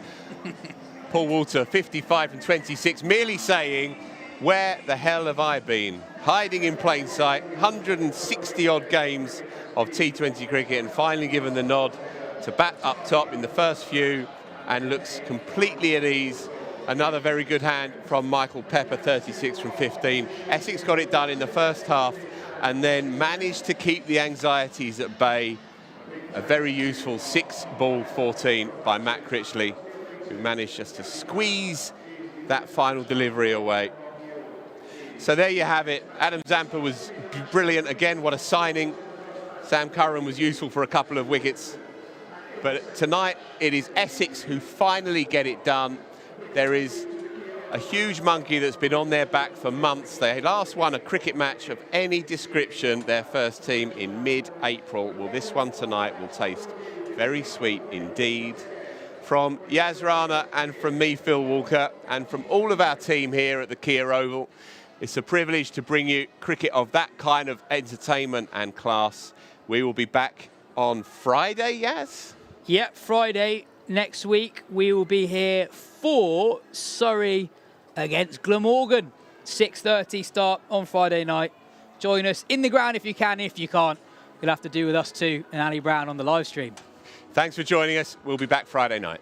Paul Walter, 55 from 26, merely saying, where the hell have I been? Hiding in plain sight, 160-odd games of T20 cricket, and finally given the nod to bat up top in the first few, and looks completely at ease. Another very good hand from Michael Pepper, 36 from 15. Essex got it done in the first half and then managed to keep the anxieties at bay. A very useful 6-ball 14 by Matt Critchley, who managed just to squeeze that final delivery away. So there you have it. Adam Zampa was brilliant. Again, what a signing. Sam Curran was useful for a couple of wickets. But tonight, it is Essex who finally get it done. There is a huge monkey that's been on their back for months. They last won a cricket match of any description, their first team, in mid-April. Well, this one tonight will taste very sweet indeed. From Yaz Rana and from me, Phil Walker, and from all of our team here at the Kia Oval, it's a privilege to bring you cricket of that kind of entertainment and class. We will be back on Friday, Yaz? Yeah, Friday next week we will be here for Surrey against Glamorgan. 6:30 start on Friday night. Join us in the ground if you can. If you can't, you'll have to do with us too and Ali Brown on the live stream. Thanks for joining us. We'll be back Friday night.